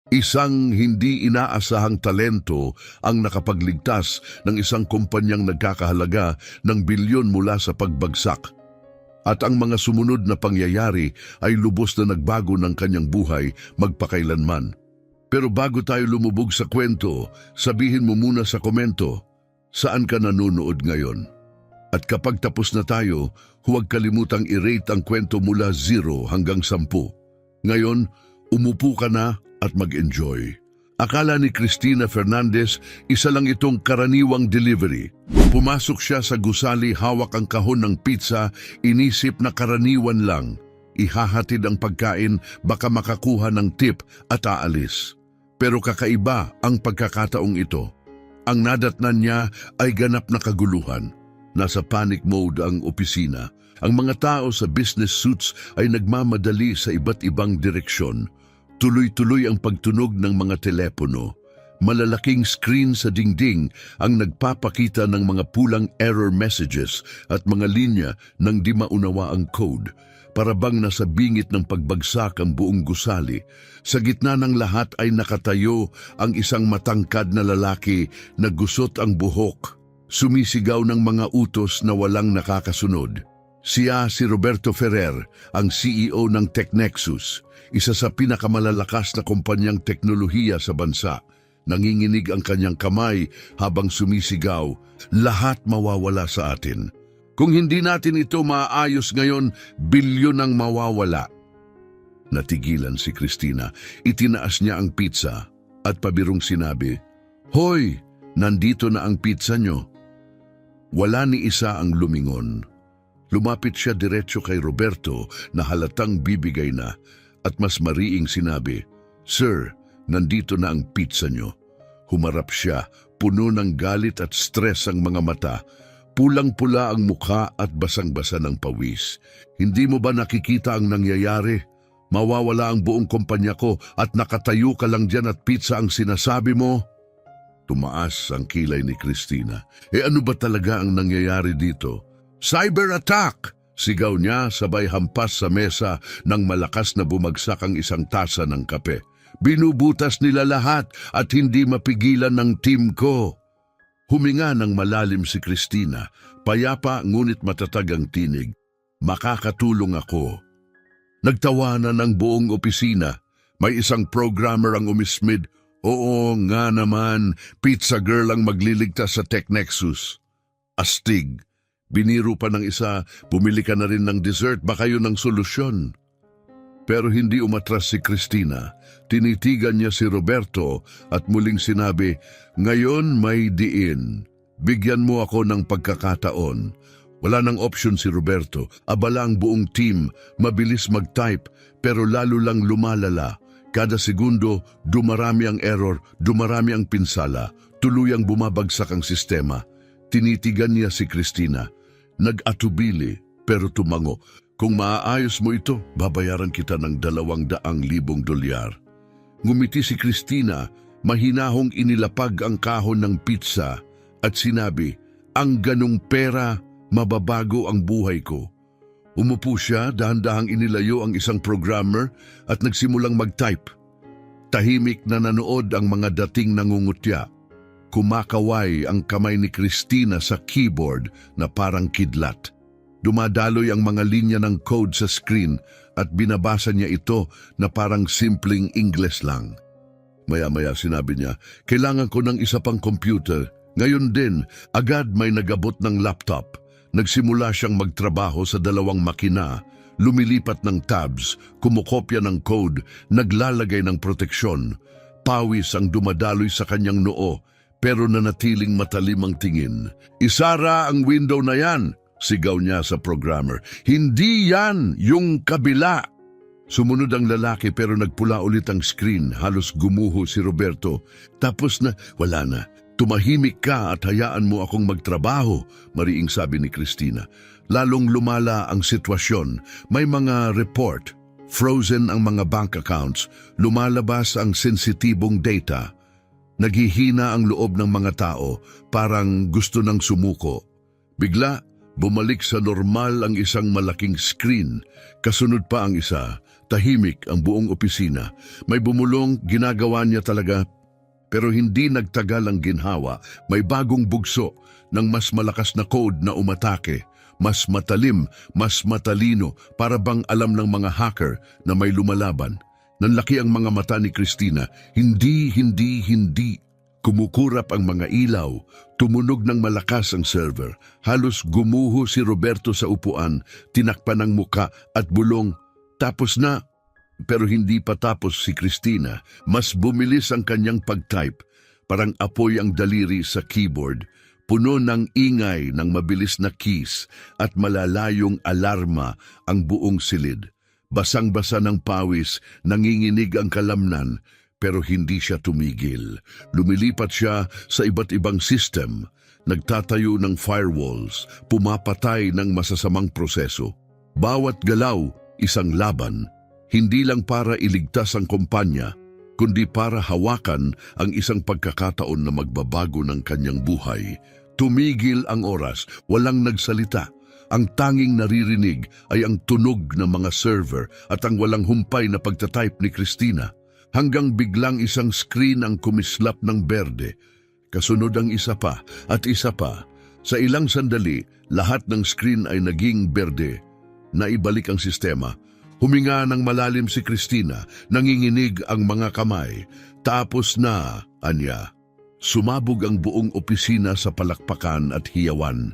Isang hindi inaasahang talento ang nakapagligtas ng isang kumpanyang nagkakahalaga ng bilyon mula sa pagbagsak. At ang mga sumunod na pangyayari ay lubos na nagbago ng kanyang buhay magpakailanman. Pero bago tayo lumubog sa kwento, sabihin mo muna sa komento, saan ka nanonood ngayon? At kapag tapos na tayo, huwag kalimutang i-rate ang kwento mula 0 hanggang 10. Ngayon, umupo ka na at mag-enjoy. Akala ni Cristina Fernandez, isa lang itong karaniwang delivery. Pumasok siya sa gusali, hawak ang kahon ng pizza, inisip na karaniwan lang. Ihahatid ang pagkain, baka makakuha ng tip at aalis. Pero kakaiba ang pagkakataong ito. Ang nadatnan niya ay ganap na kaguluhan. Nasa panic mode ang opisina. Ang mga tao sa business suits ay nagmamadali sa iba't ibang direksyon. Tuloy-tuloy ang pagtunog ng mga telepono. Malalaking screen sa dingding ang nagpapakita ng mga pulang error messages at mga linya ng di maunawa ang code. Para bang nasa bingit ng pagbagsak ang buong gusali. Sa gitna ng lahat ay nakatayo ang isang matangkad na lalaki na gusot ang buhok. Sumisigaw ng mga utos na walang nakakasunod. Siya si Roberto Ferrer, ang CEO ng TechNexus, isa sa pinakamalalakas na kumpanyang teknolohiya sa bansa. Nanginginig ang kanyang kamay habang sumisigaw, lahat mawawala sa atin. Kung hindi natin ito maayos ngayon, bilyon ang mawawala. Natigilan si Cristina, itinaas niya ang pizza at pabirong sinabi, Hoy, nandito na ang pizza nyo. Wala ni isa ang lumingon. Lumapit siya diretso kay Roberto na halatang bibigay na at mas mariing sinabi, Sir, nandito na ang pizza nyo. Humarap siya, puno ng galit at stress ang mga mata. Pulang-pula ang mukha at basang-basa ng pawis. Hindi mo ba nakikita ang nangyayari? Mawawala ang buong kumpanya ko at nakatayo ka lang dyan at pizza ang sinasabi mo? Tumaas ang kilay ni Cristina. Ano ba talaga ang nangyayari dito? Cyber attack! Sigaw niya sabay hampas sa mesa nang malakas na bumagsak ang isang tasa ng kape. Binubutas nila lahat at hindi mapigilan ng team ko. Huminga ng malalim si Cristina, payapa ngunit matatag ang tinig. Makakatulong ako. Nagtawanan ng buong opisina. May isang programmer ang umismid. Oo nga naman, pizza girl ang magliligtas sa TechNexus. Astig. Biniro pa ng isa, bumili ka na rin ng dessert, baka yun ang solusyon. Pero hindi umatras si Cristina. Tinitigan niya si Roberto at muling sinabi, Ngayon may diin. Bigyan mo ako ng pagkakataon. Wala nang option si Roberto. Abala ang buong team, mabilis mag-type, pero lalo lang lumalala. Kada segundo, dumarami ang error, dumarami ang pinsala, tuluyang bumabagsak ang sistema. Tinitigan niya si Cristina. Nag-atubili pero tumango. Kung maaayos mo ito, babayaran kita ng $200,000. Ngumiti si Cristina, mahinahong inilapag ang kahon ng pizza at sinabi, Ang ganong pera, mababago ang buhay ko. Umupo siya, dahan-dahang inilayo ang isang programmer at nagsimulang mag-type. Tahimik na nanood ang mga dating nangungutya. Kumakaway ang kamay ni Cristina sa keyboard na parang kidlat. Dumadaloy ang mga linya ng code sa screen at binabasa niya ito na parang simpleng Ingles lang. Maya-maya sinabi niya, Kailangan ko ng isa pang computer. Ngayon din, agad may nagabot ng laptop. Nagsimula siyang magtrabaho sa 2 makina, lumilipat ng tabs, kumukopya ng code, naglalagay ng proteksyon. Pawis ang dumadaloy sa kanyang noo, pero nanatiling matalim ang tingin. Isara ang window na yan, sigaw niya sa programmer. Hindi yan, yung kabila. Sumunod ang lalaki pero nagpula ulit ang screen. Halos gumuho si Roberto. Tapos na, wala na. Tumahimik ka at hayaan mo akong magtrabaho, mariing sabi ni Cristina. Lalong lumala ang sitwasyon. May mga report. Frozen ang mga bank accounts. Lumalabas ang sensitibong data. Naghihina ang loob ng mga tao, parang gusto nang sumuko. Bigla, bumalik sa normal ang isang malaking screen. Kasunod pa ang isa, Tahimik ang buong opisina. May bumulong, ginagawa niya talaga. Pero hindi nagtagal ang ginhawa. May bagong bugso ng mas malakas na code na umatake. Mas matalim, mas matalino, para bang alam ng mga hacker na may lumalaban. Nanlaki ang mga mata ni Christina. Hindi. Kumukurap ang mga ilaw. Tumunog ng malakas ang server. Halos gumuho si Roberto sa upuan. Tinakpan ang muka at bulong, "Tapos na." Pero hindi pa tapos si Christina. Mas bumilis ang kanyang pag-type. Parang apoy ang daliri sa keyboard. Puno ng ingay ng mabilis na keys at malalayong alarma ang buong silid. Basang-basa ng pawis, nanginginig ang kalamnan, pero hindi siya tumigil. Lumilipat siya sa iba't ibang system, nagtatayo ng firewalls, pumapatay ng masasamang proseso. Bawat galaw, isang laban, hindi lang para iligtas ang kumpanya, kundi para hawakan ang isang pagkakataon na magbabago ng kanyang buhay. Tumigil ang oras, walang nagsalita. Ang tanging naririnig ay ang tunog ng mga server at ang walang humpay na pagtatype ni Christina. Hanggang biglang isang screen ang kumislap ng berde. Kasunod ang isa pa at isa pa. Sa ilang sandali, lahat ng screen ay naging berde. Naibalik ang sistema. Huminga ng malalim si Christina, nanginginig ang mga kamay. Tapos na, anya. Sumabog ang buong opisina sa palakpakan at hiyawan.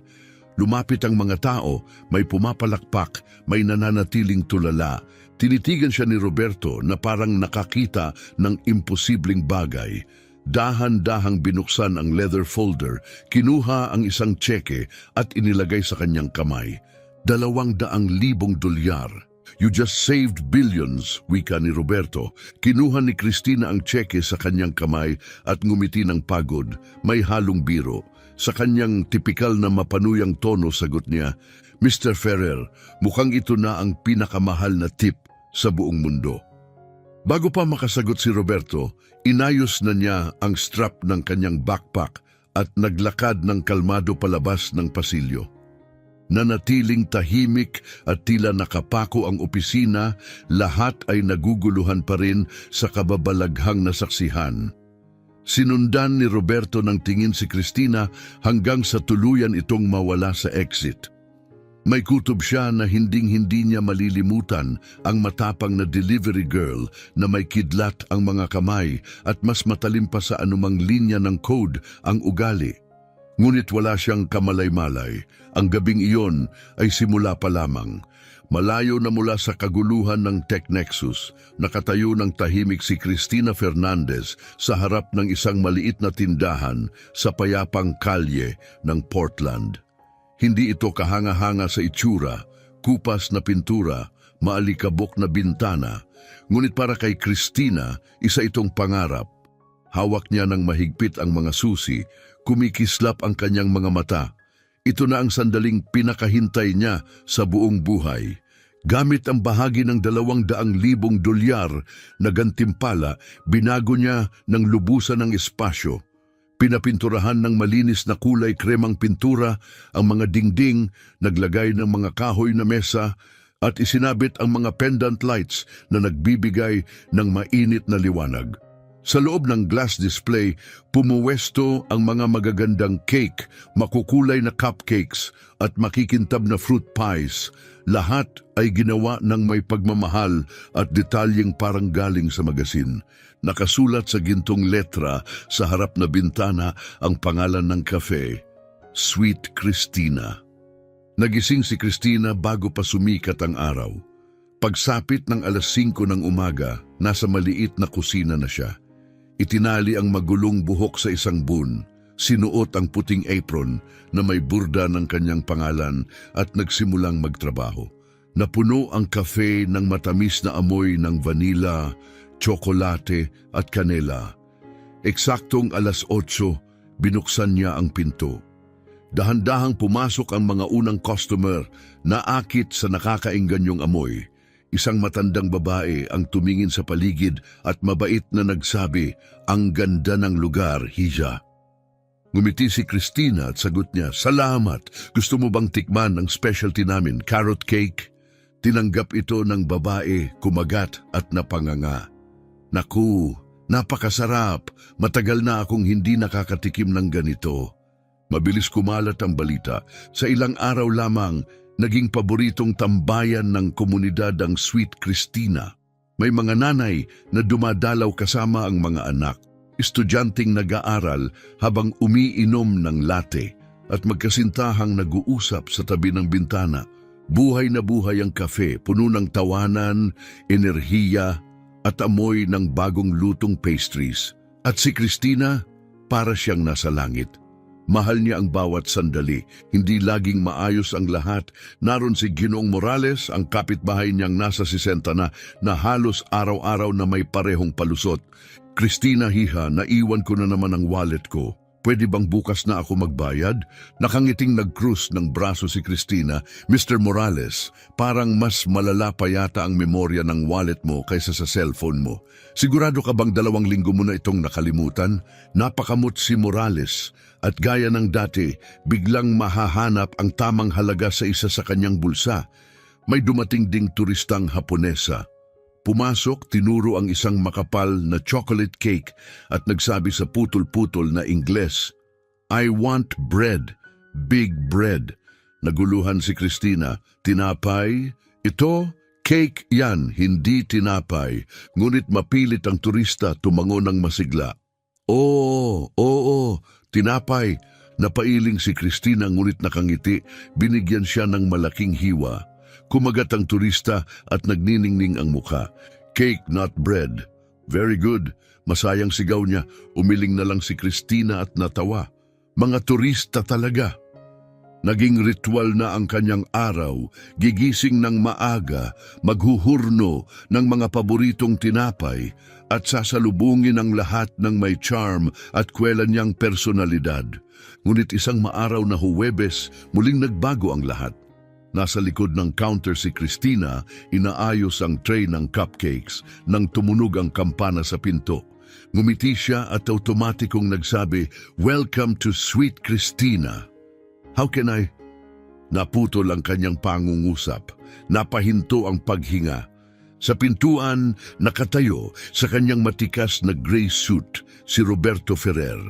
Lumapit ang mga tao, may pumapalakpak, may nananatiling tulala. Tinitigan siya ni Roberto na parang nakakita ng imposibleng bagay. Dahan-dahang binuksan ang leather folder, kinuha ang isang tseke at inilagay sa kanyang kamay. $200,000. "You just saved billions," wika ni Roberto. Kinuha ni Christina ang tseke sa kanyang kamay at ngumiti ng pagod, may halong biro. Sa kanyang tipikal na mapanuyang tono, sagot niya, "Mr. Ferrer, mukhang ito na ang pinakamahal na tip sa buong mundo." Bago pa makasagot si Roberto, inayos na niya ang strap ng kanyang backpack at naglakad ng kalmado palabas ng pasilyo. Nanatiling tahimik at tila nakapako ang opisina, lahat ay naguguluhan pa rin sa kababalaghang nasaksihan. Sinundan ni Roberto ng tingin si Christina hanggang sa tuluyan itong mawala sa exit. May kutob siya na hinding-hindi niya malilimutan, ang matapang na delivery girl na may kidlat ang mga kamay at mas matalim pa sa anumang linya ng code ang ugali. Ngunit wala siyang kamalay-malay. Ang gabing iyon ay simula pa lamang. Malayo na mula sa kaguluhan ng Tech Nexus, nakatayo ng tahimik si Christina Fernandez sa harap ng isang maliit na tindahan sa payapang kalye ng Portland. Hindi ito kahanga-hanga sa itsura, kupas na pintura, maalikabok na bintana, ngunit para kay Christina, isa itong pangarap. Hawak niya ng mahigpit ang mga susi, kumikislap ang kanyang mga mata. Ito na ang sandaling pinakahintay niya sa buong buhay. Gamit ang bahagi ng $200,000 na gantimpala, binago niya ng lubusan ng espasyo. Pinapinturahan ng malinis na kulay kremang pintura ang mga dingding, naglagay ng mga kahoy na mesa, at isinabit ang mga pendant lights na nagbibigay ng mainit na liwanag. Sa loob ng glass display, pumuwesto ang mga magagandang cake, makukulay na cupcakes at makikintab na fruit pies. Lahat ay ginawa ng may pagmamahal at detalyeng parang galing sa magasin. Nakasulat sa gintong letra sa harap na bintana ang pangalan ng cafe, Sweet Christina. Nagising si Christina bago pa sumikat ang araw. Pagsapit ng 5:00 ng umaga, nasa maliit na kusina na siya. Itinali ang magulong buhok sa isang bun, sinuot ang puting apron na may burda ng kanyang pangalan at nagsimulang magtrabaho. Napuno ang cafe ng matamis na amoy ng vanilla, tsokolate at kanela. Eksaktong 8:00, binuksan niya ang pinto. Dahan-dahang pumasok ang mga unang customer, naakit sa nakakaingganyong amoy. Isang matandang babae ang tumingin sa paligid at mabait na nagsabi, "Ang ganda ng lugar, Hija." Ngumiti si Christina at sagot niya, "Salamat. Gusto mo bang tikman ang specialty namin, carrot cake?" Tinanggap ito ng babae, kumagat at napanganga. Naku, napakasarap. Matagal na akong hindi nakakatikim ng ganito. Mabilis kumalat ang balita. Sa ilang araw lamang, naging paboritong tambayan ng komunidad ang Sweet Christina. May mga nanay na dumadalaw kasama ang mga anak. Estudyanteng nag-aaral habang umiinom ng latte at magkasintahang nag-uusap sa tabi ng bintana. Buhay na buhay ang kafe, puno ng tawanan, enerhiya at amoy ng bagong lutong pastries. At si Christina, para siyang nasa langit. Mahal niya ang bawat sandali, hindi laging maayos ang lahat. Naroon si Ginoong Morales, ang kapitbahay niyang nasa 60 na halos araw-araw na may parehong palusot. Christina, hiha, naiwan ko na naman ang wallet ko. Pwede bang bukas na ako magbayad? Nakangiting nag-cruise ng braso si Christina. Mr. Morales, parang mas malala pa yata ang memorya ng wallet mo kaysa sa cellphone mo. Sigurado ka bang 2 linggo mo na itong nakalimutan? Napakamot si Morales at gaya ng dati, biglang mahahanap ang tamang halaga sa isa sa kanyang bulsa. May dumating ding turistang Haponesa. Pumasok, tinuro ang isang makapal na chocolate cake at nagsabi sa putol-putol na Ingles, "I want bread, big bread." Naguluhan si Christina, "Tinapay? Ito, cake yan, hindi tinapay." Ngunit mapilit ang turista, tumango ng masigla. Oo, tinapay." Napailing si Christina ngunit nakangiti, binigyan siya ng malaking hiwa. Kumagat ang turista at nagniningning ang muka. "Cake, not bread." "Very good." Masayang sigaw niya. Umiling na lang si Christina at natawa. Mga turista talaga. Naging ritual na ang kanyang araw, gigising ng maaga, maghuhurno ng mga paboritong tinapay at sasalubungin ang lahat ng may charm at kwela niyang personalidad. Ngunit isang maaraw na Huwebes, muling nagbago ang lahat. Nasa likod ng counter si Christina, inaayos ang tray ng cupcakes nang tumunog ang kampana sa pinto. Ngumiti siya at automatikong nagsabi, "Welcome to Sweet Christina." "How can I?" Naputol ang kanyang pangungusap. Napahinto ang paghinga. Sa pintuan, nakatayo sa kanyang matikas na gray suit, si Roberto Ferrer.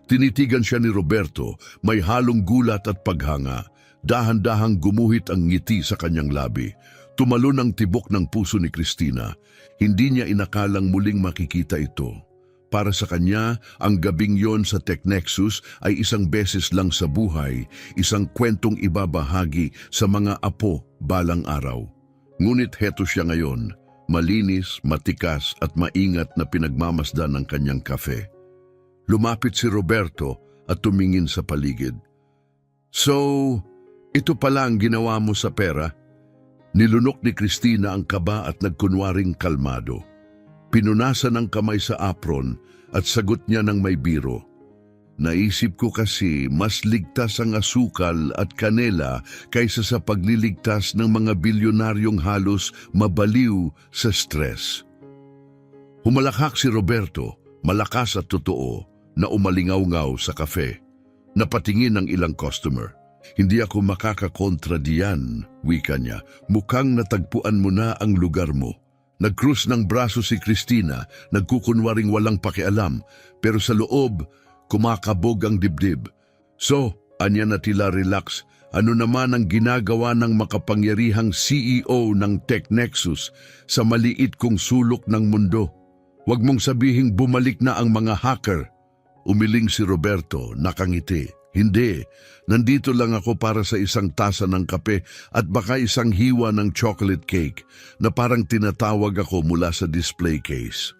Tinitigan siya ni Roberto, may halong gulat at paghanga. Dahan-dahang gumuhit ang ngiti sa kanyang labi. Tumalon ang tibok ng puso ni Christina. Hindi niya inakalang muling makikita ito. Para sa kanya, ang gabing yon sa Technexus ay isang beses lang sa buhay, isang kwentong ibabahagi sa mga apo balang araw. Ngunit heto siya ngayon, malinis, matikas at maingat na pinagmamasdan ng kanyang kafe. Lumapit si Roberto at tumingin sa paligid. "So, ito pala ang ginawa mo sa pera?" Nilunok ni Christina ang kaba at nagkunwaring kalmado. Pinunasan ang kamay sa apron at sagot niya ng may biro. "Naisip ko kasi mas ligtas ang asukal at kanela kaysa sa pagliligtas ng mga bilyonaryong halos mabaliw sa stress." Humalakhak si Roberto, malakas at totoo, na umalingaw-ngaw sa kafe. Napatingin ang ilang customer. "Hindi ako makakakontra diyan," wika niya. "Mukhang natagpuan mo na ang lugar mo." Nag-cruise ng braso si Christina, nagkukunwaring walang pakialam, pero sa loob, kumakabog ang dibdib. "So," anya na tila relax, "ano naman ang ginagawa ng makapangyarihang CEO ng Technexus sa maliit kong sulok ng mundo? Huwag mong sabihing bumalik na ang mga hacker." Umiling si Roberto, nakangiti. "Hindi, nandito lang ako para sa isang tasa ng kape at baka isang hiwa ng chocolate cake na parang tinatawag ako mula sa display case."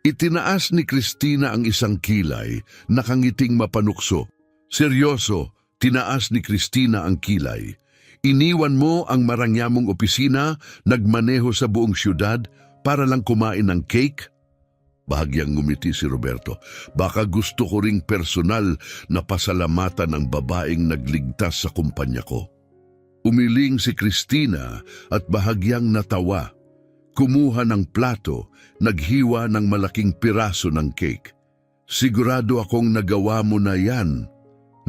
Itinaas ni Christina ang isang kilay, nakangiting mapanukso. Seryoso, tinaas ni Christina ang kilay. "Iniwan mo ang marangyamong opisina, nagmaneho sa buong siyudad para lang kumain ng cake?" Bahagyang ngumiti si Roberto. "Baka gusto ko ring personal na pasalamatan ang babaeng nagligtas sa kumpanya ko." Umiling si Christina at bahagyang natawa. Kumuha ng plato, naghiwa ng malaking piraso ng cake. "Sigurado akong nagawa mo na yan.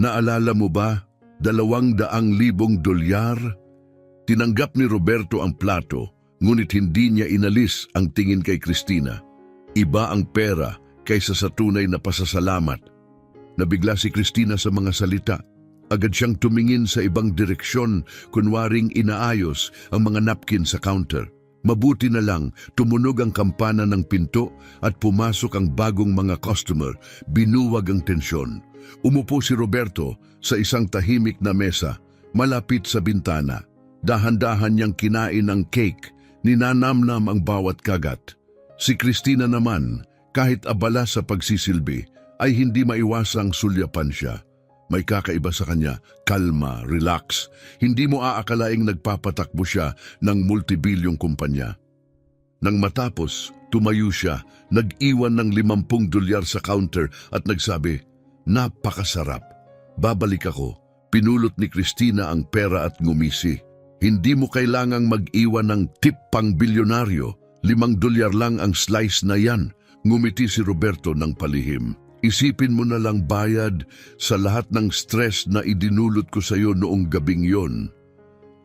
Naalala mo ba? $200,000. Tinanggap ni Roberto ang plato, ngunit hindi niya inalis ang tingin kay Christina. Iba ang pera kaysa sa tunay na pasasalamat. Nabigla si Christina sa mga salita. Agad siyang tumingin sa ibang direksyon, kunwaring inaayos ang mga napkin sa counter. Mabuti na lang, tumunog ang kampana ng pinto at pumasok ang bagong mga customer. Binuwag ang tensyon. Umupo si Roberto sa isang tahimik na mesa, malapit sa bintana. Dahan-dahan niyang kinain ang cake, ninanamnam ang bawat kagat. Si Christina naman, kahit abala sa pagsisilbi, ay hindi maiwasang sulyapan siya. May kakaiba sa kanya, kalma, relax. Hindi mo aakalaing nagpapatakbo siya ng multibilyong kumpanya. Nang matapos, tumayo siya, nag-iwan ng $50 sa counter at nagsabi, "Napakasarap. Babalik ako." Pinulot ni Christina ang pera at ngumisi. Hindi mo kailangang mag-iwan ng tip pang bilyonaryo. $5 lang ang slice na yan. Ngumiti si Roberto ng palihim. Isipin mo na lang bayad sa lahat ng stress na idinulot ko sa iyo noong gabing yon.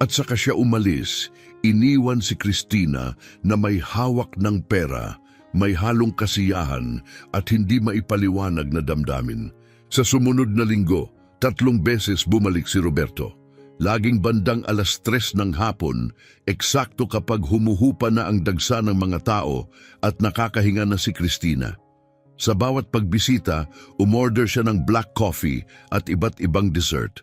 At saka siya umalis, iniwan si Christina na may hawak ng pera, may halong kasiyahan at hindi maipaliwanag na damdamin. Sa sumunod na linggo, 3 beses bumalik si Roberto. Laging bandang 3:00 ng hapon, eksakto kapag humuhupa na ang dagsa ng mga tao at nakakahinga na si Christina. Sa bawat pagbisita, umorder siya ng black coffee at iba't ibang dessert.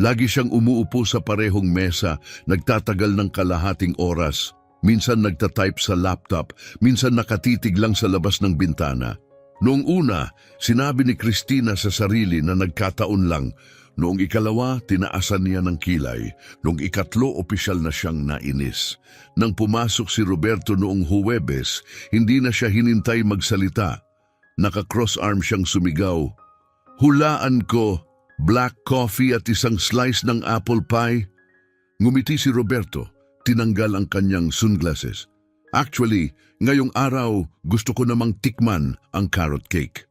Lagi siyang umuupo sa parehong mesa, nagtatagal ng kalahating oras. Minsan nagtatype sa laptop, minsan nakatitig lang sa labas ng bintana. Noong una, sinabi ni Christina sa sarili na nagkataon lang. Noong ikalawa, tinaasan niya ng kilay. Noong ikatlo, opisyal na siyang nainis. Nang pumasok si Roberto noong Huwebes, hindi na siya hinintay magsalita. Naka-cross-arm siyang sumigaw, "Hulaan ko, black coffee at isang slice ng apple pie." Ngumiti si Roberto, tinanggal ang kanyang sunglasses. "Actually, ngayong araw gusto ko namang tikman ang carrot cake."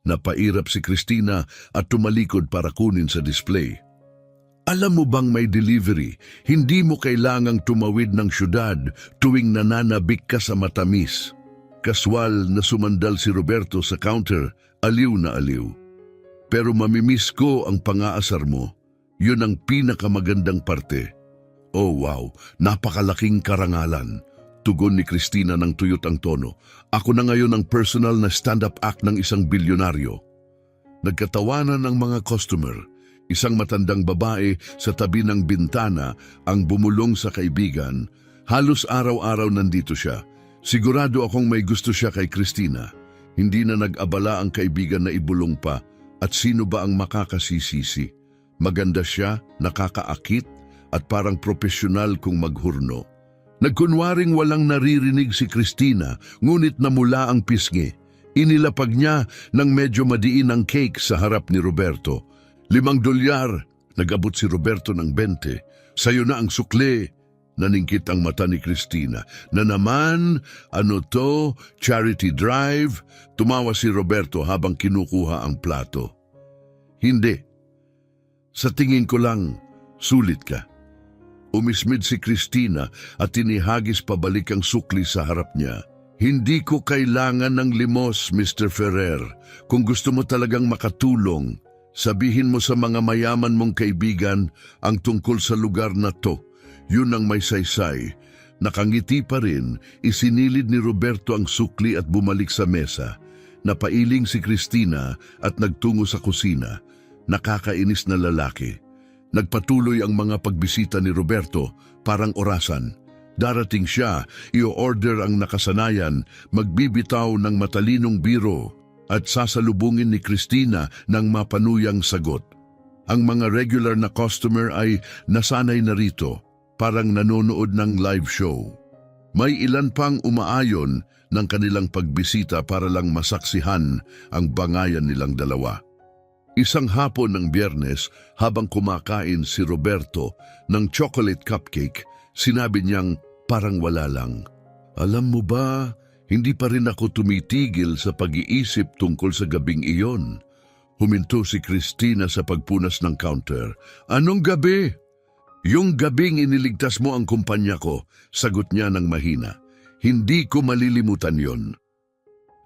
Napairap si Christina at tumalikod para kunin sa display. "Alam mo bang may delivery? Hindi mo kailangang tumawid ng syudad tuwing nananabik ka sa matamis." Kaswal na sumandal si Roberto sa counter, aliw na aliw. "Pero mamimiss ko ang pangaasar mo. Yun ang pinakamagandang parte." "Oh wow, napakalaking karangalan." Tugon ni Christina ng tuyot ang tono. "Ako na ngayon ang personal na stand-up act ng isang bilyonaryo." Nagkatawanan ng mga customer. Isang matandang babae sa tabi ng bintana ang bumulong sa kaibigan. Halos araw-araw nandito siya. Sigurado akong may gusto siya kay Christina. Hindi na nag-abala ang kaibigan na ibulong pa. At sino ba ang makakasisisi? Maganda siya, nakakaakit, at parang profesional kung maghurno. Nagkunwaring walang naririnig si Christina, ngunit namula ang pisngi. Inilapag niya ng medyo madiin ang cake sa harap ni Roberto. $5. Nag-abot si Roberto ng 20. "Sayo na ang sukli." Naningkit ang mata ni Christina. "Na naman, ano to? Charity drive?" Tumawa si Roberto habang kinukuha ang plato. "Hindi. Sa tingin ko lang, sulit ka." Umismid si Christina at tinihagis pabalik ang sukli sa harap niya. "Hindi ko kailangan ng limos, Mr. Ferrer. Kung gusto mo talagang makatulong, sabihin mo sa mga mayaman mong kaibigan ang tungkol sa lugar na to. Yun ang may saysay." Nakangiti pa rin, isinilid ni Roberto ang sukli at bumalik sa mesa. Napailing si Christina at nagtungo sa kusina. Nakakainis na lalaki. Nagpatuloy ang mga pagbisita ni Roberto, parang orasan. Darating siya, i-order ang nakasanayan, magbibitaw ng matalinong biro at sasalubungin ni Christina ng mapanuyang sagot. Ang mga regular na customer ay nasanay na rito, parang nanonood ng live show. May ilan pang umaayon ng kanilang pagbisita para lang masaksihan ang bangayan nilang dalawa. Isang hapon ng Biyernes, habang kumakain si Roberto ng chocolate cupcake, sinabi niyang parang wala lang, "Alam mo ba, hindi pa rin ako tumitigil sa pag-iisip tungkol sa gabing iyon." Huminto si Christina sa pagpunas ng counter. "Anong gabi?" Yung gabing iniligtas mo ang kumpanya ko, sagot niya ng mahina. Hindi ko malilimutan yon.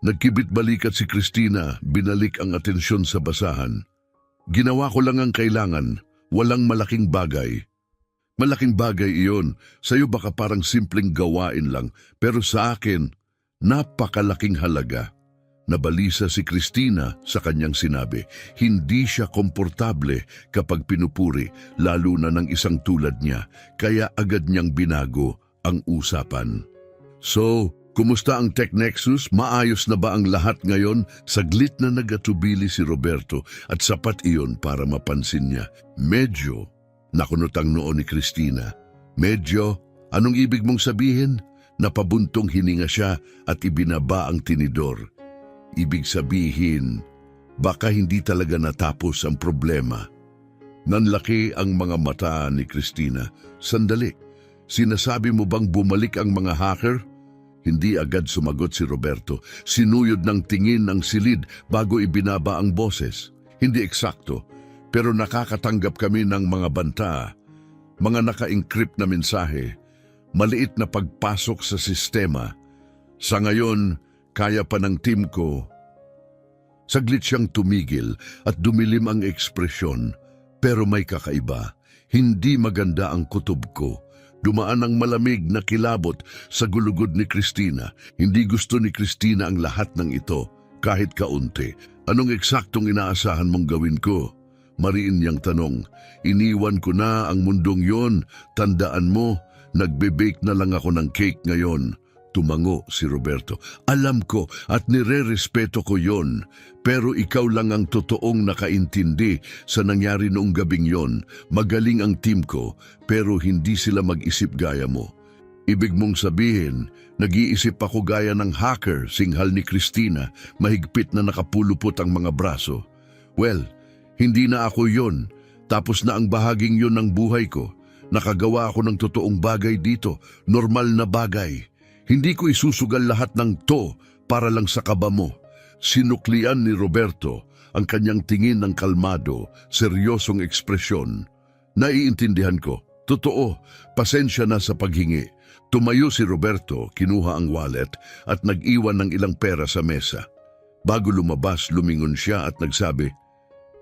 Nagkibit-balikat si Christina, binalik ang atensyon sa basahan. Ginawa ko lang ang kailangan, walang malaking bagay. Malaking bagay iyon, sa'yo baka parang simpleng gawain lang, pero sa akin, napakalaking halaga. Nabalisa si Christina sa kanyang sinabi. Hindi siya komportable kapag pinupuri, lalo na ng isang tulad niya, kaya agad niyang binago ang usapan. So, kumusta ang Tech Nexus? Maayos na ba ang lahat ngayon? Saglit na nagatubili si Roberto at sapat iyon para mapansin niya. Medyo, nakunot ang noo ni Christina. Medyo, anong ibig mong sabihin? Napabuntong hininga siya at ibinaba ang tinidor. Ibig sabihin, baka hindi talaga natapos ang problema. Nanlaki ang mga mata ni Christina. Sandali, sinasabi mo bang bumalik ang mga hacker? Hindi agad sumagot si Roberto. Sinuyod ng tingin ang silid bago ibinaba ang boses. Hindi eksakto, pero nakakatanggap kami ng mga banta, mga naka-encrypt na mensahe, maliit na pagpasok sa sistema. Sa ngayon, kaya pa ng team ko. Saglit siyang tumigil at dumilim ang ekspresyon, pero may kakaiba. Hindi maganda ang kutob ko. Dumaan ang malamig na kilabot sa gulugod ni Christina. Hindi gusto ni Christina ang lahat ng ito, kahit kaunti. Anong eksaktong inaasahan mong gawin ko? Mariin niyang tanong. Iniwan ko na ang mundong yon. Tandaan mo, nagbe-bake na lang ako ng cake ngayon. Tumango si Roberto. Alam ko at nire-respeto ko yon, pero ikaw lang ang totoong nakaintindi sa nangyari noong gabing yon. Magaling ang team ko, pero hindi sila mag-isip gaya mo. Ibig mong sabihin, nag-iisip ako gaya ng hacker, singhal ni Christina, mahigpit na nakapulupot ang mga braso. Well, hindi na ako yon. Tapos na ang bahaging yon ng buhay ko. Nakagawa ako ng totoong bagay dito, normal na bagay. Hindi ko isusugal lahat ng to para lang sa kaba mo. Sinuklian ni Roberto ang kanyang tingin ng kalmado, seryosong ekspresyon. Naiintindihan ko. Totoo, pasensya na sa paghingi. Tumayo si Roberto, kinuha ang wallet at nag-iwan ng ilang pera sa mesa. Bago lumabas, lumingon siya at nagsabi,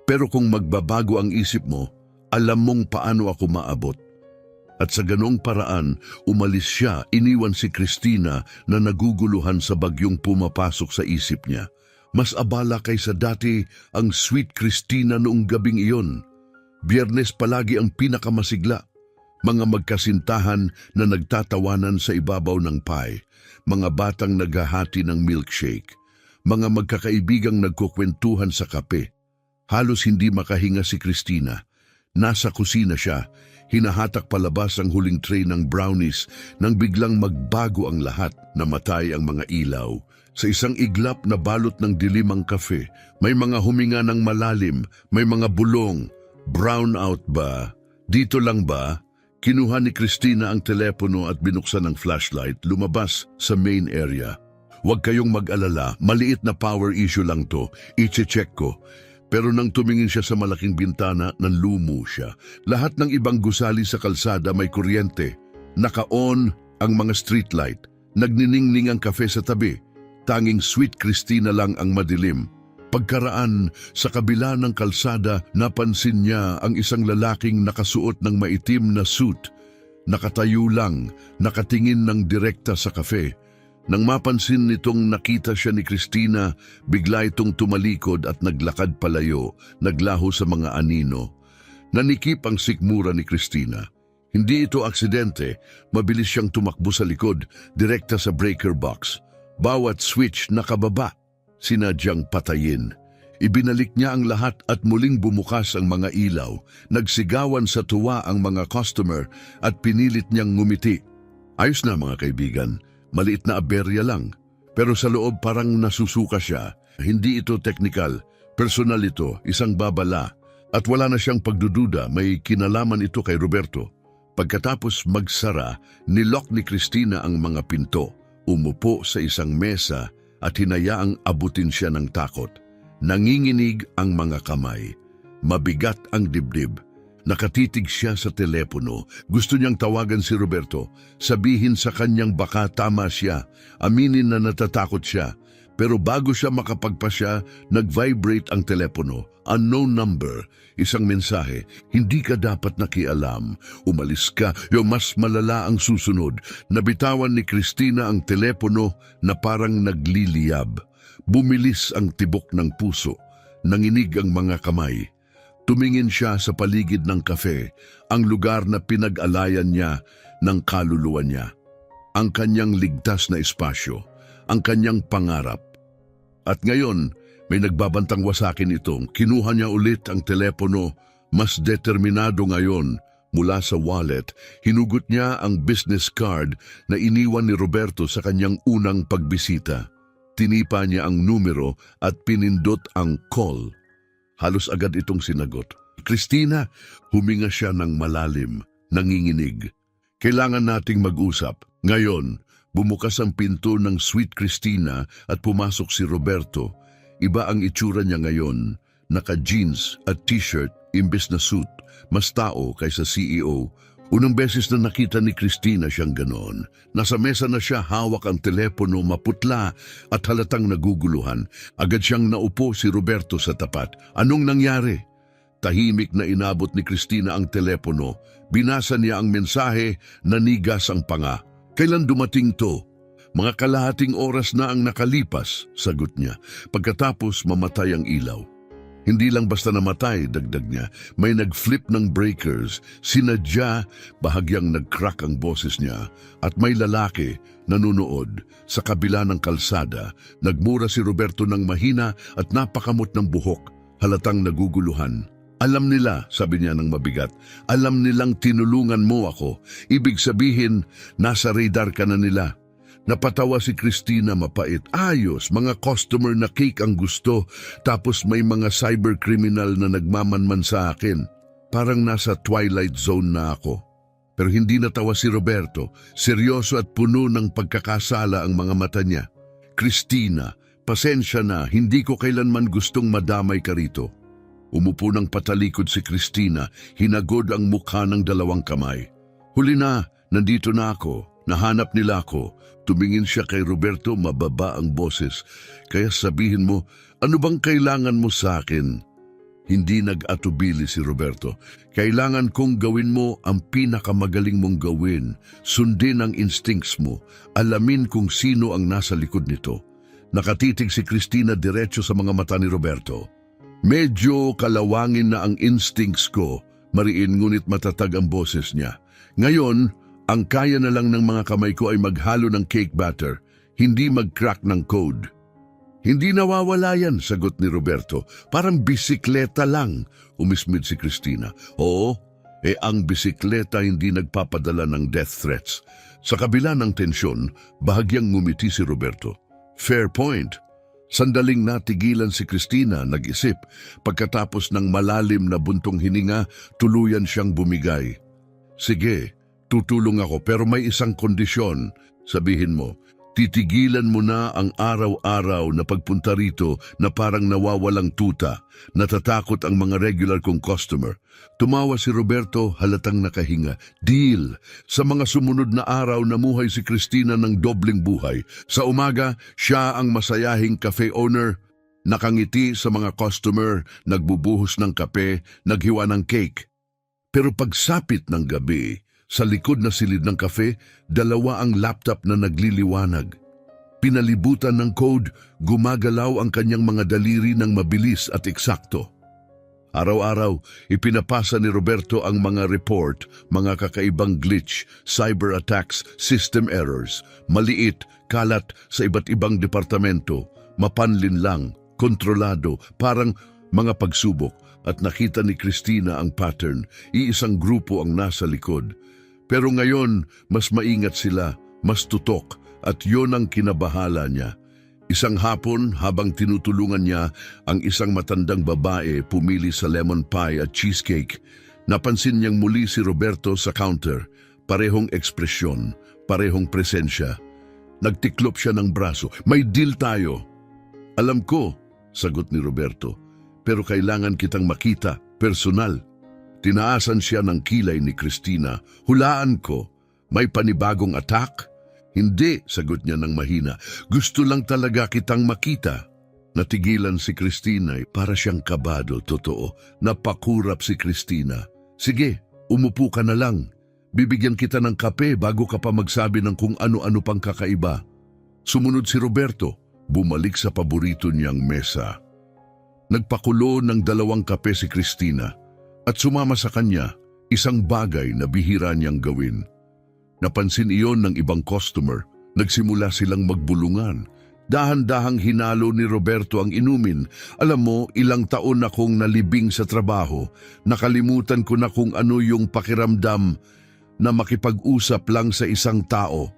pero kung magbabago ang isip mo, alam mong paano ako maabot. At sa ganong paraan, umalis siya, iniwan si Christina na naguguluhan sa bagyong pumapasok sa isip niya. Mas abala kaysa dati ang sweet Christina noong gabing iyon. Biyernes palagi ang pinakamasigla. Mga magkasintahan na nagtatawanan sa ibabaw ng pie, mga batang naghahati ng milkshake, mga magkakaibigang nagkukwentuhan sa kape. Halos hindi makahinga si Christina. Nasa kusina siya, hinahatak palabas ang huling tray ng brownies nang biglang magbago ang lahat. Namatay ang mga ilaw. Sa isang iglap na balot ng dilim ang kafe, may mga huminga ng malalim, may mga bulong. Brown out ba? Dito lang ba? Kinuha ni Christina ang telepono at binuksan ang flashlight, lumabas sa main area. Huwag kayong mag-alala, maliit na power issue lang to, i-check ko. Pero nang tumingin siya sa malaking bintana, nanlumo siya. Lahat ng ibang gusali sa kalsada may kuryente. Naka-on ang mga streetlight. Nagniningning ang kafe sa tabi. Tanging sweet Christina lang ang madilim. Pagkaraan, sa kabila ng kalsada, napansin niya ang isang lalaking nakasuot ng maitim na suit. Nakatayo lang, nakatingin ng direkta sa kafe. Nang mapansin nitong nakita siya ni Christina, bigla itong tumalikod at naglakad palayo, naglaho sa mga anino. Nanikip ang sikmura ni Christina. Hindi ito aksidente, mabilis siyang tumakbo sa likod, direkta sa breaker box. Bawat switch nakababa, sinadyang patayin. Ibinalik niya ang lahat at muling bumukas ang mga ilaw. Nagsigawan sa tuwa ang mga customer at pinilit niyang ngumiti. Ayos na mga kaibigan. Maliit na aberya lang, pero sa loob parang nasusuka siya. Hindi ito technical, personal ito, isang babala. At wala na siyang pagdududa, may kinalaman ito kay Roberto. Pagkatapos magsara, nilock ni Christina ang mga pinto, umupo sa isang mesa at hinayaang abutin siya ng takot. Nanginginig ang mga kamay, mabigat ang dibdib. Nakatitig siya sa telepono. Gusto niyang tawagan si Roberto. Sabihin sa kanyang baka tama siya. Aminin na natatakot siya. Pero bago siya makapagpasya, nag-vibrate ang telepono. Unknown number. Isang mensahe. Hindi ka dapat nakialam. Umalis ka. Yung mas malala ang susunod. Nabitawan ni Cristina ang telepono na parang nagliliyab. Bumilis ang tibok ng puso. Nanginig ang mga kamay. Tumingin siya sa paligid ng kafe, ang lugar na pinag-alayan niya ng kaluluwa niya. Ang kanyang ligtas na espasyo, ang kanyang pangarap. At ngayon, may nagbabantang wasakin itong. Kinuha niya ulit ang telepono, mas determinado ngayon. Mula sa wallet, hinugot niya ang business card na iniwan ni Roberto sa kanyang unang pagbisita. Tinipa niya ang numero at pinindot ang call. Halos agad itong sinagot. Cristina, huminga siya ng malalim, nanginginig. Kailangan nating mag-usap. Ngayon, bumukas ang pinto ng Sweet Cristina at pumasok si Roberto. Iba ang itsura niya ngayon, naka-jeans at t-shirt imbes na suit, mas tao kaysa CEO. Unang beses na nakita ni Cristina siyang ganon. Nasa mesa na siya, hawak ang telepono, maputla at halatang naguguluhan. Agad siyang naupo si Roberto sa tapat. Anong nangyari? Tahimik na inabot ni Cristina ang telepono. Binasa niya ang mensahe, nanigas ang panga. Kailan dumating to? Mga kalahating oras na ang nakalipas, sagot niya. Pagkatapos mamatay ang ilaw. Hindi lang basta namatay, dagdag niya. May nag-flip ng breakers, sinadya, bahagyang nag-crack ang boses niya. At may lalaki, nanunood, sa kabila ng kalsada. Nagmura si Roberto ng mahina at napakamot ng buhok, halatang naguguluhan. Alam nila, sabi niya ng mabigat, alam nilang tinulungan mo ako. Ibig sabihin, nasa radar ka na nila. Napatawa si Cristina, mapait. Ayos, mga customer na cake ang gusto. Tapos may mga cybercriminal na nagmamanman sa akin. Parang nasa twilight zone na ako. Pero hindi natawa si Roberto. Seryoso at puno ng pagkakasala ang mga mata niya. Cristina, pasensya na, hindi ko kailanman gustong madamay ka rito. Umupo ng patalikod si Cristina, hinagod ang mukha ng dalawang kamay. Huli na, nandito na ako. Nahanap nila ako. Tumingin siya kay Roberto, mababa ang boses. Kaya sabihin mo, ano bang kailangan mo sa akin? Hindi nag-atubili si Roberto. Kailangan kong gawin mo ang pinakamagaling mong gawin. Sundin ang instincts mo. Alamin kung sino ang nasa likod nito. Nakatitig si Cristina diretso sa mga mata ni Roberto. Medyo kalawangin na ang instincts ko, mariin ngunit matatag ang boses niya. Ngayon, ang kaya na lang ng mga kamay ko ay maghalo ng cake batter, hindi mag-crack ng code. Hindi nawawala yan, sagot ni Roberto. Parang bisikleta lang, umismid si Cristina. Oo, ang bisikleta hindi nagpapadala ng death threats. Sa kabila ng tensyon, bahagyang ngumiti si Roberto. Fair point. Sandaling natigilan si Cristina, nag-isip. Pagkatapos ng malalim na buntong hininga, tuluyan siyang bumigay. Sige, tutulong ako pero may isang kondisyon. Sabihin mo, titigilan mo na ang araw-araw na pagpunta rito na parang nawawalang tuta. Natatakot ang mga regular kong customer. Tumawa si Roberto, halatang nakahinga. Deal! Sa mga sumunod na araw, namuhay si Cristina ng dobleng buhay. Sa umaga, siya ang masayahing cafe owner. Nakangiti sa mga customer, nagbubuhos ng kape, naghiwa ng cake. Pero pagsapit ng gabi, sa likod na silid ng kafe, dalawa ang laptop na nagliliwanag. Pinalibutan ng code, gumagalaw ang kanyang mga daliri ng mabilis at eksakto. Araw-araw, ipinapasa ni Roberto ang mga report, mga kakaibang glitch, cyber attacks, system errors, maliit, kalat sa iba't ibang departamento, mapanlin lang, kontrolado, parang mga pagsubok. At nakita ni Cristina ang pattern, iisang grupo ang nasa likod. Pero ngayon, mas maingat sila, mas tutok, at yon ang kinabahala niya. Isang hapon, habang tinutulungan niya ang isang matandang babae pumili sa lemon pie at cheesecake, napansin niyang muli si Roberto sa counter, parehong ekspresyon, parehong presensya. Nagtiklop siya ng braso. May deal tayo. Alam ko, sagot ni Roberto, pero kailangan kitang makita, personal. Tinaasan siya ng kilay ni Christina. Hulaan ko, may panibagong attack? Hindi, sagot niya ng mahina. Gusto lang talaga kitang makita. Natigilan si Christina, para siyang kabado, totoo. Napakurap si Christina. Sige, umupo ka na lang. Bibigyan kita ng kape bago ka pa magsabi ng kung ano-ano pang kakaiba. Sumunod si Roberto, bumalik sa paborito niyang mesa. Nagpakulo ng 2 kape si Christina at sumama sa kanya, isang bagay na bihira niyang gawin. Napansin iyon ng ibang customer, nagsimula silang magbulungan. Dahan-dahang hinalo ni Roberto ang inumin. Alam mo, ilang taon akong nalibing sa trabaho. Nakalimutan ko na kung ano yung pakiramdam na makipag-usap lang sa isang tao.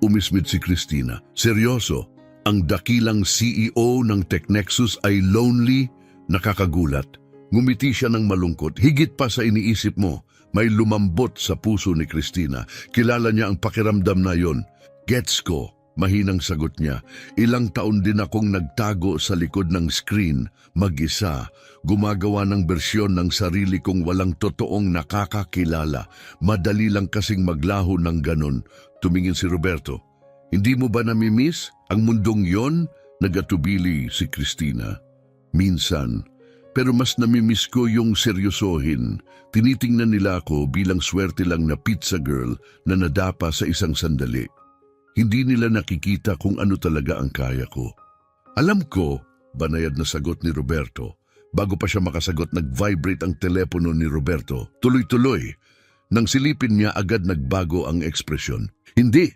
Umismit si Christina. Seryoso, ang dakilang CEO ng TechNexus ay lonely, nakakagulat. Ngumiti siya ng malungkot. Higit pa sa iniisip mo, may lumambot sa puso ni Christina. Kilala niya ang pakiramdam na yon. Gets ko, mahinang sagot niya. Ilang taon din akong nagtago sa likod ng screen, mag-isa, gumagawa ng bersyon ng sarili kong walang totoong nakakakilala. Madali lang kasing maglaho ng ganon. Tumingin si Roberto. Hindi mo ba namimiss ang mundong yon? Nagatubili si Christina. Minsan, pero mas namimiss ko yung seryosohin. Tinitingnan nila ako bilang swerte lang na pizza girl na nadapa sa isang sandali. Hindi nila nakikita kung ano talaga ang kaya ko. Alam ko, banayad na sagot ni Roberto. Bago pa siya makasagot, nag-vibrate ang telepono ni Roberto. Tuloy-tuloy. Nang silipin niya, agad nagbago ang ekspresyon. Hindi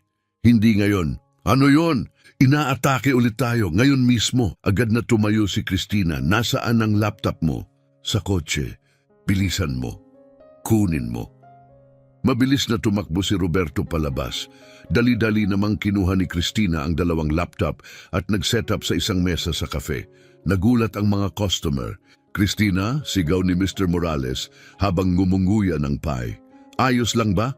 ngayon. Ano yon? Inaatake ulit tayo. Ngayon mismo, agad na tumayo si Christina. Nasaan ang laptop mo? Sa kotse. Bilisan mo. Kunin mo. Mabilis na tumakbo si Roberto palabas. Dali-dali namang kinuha ni Christina ang 2 laptop at nag-set up sa isang mesa sa cafe. Nagulat ang mga customer. Christina, sigaw ni Mr. Morales habang ngumunguya ng pie. Ayos lang ba?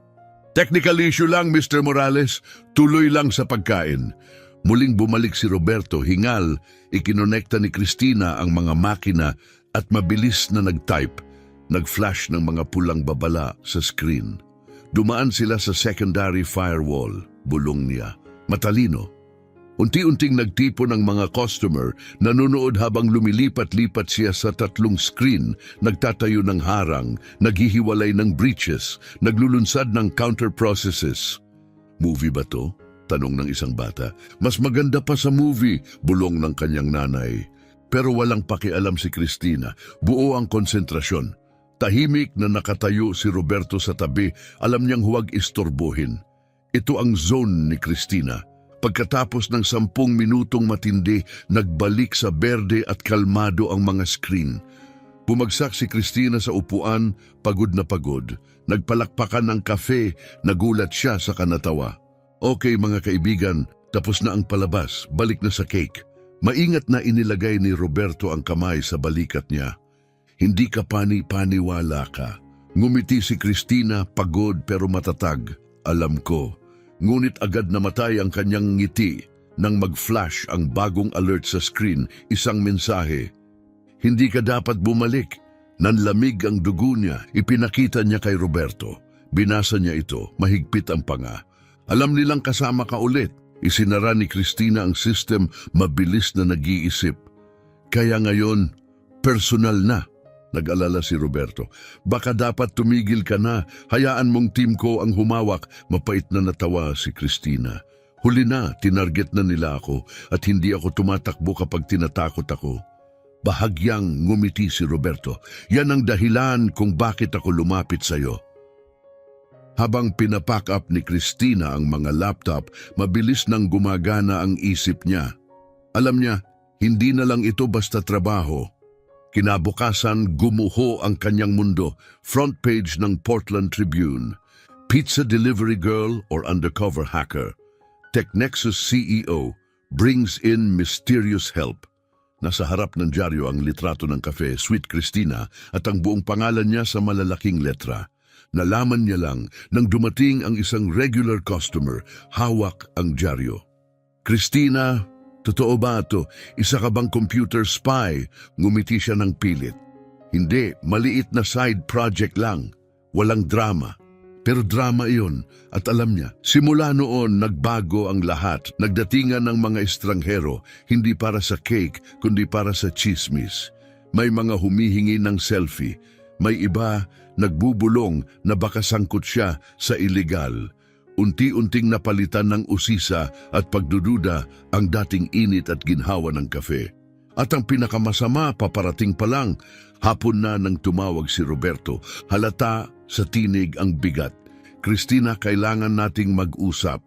Technical issue lang, Mr. Morales. Tuloy lang sa pagkain. Muling bumalik si Roberto, hingal, ikinonekta ni Christina ang mga makina at mabilis na nag-type. Nag-flash ng mga pulang babala sa screen. Dumaan sila sa secondary firewall, bulong niya. Matalino. Unti-unting nagtipon ng mga customer, nanonood habang lumilipat-lipat siya sa 3 screen, nagtatayo ng harang, naghihiwalay ng breaches, naglulunsad ng counter processes. Movie ba to? Tanong ng isang bata. Mas maganda pa sa movie, bulong ng kanyang nanay. Pero walang pakialam si Christina, buo ang konsentrasyon. Tahimik na nakatayo si Roberto sa tabi, alam niyang huwag istorbohin. Ito ang zone ni Christina. Pagkatapos ng 10 minutong matindi, nagbalik sa berde at kalmado ang mga screen. Bumagsak si Christina sa upuan, pagod na pagod. Nagpalakpakan ng kafe, nagulat siya sa kanatawa. Okay mga kaibigan, tapos na ang palabas, balik na sa cake. Maingat na inilagay ni Roberto ang kamay sa balikat niya. Hindi ka paniwala ka. Ngumiti si Christina, pagod pero matatag. Alam ko. Ngunit agad namatay ang kanyang ngiti nang mag-flash ang bagong alert sa screen, isang mensahe. Hindi ka dapat bumalik. Nanlamig ang dugo niya, ipinakita niya kay Roberto. Binasa niya ito, mahigpit ang panga. Alam nilang kasama ka ulit. Isinara ni Christina ang system, mabilis na nag-iisip. Kaya ngayon, personal na. Nag-alala si Roberto. Baka dapat tumigil ka na. Hayaan mong team ko ang humawak. Mapait na natawa si Christina. Huli na, tinarget na nila ako at hindi ako tumatakbo kapag tinatakot ako. Bahagyang ngumiti si Roberto. Yan ang dahilan kung bakit ako lumapit sa iyo. Habang pinapack up ni Christina ang mga laptop, mabilis nang gumagana ang isip niya. Alam niya, hindi na lang ito basta trabaho. Kinabukasan, gumuho ang kanyang mundo. Front page ng Portland Tribune. Pizza delivery girl or undercover hacker. TechNexus CEO brings in mysterious help. Nasa harap ng dyaryo ang litrato ng kafe, Sweet Christina, at ang buong pangalan niya sa malalaking letra. Nalaman niya lang nang dumating ang isang regular customer, hawak ang dyaryo. Christina, totoo ba ito? Isa ka bang computer spy? Ngumiti siya ng pilit. Hindi, maliit na side project lang. Walang drama. Pero drama iyon at alam niya, simula noon nagbago ang lahat. Nagdatingan ng mga estranghero, hindi para sa cake, kundi para sa chismis. May mga humihingi ng selfie. May iba nagbubulong na baka sangkot siya sa iligal. Unti-unting napalitan ng usisa at pagdududa ang dating init at ginhawa ng kafe. At ang pinakamasama, paparating pa lang, hapon na nang tumawag si Roberto. Halata sa tinig ang bigat. Christina, kailangan nating mag-usap.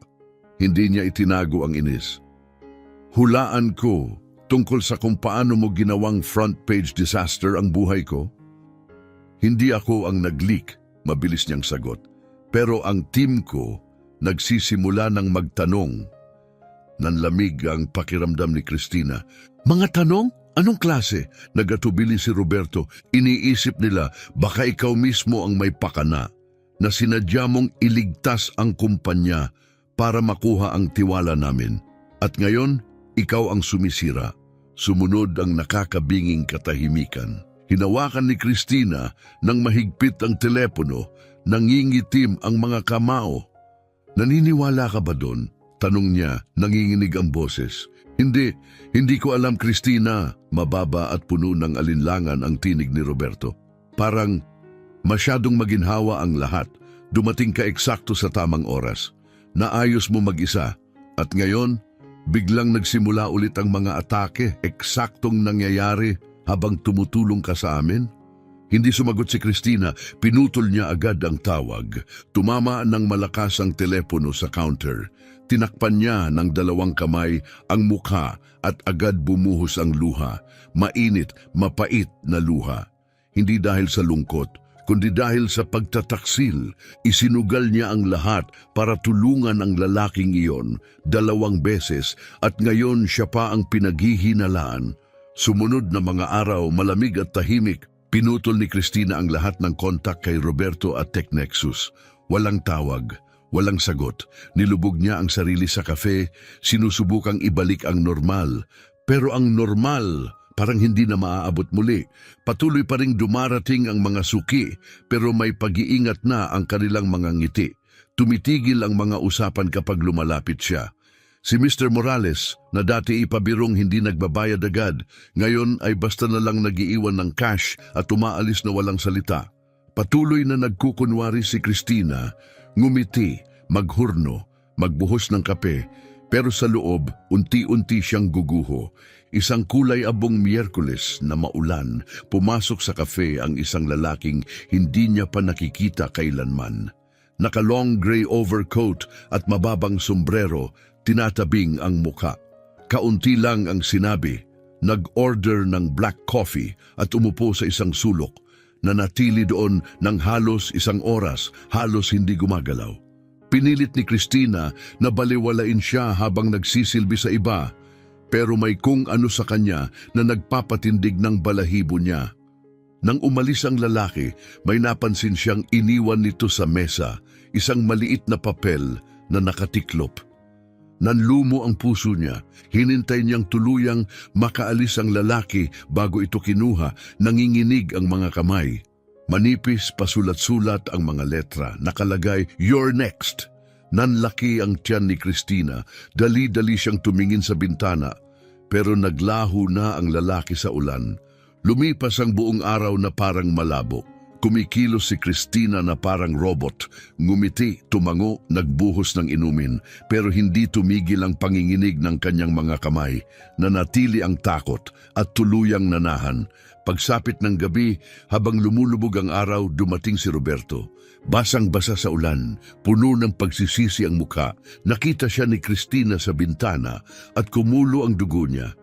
Hindi niya itinago ang inis. Hulaan ko tungkol sa kung paano mo ginawang front page disaster ang buhay ko. Hindi ako ang nag-leak, mabilis niyang sagot. Pero ang team ko nagsisimula ng magtanong. Nanlamig ang pakiramdam ni Christina. Mga tanong? Anong klase? Nagatubili si Roberto. Iniisip nila baka ikaw mismo ang may pakana na sinadya mong iligtas ang kumpanya para makuha ang tiwala namin. At ngayon, ikaw ang sumisira. Sumunod ang nakakabinging katahimikan. Hinawakan ni Christina ng mahigpit ang telepono, nangingitim ang mga kamao. Naniniwala ka ba doon? Tanong niya, nanginginig ang boses. Hindi ko alam, Christina. Mababa at puno ng alinlangan ang tinig ni Roberto. Parang masyadong maginhawa ang lahat. Dumating ka eksakto sa tamang oras. Naayos mo mag-isa. At ngayon, biglang nagsimula ulit ang mga atake. Eksaktong nangyayari habang tumutulong ka sa amin. Hindi sumagot si Christina, pinutol niya agad ang tawag. Tumama ng malakas ang telepono sa counter. Tinakpan niya ng 2 kamay ang mukha at agad bumuhos ang luha. Mainit, mapait na luha. Hindi dahil sa lungkot, kundi dahil sa pagtataksil. Isinugal niya ang lahat para tulungan ang lalaking iyon 2 beses at ngayon siya pa ang pinaghihinalaan. Sumunod na mga araw, malamig at tahimik. Pinutol ni Christina ang lahat ng kontak kay Roberto at TechNexus. Walang tawag, walang sagot. Nilubog niya ang sarili sa kafe, sinusubukang ibalik ang normal. Pero ang normal, parang hindi na maaabot muli. Patuloy pa ring dumarating ang mga suki, pero may pag-iingat na ang kanilang mga ngiti. Tumitigil ang mga usapan kapag lumalapit siya. Si Mr. Morales, na dati ipabirong hindi nagbabayad agad, ngayon ay basta na lang nagiiwan ng cash at umaalis na walang salita. Patuloy na nagkukunwari si Christina, ngumiti, maghurno, magbuhos ng kape, pero sa loob, unti-unti siyang guguho. Isang kulay abong Miyerkules na maulan, pumasok sa kafe ang isang lalaking hindi niya pa nakikita kailanman. Naka-long gray overcoat at mababang sombrero, tinatabing ang muka. Kaunti lang ang sinabi, nag-order ng black coffee at umupo sa isang sulok. Nanatili doon ng halos 1 oras, halos hindi gumagalaw. Pinilit ni Christina na baliwalain siya habang nagsisilbi sa iba, pero may kung ano sa kanya na nagpapatindig ng balahibo niya. Nang umalis ang lalaki, may napansin siyang iniwan nito sa mesa, isang maliit na papel na nakatiklop. Nanlumo ang puso niya. Hinintay niyang tuluyang makaalis ang lalaki bago ito kinuha. Nanginginig ang mga kamay. Manipis, pasulat-sulat ang mga letra. Nakalagay, "You're next." Nanlaki ang tiyan ni Christina. Dali-dali siyang tumingin sa bintana. Pero naglaho na ang lalaki sa ulan. Lumipas ang buong araw na parang malabo. Kumikilos si Christina na parang robot. Ngumiti, tumango, nagbuhos ng inumin. Pero hindi tumigil ang panginginig ng kanyang mga kamay. Nanatili ang takot at tuluyang nanahan. Pagsapit ng gabi, habang lumulubog ang araw, dumating si Roberto. Basang-basa sa ulan, puno ng pagsisisi ang mukha. Nakita siya ni Christina sa bintana at kumulo ang dugo niya.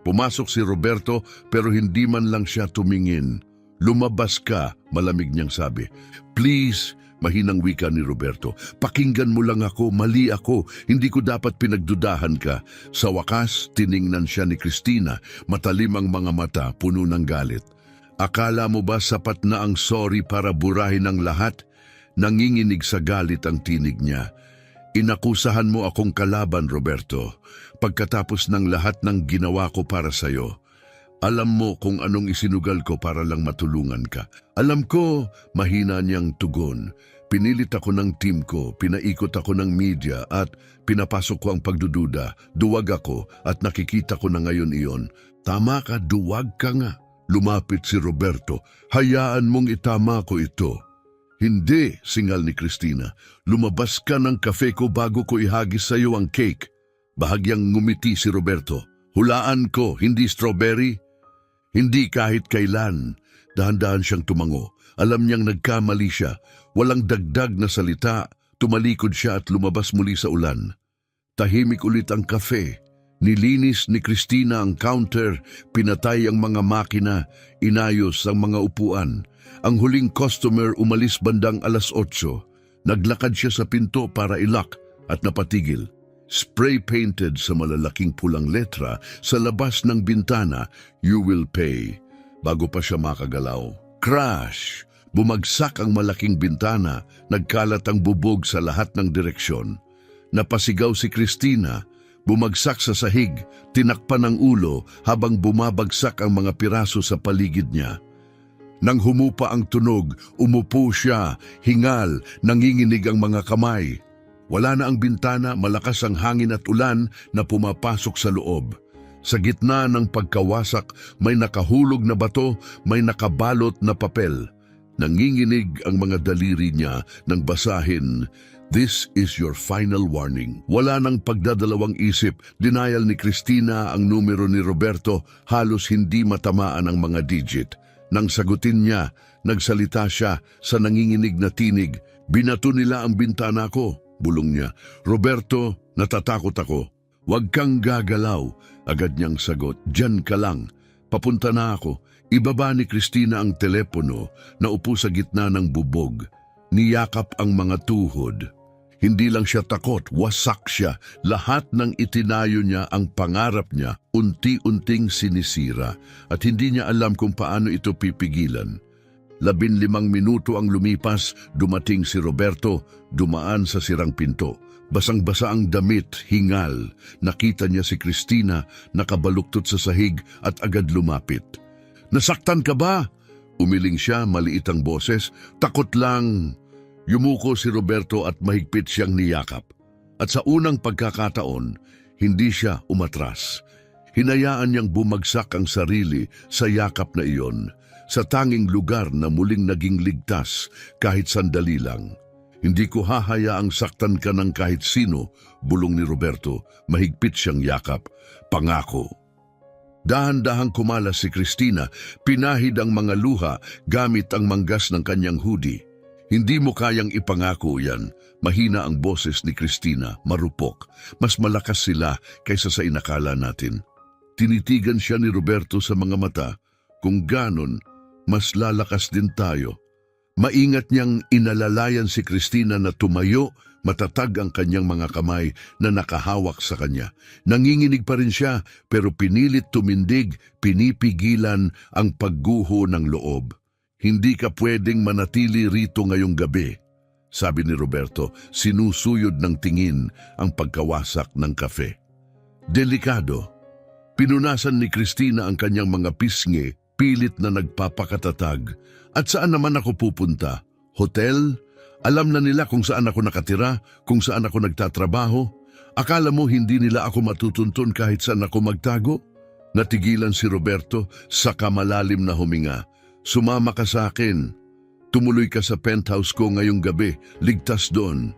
Pumasok si Roberto pero hindi man lang siya tumingin. "Lumabas ka," malamig niyang sabi. "Please," mahinang wika ni Roberto. "Pakinggan mo lang ako, mali ako. Hindi ko dapat pinagdudahan ka." Sa wakas, tiningnan siya ni Christina. Matalim ang mga mata, puno ng galit. "Akala mo ba sapat na ang sorry para burahin ang lahat?" Nanginginig sa galit ang tinig niya. "Inakusahan mo akong kalaban, Roberto, pagkatapos ng lahat ng ginawa ko para sa'yo. Alam mo kung anong isinugal ko para lang matulungan ka. Alam ko, mahina niyang tugon. Pinilit ako ng team ko, pinaikot ako ng media at pinapasok ko ang pagdududa. Duwag ako at nakikita ko na ngayon iyon. Tama ka, duwag ka nga. Lumapit si Roberto. Hayaan mong itama ko ito. Hindi, singal ni Cristina. Lumabas ka ng kafe ko bago ko ihagis sa iyo ang cake. Bahagyang ngumiti si Roberto. Hulaan ko, hindi strawberry? Hindi kahit kailan. Dahan-dahan siyang tumango. Alam niyang nagkamali siya. Walang dagdag na salita. Tumalikod siya at lumabas muli sa ulan. Tahimik ulit ang kafe. Nilinis ni Cristina ang counter. Pinatay ang mga makina. Inayos ang mga upuan. Ang huling customer umalis bandang 8:00. Naglakad siya sa pinto para ilock at napatigil. Spray-painted sa malalaking pulang letra sa labas ng bintana, "You will pay." Bago pa siya makagalaw. Crash! Bumagsak ang malaking bintana, nagkalat ang bubog sa lahat ng direksyon. Napasigaw si Cristina, bumagsak sa sahig, tinakpan ang ulo habang bumabagsak ang mga piraso sa paligid niya. Nang humupa ang tunog, umupo siya, hingal, nanginginig ang mga kamay. Wala na ang bintana, malakas ang hangin at ulan na pumapasok sa loob. Sa gitna ng pagkawasak, may nakahulog na bato, may nakabalot na papel. Nanginginig ang mga daliri niya nang basahin, "This is your final warning." Wala nang pagdadalawang isip, denial ni Cristina ang numero ni Roberto, halos hindi matamaan ang mga digit. Nang sagutin niya, nagsalita siya sa nanginginig na tinig, "Binato nila ang bintana ko." Bulong niya, "Roberto, natatakot ako." "Huwag kang gagalaw," agad niyang sagot. "Diyan ka lang. Papunta na ako." Ibaba ni Cristina ang telepono, naupo sa gitna ng bubog. Niyakap ang mga tuhod. Hindi lang siya takot, wasak siya. Lahat ng itinayo niya, ang pangarap niya, unti-unting sinisira. At hindi niya alam kung paano ito pipigilan. 15 minuto ang lumipas, dumating si Roberto, dumaan sa sirang pinto. Basang-basa ang damit, hingal. Nakita niya si Cristina, nakabaluktot sa sahig at agad lumapit. "Nasaktan ka ba?" Umiling siya, maliit ang boses. "Takot lang." Yumuko si Roberto at mahigpit siyang niyakap. At sa unang pagkakataon, hindi siya umatras. Hinayaan niyang bumagsak ang sarili sa yakap na iyon, sa tanging lugar na muling naging ligtas kahit sandali lang. "Hindi ko hahayaang saktan ka ng kahit sino," bulong ni Roberto. Mahigpit siyang yakap. "Pangako." Dahan-dahang kumalas si Cristina, pinahid ang mga luha gamit ang manggas ng kanyang hoodie. "Hindi mo kayang ipangako yan." Mahina ang boses ni Cristina, marupok. Mas malakas sila kaysa sa inakala natin. Tinitigan siya ni Roberto sa mga mata. Kung ganon, mas lalakas din tayo. Maingat niyang inalalayan si Cristina na tumayo, matatag ang kanyang mga kamay na nakahawak sa kanya. Nanginginig pa rin siya, pero pinilit tumindig, pinipigilan ang pagguho ng loob. "Hindi ka pwedeng manatili rito ngayong gabi," sabi ni Roberto, sinusuyod ng tingin ang pagkawasak ng kafe. Delikado. Pinunasan ni Cristina ang kanyang mga pisngi, pilit na nagpapakatatag. "At saan naman ako pupunta? Hotel? Alam na nila kung saan ako nakatira, kung saan ako nagtatrabaho. Akala mo hindi nila ako matutuntun kahit saan ako magtago?" Natigilan si Roberto, saka malalim na huminga. "Sumama ka sa akin. Tumuloy ka sa penthouse ko ngayong gabi, ligtas doon.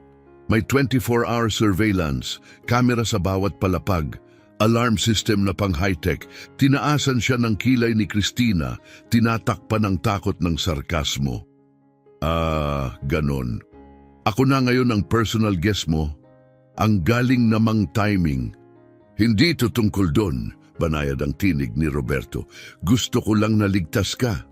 May 24-hour surveillance, camera sa bawat palapag, alarm system na pang high-tech." Tinaasan siya ng kilay ni Cristina, tinatakpan ng takot ng sarkasmo. Ganon. "Ako na ngayon ang personal guest mo. Ang galing namang timing." "Hindi ito tungkol doon," banayad ang tinig ni Roberto. "Gusto ko lang naligtas ka."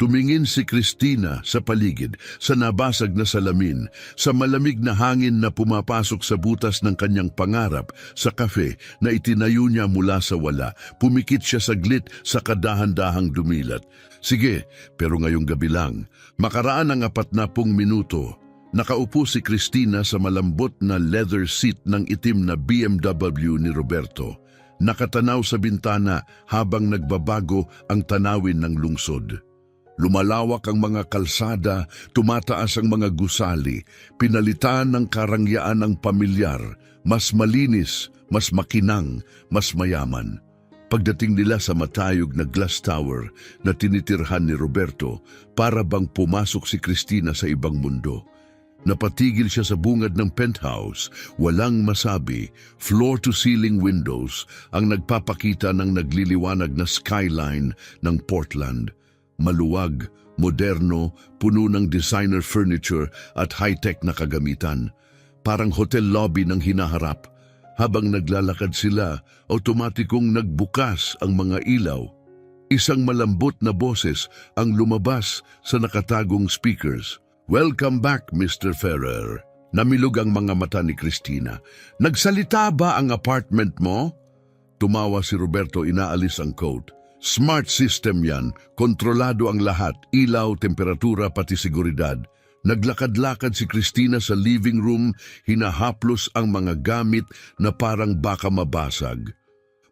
Tumingin si Cristina sa paligid, sa nabasag na salamin, sa malamig na hangin na pumapasok sa butas ng kanyang pangarap, sa kafe na itinayo niya mula sa wala. Pumikit siya saglit sa kadahan-dahang dumilat. "Sige, pero ngayong gabi lang." Makaraan ang 40 minuto. Nakaupo si Cristina sa malambot na leather seat ng itim na BMW ni Roberto. nakatanaw sa bintana habang nagbabago ang tanawin ng lungsod. Lumalawak ang mga kalsada, tumataas ang mga gusali, pinalitan ng karangyaan ng pamilyar, mas malinis, mas makinang, mas mayaman. Pagdating nila sa matayog na glass tower na tinitirhan ni Roberto, para bang pumasok si Cristina sa ibang mundo. Napatigil siya sa bungad ng penthouse, walang masabi, floor-to-ceiling windows ang nagpapakita ng nagliliwanag na skyline ng Portland. Maluwag, moderno, puno ng designer furniture at high-tech na kagamitan. Parang hotel lobby ng hinaharap. Habang naglalakad sila, automatikong nagbukas ang mga ilaw. Isang malambot na boses ang lumabas sa nakatagong speakers. "Welcome back, Mr. Ferrer." Namilog ang mga mata ni Cristina. "Nagsalita ba ang apartment mo?" Tumawa si Roberto, inaalis ang coat. "Smart system yan, kontrolado ang lahat, ilaw, temperatura, pati seguridad." Naglakad-lakad si Cristina sa living room, hinahaplos ang mga gamit na parang baka mabasag.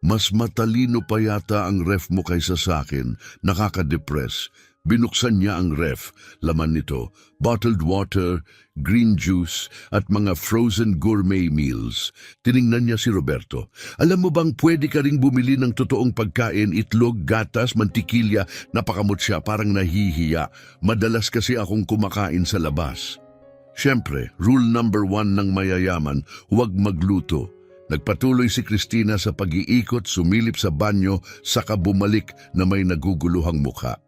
"Mas matalino pa yata ang ref mo kaysa sa akin, nakaka-depress." Binuksan niya ang ref, laman nito, bottled water, green juice at mga frozen gourmet meals. Tiningnan niya si Roberto. "Alam mo bang pwede ka ring bumili ng totoong pagkain, itlog, gatas, mantikilya?" Napakamot siya, parang nahihiya. "Madalas kasi akong kumakain sa labas." Siyempre, rule number 1 ng mayayaman, huwag magluto. Nagpatuloy si Cristina sa pag-iikot, sumilip sa banyo, saka bumalik na may naguguluhang mukha.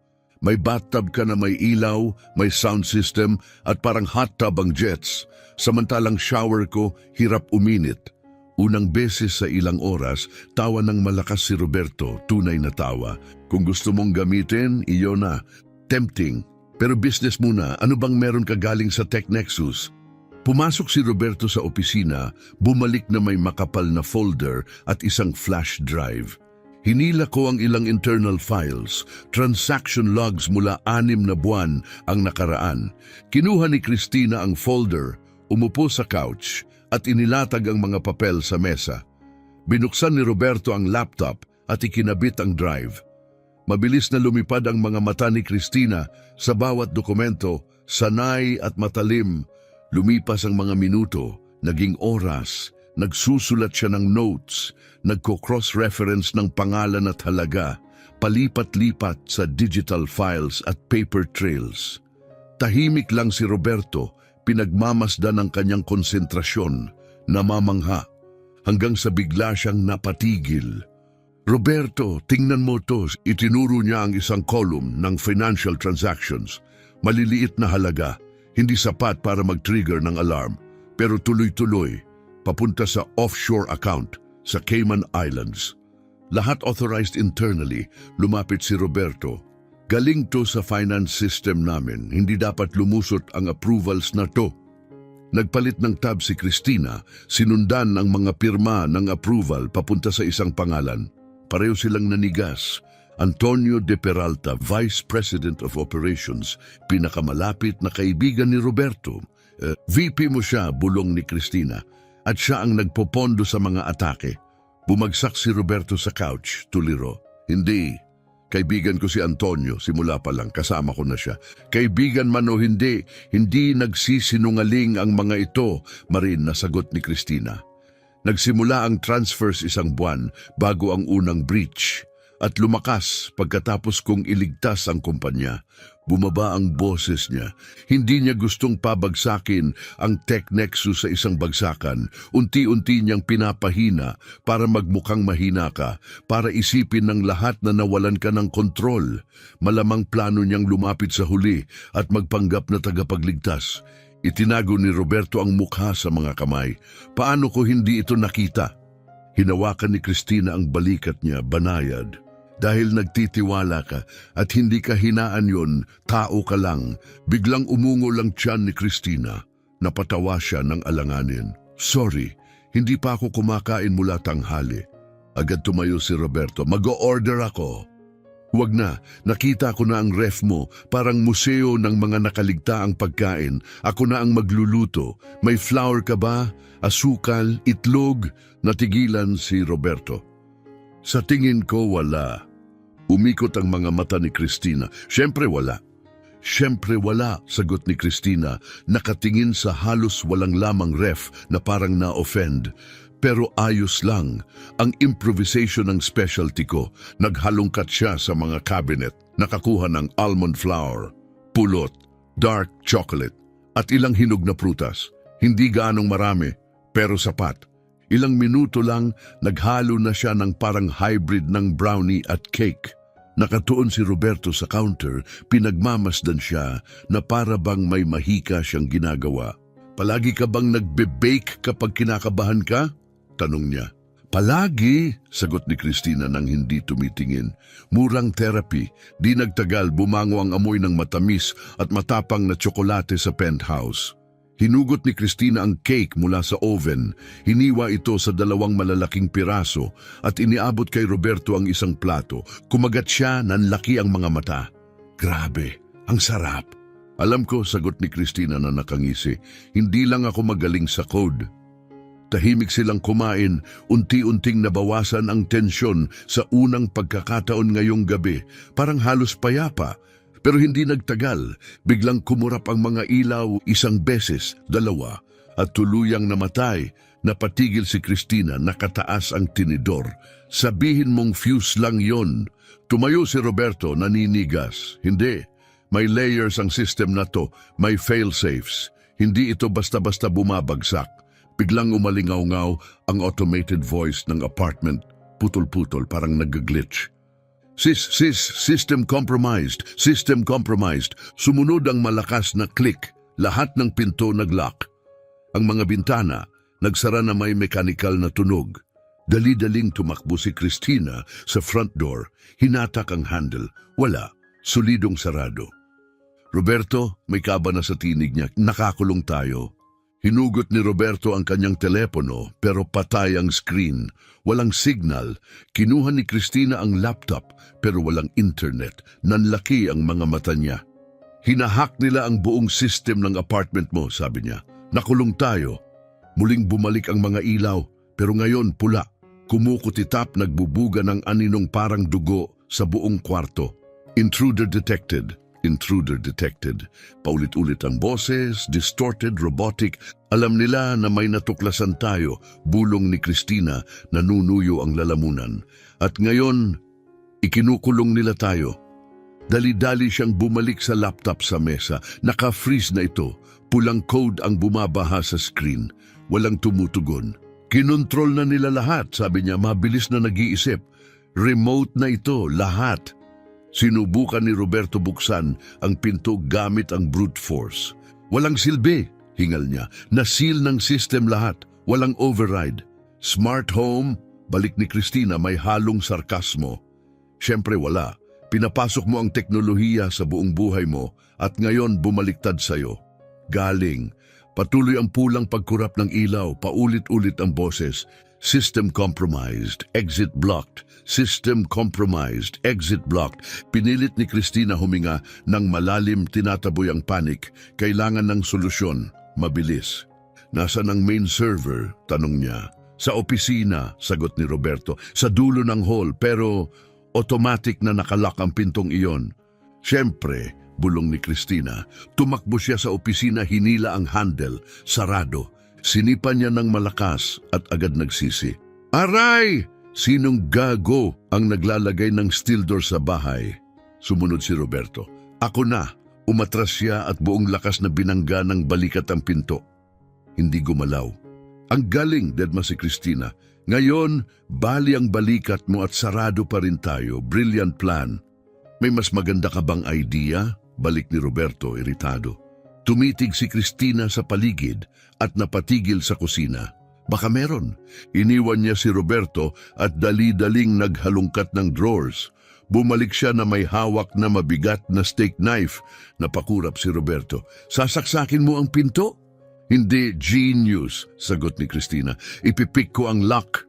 May bathtub ka na may ilaw, may sound system at parang hot tub ang jets. Samantalang shower ko, hirap uminit. Unang beses sa ilang oras, tawa ng malakas si Roberto, tunay na tawa. "Kung gusto mong gamitin, iyo na. Tempting. Pero business muna, ano bang meron ka galing sa Tech Nexus?" Pumasok si Roberto sa opisina, bumalik na may makapal na folder at isang flash drive. Hinila ko ang ilang internal files, transaction logs mula 6 na buwan ang nakaraan. Kinuha ni Cristina ang folder, umupo sa couch at inilatag ang mga papel sa mesa. Binuksan ni Roberto ang laptop at ikinabit ang drive. Mabilis na lumipad ang mga mata ni Cristina sa bawat dokumento, sanay at matalim. Lumipas ang mga minuto, naging oras. Nagsusulat siya ng notes, nagko-cross-reference ng pangalan at halaga, palipat-lipat sa digital files at paper trails. Tahimik lang si Roberto, pinagmamasdan ang kanyang konsentrasyon, namamangha, hanggang sa bigla siyang napatigil. "Roberto, tingnan mo to." Itinuro niya ang isang column ng financial transactions. Maliliit na halaga, hindi sapat para mag-trigger ng alarm, pero tuloy-tuloy. Papunta sa offshore account sa Cayman Islands. Lahat authorized internally, lumapit si Roberto. "Galing to sa finance system namin, hindi dapat lumusot ang approvals na to." Nagpalit ng tab si Cristina, sinundan ang mga pirma ng approval papunta sa isang pangalan. Pareho silang nanigas. Antonio de Peralta, Vice President of Operations, pinakamalapit na kaibigan ni Roberto. VP mo siya, bulong ni Cristina. At siya ang nagpopondo sa mga atake. Bumagsak si Roberto sa couch, tuliro. "Hindi. Kaibigan ko si Antonio, simula pa lang, kasama ko na siya. Kaibigan man o hindi, hindi nagsisinungaling ang mga ito," Marin, nasagot ni Cristina. Nagsimula ang transfers 1 buwan bago ang unang breach. At lumakas pagkatapos kong iligtas ang kumpanya. Bumaba ang boses niya. Hindi niya gustong pabagsakin ang Tech Nexus sa isang bagsakan. Unti-unti niyang pinapahina para magmukhang mahina ka, para isipin ng lahat na nawalan ka ng kontrol. Malamang plano niyang lumapit sa huli at magpanggap na tagapagligtas. Itinago ni Roberto ang mukha sa mga kamay. "Paano ko hindi ito nakita?" Hinawakan ni Cristina ang balikat niya, banayad. "Dahil nagtitiwala ka at hindi ka hinaan yon, tao ka lang." Biglang umungo lang tiyan ni Cristina. Napatawa siya ng alanganin. "Sorry, hindi pa ako kumakain mula tanghali." Agad tumayo si Roberto. "Mag-o-order ako." "Huwag na, nakita ko na ang ref mo, parang museo ng mga nakaligtaang pagkain. Ako na ang magluluto. May flour ka ba? Asukal? Itlog?" Natigilan si Roberto. Sa tingin ko wala. Umikot ang mga mata ni Christina. Siyempre wala. Siyempre wala, sagot ni Christina, nakatingin sa halos walang lamang ref na parang na-offend. Pero ayos lang, ang improvisation ng specialty ko. Naghalongkat siya sa mga cabinet, nakakuha ng almond flour, pulot, dark chocolate, at ilang hinog na prutas. Hindi gaanong marami, pero sapat. Ilang minuto lang, naghalo na siya ng parang hybrid ng brownie at cake. Nakatuon si Roberto sa counter, pinagmamasdan siya na para bang may mahika siyang ginagawa. Palagi ka bang nagbe-bake kapag kinakabahan ka? Tanong niya. Palagi, sagot ni Christina nang hindi tumitingin. Murang therapy, di nagtagal bumango ang amoy ng matamis at matapang na tsokolate sa penthouse. Hinugot ni Christina ang cake mula sa oven, hiniwa ito sa 2 malalaking piraso at iniabot kay Roberto ang isang plato. Kumagat siya, nanlaki ang mga mata. Grabe, ang sarap. Alam ko, sagot ni Christina na nakangisi, hindi lang ako magaling sa code. Tahimik silang kumain, unti-unting nabawasan ang tensyon sa unang pagkakataon ngayong gabi, parang halos payapa. Pero hindi nagtagal, biglang kumurap ang mga ilaw 1 beses, 2, at tuluyang namatay. Napatigil si Christina, nakataas ang tinidor. Sabihin mong fuse lang yon. Tumayo si Roberto, naninigas. Hindi, may layers ang system na to, may fail-safes. Hindi ito basta-basta bumabagsak. Biglang umalingaw-ngaw ang automated voice ng apartment, putol-putol parang nag-glitch. System compromised, system compromised. Sumunod ang malakas na click, lahat ng pinto nag-lock. Ang mga bintana, nagsara na may mechanical na tunog. Dali-daling tumakbo si Christina sa front door, hinatak ang handle, wala, solidong sarado. Roberto, may kaba na sa tinig niya, nakakulong tayo. Hinugot ni Roberto ang kanyang telepono pero patay ang screen. Walang signal. Kinuha ni Christina ang laptop pero walang internet. Nanlaki ang mga mata niya. Hinahack nila ang buong system ng apartment mo, sabi niya. Nakulong tayo. Muling bumalik ang mga ilaw pero ngayon pula. Kumukutitap, nagbubuga ng aninong parang dugo sa buong kwarto. Intruder detected. Intruder detected. Paulit-ulit ang boses, distorted, robotic. Alam nila na may natuklasan tayo, bulong ni Christina, nanunuyo ang lalamunan. At ngayon, ikinukulong nila tayo. Dali-dali siyang bumalik sa laptop sa mesa. Naka-freeze na ito. Pulang code ang bumabaha sa screen. Walang tumutugon. Kinontrol na nila lahat, sabi niya, mabilis na nag-iisip. Remote na ito, lahat. Sinubukan ni Roberto buksan ang pinto gamit ang brute force. Walang silbi, hingal niya. Na-seal ng system lahat. Walang override. Smart home, balik ni Christina, may halong sarkasmo. Siyempre wala. Pinapasok mo ang teknolohiya sa buong buhay mo at ngayon bumaliktad sa'yo. Galing. Patuloy ang pulang pagkurap ng ilaw, paulit-ulit ang boses. System compromised, exit blocked. System compromised, exit blocked. Pinilit ni Christina huminga ng malalim, tinataboy ang panic. Kailangan ng solusyon, mabilis. Nasaan ang main server? Tanong niya. Sa opisina, sagot ni Roberto. Sa dulo ng hall, pero automatic na nakalock ang pintong iyon. Siyempre, bulong ni Christina. Tumakbo siya sa opisina, hinila ang handle, sarado. Sinipan niya ng malakas at agad nagsisi. Aray! Sinong gago ang naglalagay ng steel door sa bahay? Sumunod si Roberto. Ako na. Umatras siya at buong lakas na binangga ng balikat ang pinto. Hindi gumalaw. Ang galing, dedma si Christina. Ngayon, bali ang balikat mo at sarado pa rin tayo. Brilliant plan. May mas maganda ka bang idea? Balik ni Roberto, iritado. Tumitig si Christina sa paligid at napatigil sa kusina. Baka meron. Iniwan niya si Roberto at dali-daling naghalungkat ng drawers. Bumalik siya na may hawak na mabigat na steak knife. Napakurap si Roberto. Sasaksakin mo ang pinto? Hindi, genius, sagot ni Christina. Ipipik ko ang lock.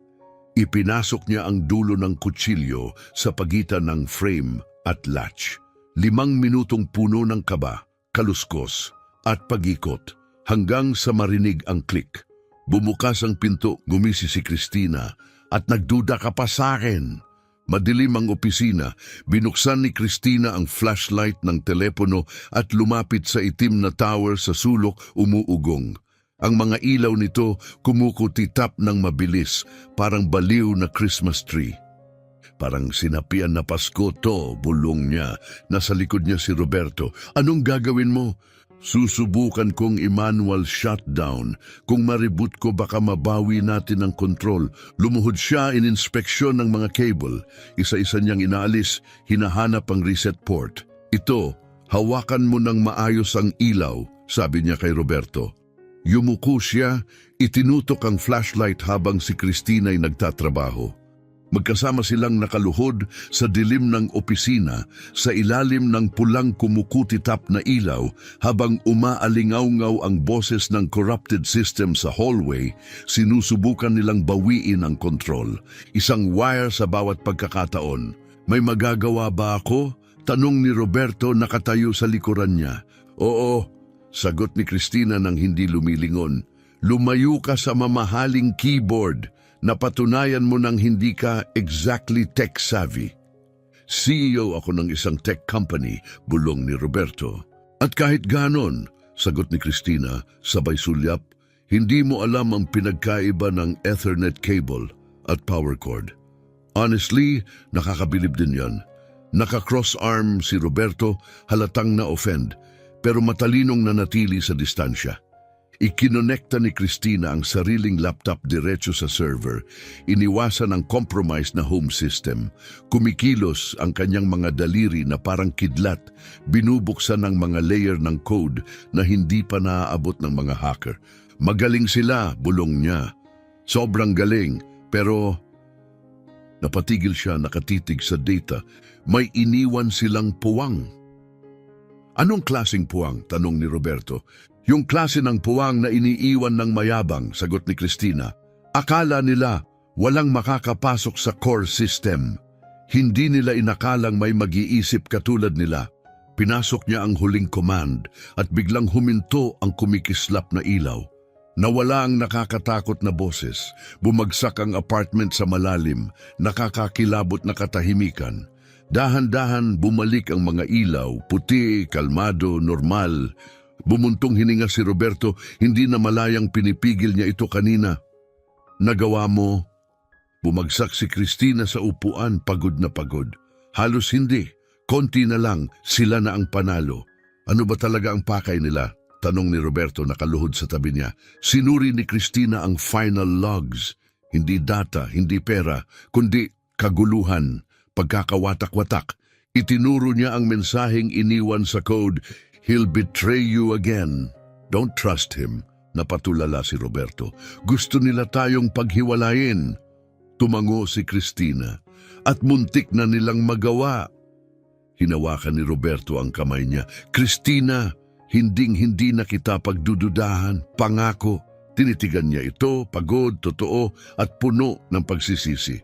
Ipinasok niya ang dulo ng kutsilyo sa pagitan ng frame at latch. 5 minutong puno ng kaba, kaluskos, at pag-ikot hanggang sa marinig ang click. Bumukas ang pinto, gumisi si Christina At nagduda ka pa sa akin. Madilim ang opisina. Binuksan ni Christina ang flashlight ng telepono at lumapit sa itim na tower sa sulok umuugong. Ang mga ilaw nito kumukutitap ng mabilis, parang baliw na Christmas tree. Parang sinapian na Pasko to, bulong niya. Nasa likod niya si Roberto. Anong gagawin mo? Susubukan kong i-manual shutdown. Kung maribut ko baka mabawi natin ang kontrol. Lumuhod siya in-inspeksyon ng mga cable. Isa-isa niyang inaalis, hinahanap ang reset port. Ito, hawakan mo ng maayos ang ilaw, sabi niya kay Roberto. Yumuko siya, itinutok ang flashlight habang si Christina ay nagtatrabaho. Magkasama silang nakaluhod sa dilim ng opisina sa ilalim ng pulang kumukutitap na ilaw habang umaalingaw-ngaw ang boses ng corrupted system sa hallway, sinusubukan nilang bawiin ang kontrol. Isang wire sa bawat pagkakataon. May magagawa ba ako? Tanong ni Roberto nakatayo sa likuran niya. Oo, sagot ni Christina nang hindi lumilingon. Lumayo ka sa mamahaling keyboard. Napatunayan mo nang hindi ka exactly tech-savvy. CEO ako ng isang tech company, bulong ni Roberto. At kahit ganon, sagot ni Christina, sabay sulyap, hindi mo alam ang pinagkaiba ng Ethernet cable at power cord. Honestly, nakakabilib din yan. Naka-cross-arm si Roberto, halatang na-offend, pero matalinong nanatili sa distansya. Ikinonekta ni Christina ang sariling laptop diretso sa server. Iniwasan ang compromised na home system. Kumikilos ang kanyang mga daliri na parang kidlat. Binubuksan ang mga layer ng code na hindi pa naaabot ng mga hacker. Magaling sila, bulong niya. Sobrang galing, pero napatigil siya nakatitig sa data. May iniwan silang puwang. Anong klaseng puwang? Tanong ni Roberto. Yung klase ng puwang na iniiwan ng mayabang, sagot ni Christina. Akala nila walang makakapasok sa core system. Hindi nila inakalang may mag-iisip katulad nila. Pinasok niya ang huling command at biglang huminto ang kumikislap na ilaw. Nawala ang nakakatakot na boses. Bumagsak ang apartment sa malalim, nakakakilabot na katahimikan. Dahan-dahan bumalik ang mga ilaw, puti, kalmado, normal. Bumuntong hininga si Roberto, hindi na malayang pinipigil niya ito kanina. Nagawa mo? Bumagsak si Christina sa upuan, pagod na pagod. Halos hindi, konti na lang, sila na ang panalo. Ano ba talaga ang pakay nila? Tanong ni Roberto nakaluhod sa tabi niya. Sinuri ni Christina ang final logs. Hindi data, hindi pera, kundi kaguluhan, pagkakawatak-watak. Itinuro niya ang mensaheng iniwan sa code, "He'll betray you again. Don't trust him." Napatulala si Roberto. Gusto nila tayong paghiwalayin. Tumango si Christina at muntik na nilang magawa. Hinawakan ni Roberto ang kamay niya. Christina, hinding-hindi na kita pagdududahan. Pangako. Tinitigan niya ito, pagod, totoo at puno ng pagsisisi.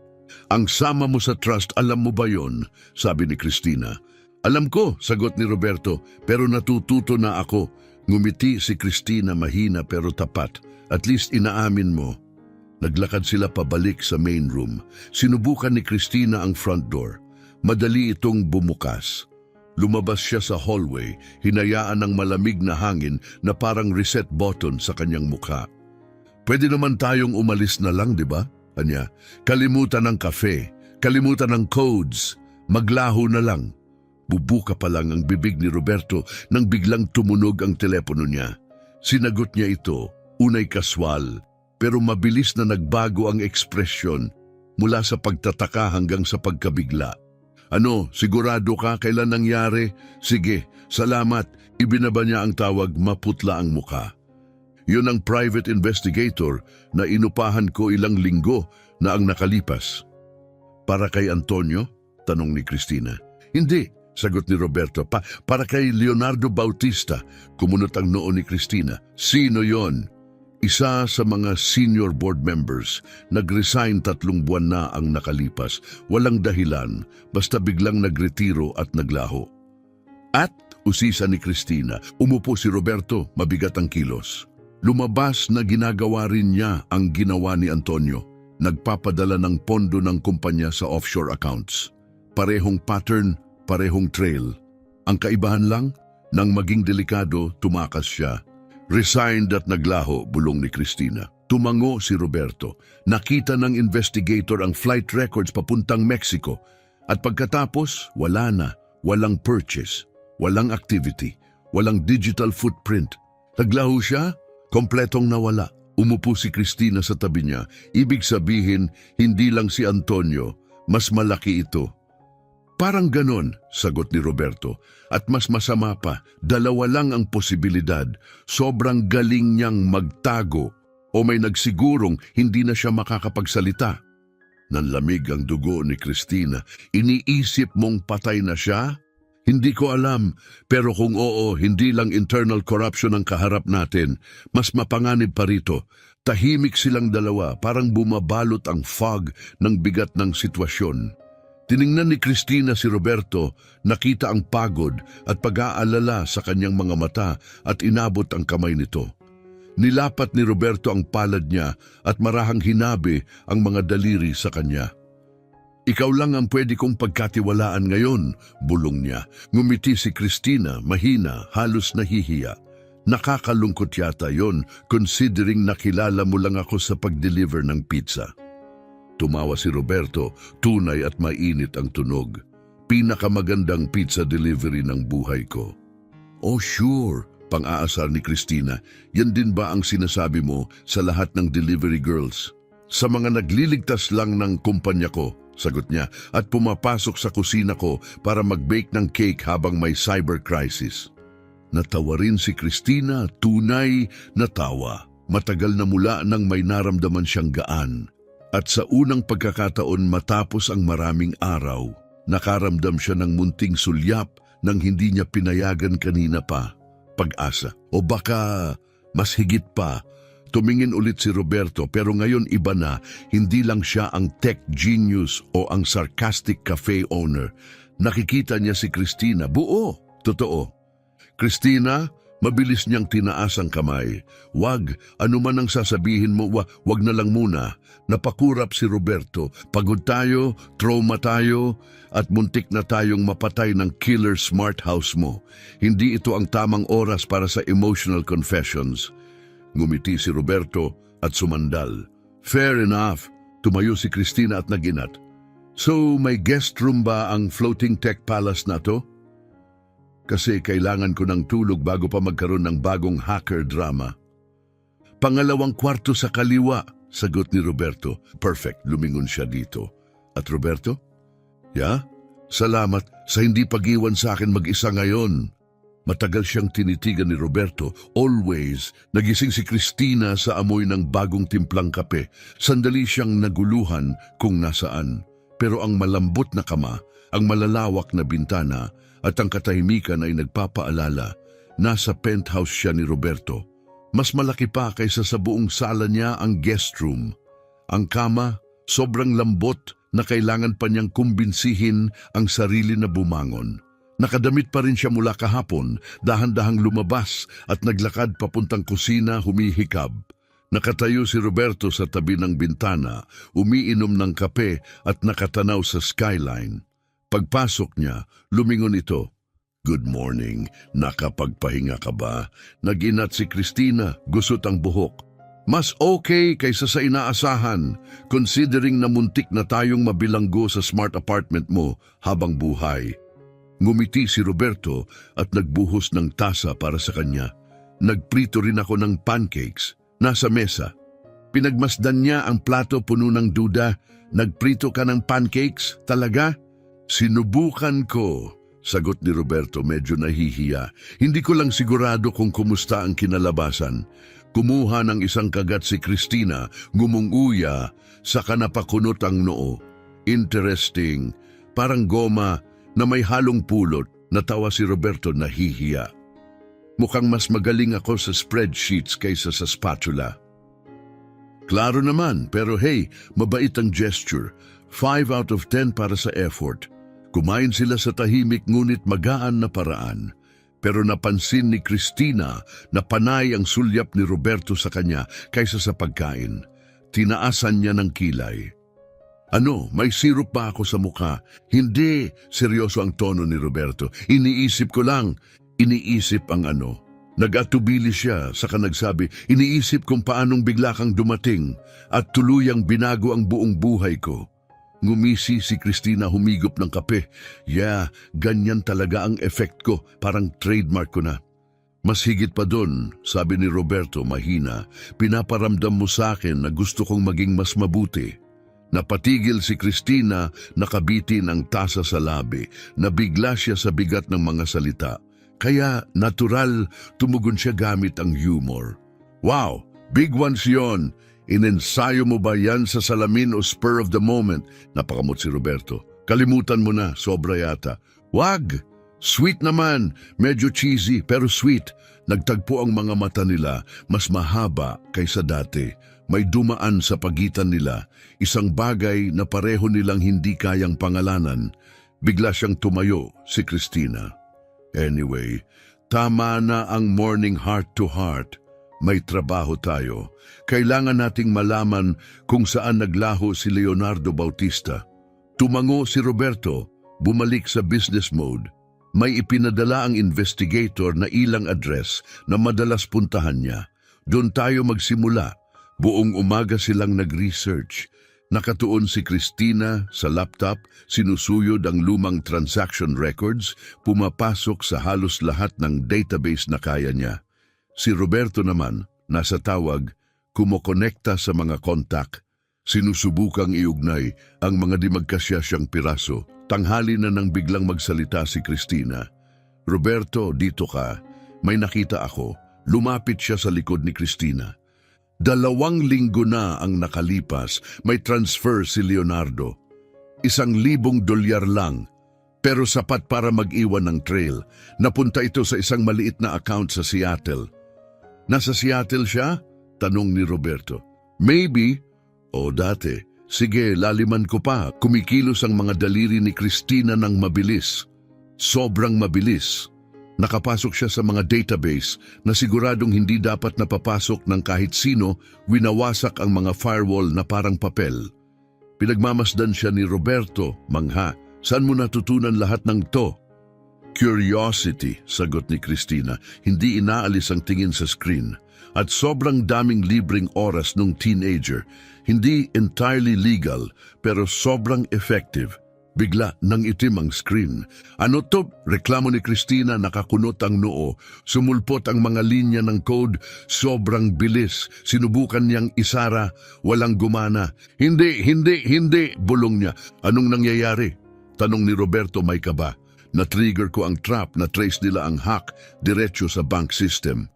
Ang sama mo sa trust, alam mo ba yon? Sabi ni Christina. Alam ko, sagot ni Roberto, pero natututo na ako. Ngumiti si Christina mahina pero tapat. At least inaamin mo. Naglakad sila pabalik sa main room. Sinubukan ni Christina ang front door. Madali itong bumukas. Lumabas siya sa hallway, hinayaan ng malamig na hangin na parang reset button sa kanyang mukha. Pwede naman tayong umalis na lang, di ba? Anya, kalimutan ng kafe, kalimutan ng codes, maglaho na lang. Bubuka pa lang ang bibig ni Roberto nang biglang tumunog ang telepono niya. Sinagot niya ito, unay kaswal, pero mabilis na nagbago ang ekspresyon mula sa pagtataka hanggang sa pagkabigla. Ano, sigurado ka kailan nangyari? Sige, salamat. Ibinaba niya ang tawag, maputla ang muka. Yun ang private investigator na inupahan ko ilang linggo na ang nakalipas. Para kay Antonio? Tanong ni Christina. Hindi, sagot ni Roberto. Para kay Leonardo Bautista. Kumunot ang noo ni Christina. Sino yon? Isa sa mga senior board members. Nag-resign 3 buwan na ang nakalipas. Walang dahilan, basta biglang nagretiro at naglaho. At, usisa ni Christina, umupo si Roberto, mabigat ang kilos. Lumabas na ginagawa rin niya ang ginawa ni Antonio. nagpapadala ng pondo ng kumpanya sa offshore accounts. Parehong pattern, parehong trail. Ang kaibahan lang, nang maging delikado, tumakas siya. Resigned at naglaho, bulong ni Cristina. Tumango si Roberto. Nakita ng investigator ang flight records papuntang Mexico. At pagkatapos, wala na. Walang purchase, walang activity, walang digital footprint. Naglaho siya, kompletong nawala. Umupo si Cristina sa tabi niya. Ibig sabihin, hindi lang si Antonio, mas malaki ito. Parang ganon, sagot ni Roberto. At mas masama pa, dalawa lang ang posibilidad. Sobrang galing niyang magtago o may nagsigurong hindi na siya makakapagsalita. Nanlamig ang dugo ni Cristina. Iniisip mong patay na siya? Hindi ko alam, pero kung oo, hindi lang internal corruption ang kaharap natin. Mas mapanganib pa rito. Tahimik silang dalawa, parang bumabalot ang fog ng bigat ng sitwasyon. Tiningnan ni Cristina si Roberto, nakita ang pagod at pag-aalala sa kanyang mga mata at inabot ang kamay nito. Nilapat ni Roberto ang palad niya at marahang hinabi ang mga daliri sa kanya. Ikaw lang ang pwede kong pagkatiwalaan ngayon, bulong niya. Ngumiti si Cristina, mahina, halos nahihiya. Nakakalungkot yata yon, considering nakilala mo lang ako sa pag-deliver ng pizza. Tumawa si Roberto, tunay at mainit ang tunog. Pinakamagandang pizza delivery ng buhay ko. Oh sure, pang-aasar ni Cristina. Yan din ba ang sinasabi mo sa lahat ng delivery girls? Sa mga nagliligtas lang ng kumpanya ko, sagot niya, at pumapasok sa kusina ko para mag-bake ng cake habang may cyber crisis. Natawa rin si Cristina, tunay na tawa. Matagal na mula nang may naramdaman siyang gaan. At sa unang pagkakataon matapos ang maraming araw, nakaramdam siya ng munting sulyap nang hindi niya pinayagan kanina pa. Pag-asa. O baka mas higit pa. Tumingin ulit si Roberto pero ngayon iba na, hindi lang siya ang tech genius o ang sarcastic cafe owner. Nakikita niya si Cristina, buo, totoo. Cristina, mabilis niyang tinaas ang kamay. Wag, anuman ang sasabihin mo, wag na lang muna. Napakurap si Roberto. Pagod tayo, trauma tayo, at muntik na tayong mapatay ng killer smart house mo. Hindi ito ang tamang oras para sa emotional confessions. Ngumiti si Roberto at sumandal. Fair enough, tumayo si Cristina at naginat. So may guest room ba ang floating tech palace na to? Kasi kailangan ko ng tulog bago pa magkaroon ng bagong hacker drama. Pangalawang kwarto sa kaliwa, sagot ni Roberto. Perfect, lumingon siya dito. At Roberto? Ya? Salamat sa hindi pag-iwan sa akin mag-isa ngayon. Matagal siyang tinitigan ni Roberto. Always, nagising si Cristina sa amoy ng bagong timplang kape. Sandali siyang naguluhan kung nasaan. Pero ang malambot na kama, ang malalawak na bintana, at ang katahimikan ay nagpapaalala. Nasa penthouse siya ni Roberto. Mas malaki pa kaysa sa buong sala niya ang guest room. Ang kama, sobrang lambot na kailangan pa niyang kumbinsihin ang sarili na bumangon. Nakadamit pa rin siya mula kahapon, dahan-dahang lumabas at naglakad papuntang kusina humihikab. Nakatayo si Roberto sa tabi ng bintana, umiinom ng kape at nakatanaw sa skyline. Pagpasok niya, lumingon ito. Good morning, nakapagpahinga ka ba? Naginat si Cristina, gusot ang buhok. Mas okay kaysa sa inaasahan, considering na muntik na tayong mabilanggo sa smart apartment mo habang buhay. Ngumiti si Roberto at nagbuhos ng tasa para sa kanya. Nagprito rin ako ng pancakes, nasa mesa. Pinagmasdan niya ang plato puno ng duda. Nagprito ka ng pancakes? Talaga? Sinubukan ko, sagot ni Roberto medyo nahihiya. Hindi ko lang sigurado kung kumusta ang kinalabasan. Kumuha ng isang kagat si Cristina, gumunguya, saka napakunot ang noo. Interesting, parang goma na may halong pulot. Natawa si Roberto nahihiya. Mukhang mas magaling ako sa spreadsheets kaysa sa spatula. Klaro naman, pero hey, mabait ang gesture. 5 out of 10 para sa effort. Kumain sila sa tahimik ngunit magaan na paraan. Pero napansin ni Cristina na panay ang sulyap ni Roberto sa kanya kaysa sa pagkain. Tinaasan niya ng kilay. Ano, may sirup ba ako sa mukha? Hindi, seryoso ang tono ni Roberto. Iniisip ko lang. Iniisip ang ano. Nag-atubili siya, saka nagsabi, iniisip kung paanong bigla kang dumating at tuluyang binago ang buong buhay ko. Ngumisi si Christina, humigop ng kape. Yeah, ganyan talaga ang effect ko, parang trademark ko na. Mas higit pa dun, sabi ni Roberto mahina, pinaparamdam mo sa akin na gusto kong maging mas mabuti. Napatigil si Christina, nakabitin ang tasa sa labi, nabigla siya sa bigat ng mga salita. Kaya natural, tumugon siya gamit ang humor. Wow, big ones yon. Inensayo mo ba yan sa salamin o spur of the moment? Napakamot si Roberto. Kalimutan mo na, sobra yata. Wag! Sweet naman, medyo cheesy pero sweet. Nagtagpo ang mga mata nila, mas mahaba kaysa dati. May dumaan sa pagitan nila, isang bagay na pareho nilang hindi kayang pangalanan. Bigla siyang tumayo, si Christina. Anyway, tama na ang morning heart-to-heart. May trabaho tayo. Kailangan nating malaman kung saan naglaho si Leonardo Bautista. Tumango si Roberto, bumalik sa business mode. May ipinadala ang investigator na ilang address na madalas puntahan niya. Doon tayo magsimula. Buong umaga silang nag-research. Nakatuon si Christina sa laptop, sinusuyod ang lumang transaction records, pumapasok sa halos lahat ng database na kaya niya. Si Roberto naman, nasa tawag, kumokonekta sa mga kontak. Sinusubukang iugnay ang mga di magkasya siyang piraso. Tanghali na nang biglang magsalita si Christina. Roberto, dito ka. May nakita ako. Lumapit siya sa likod ni Christina. 2 linggo na ang nakalipas, may transfer si Leonardo. $1,000 lang, pero sapat para mag-iwan ng trail. Napunta ito sa isang maliit na account sa Seattle. Nasa Seattle siya? Tanong ni Roberto. Maybe. O dati. Sige, laliman ko pa. Kumikilos ang mga daliri ni Christina ng mabilis. Sobrang mabilis. Nakapasok siya sa mga database na siguradong hindi dapat napapasok ng kahit sino, winawasak ang mga firewall na parang papel. Pinagmamasdan siya ni Roberto, mangha. Saan mo natutunan lahat ng to? Curiosity, sagot ni Christina. Hindi inaalis ang tingin sa screen. At sobrang daming libreng oras nung teenager. Hindi entirely legal, pero sobrang effective. Bigla nang itim ang screen. Ano to? Reklamo ni Christina, nakakunot ang noo. Sumulpot ang mga linya ng code, sobrang bilis. Sinubukan niyang isara, walang gumana. Hindi, bulong niya. Anong nangyayari? Tanong ni Roberto, may kaba. Na-trigger ko ang trap, na-trace nila ang hack, diretso sa bank system.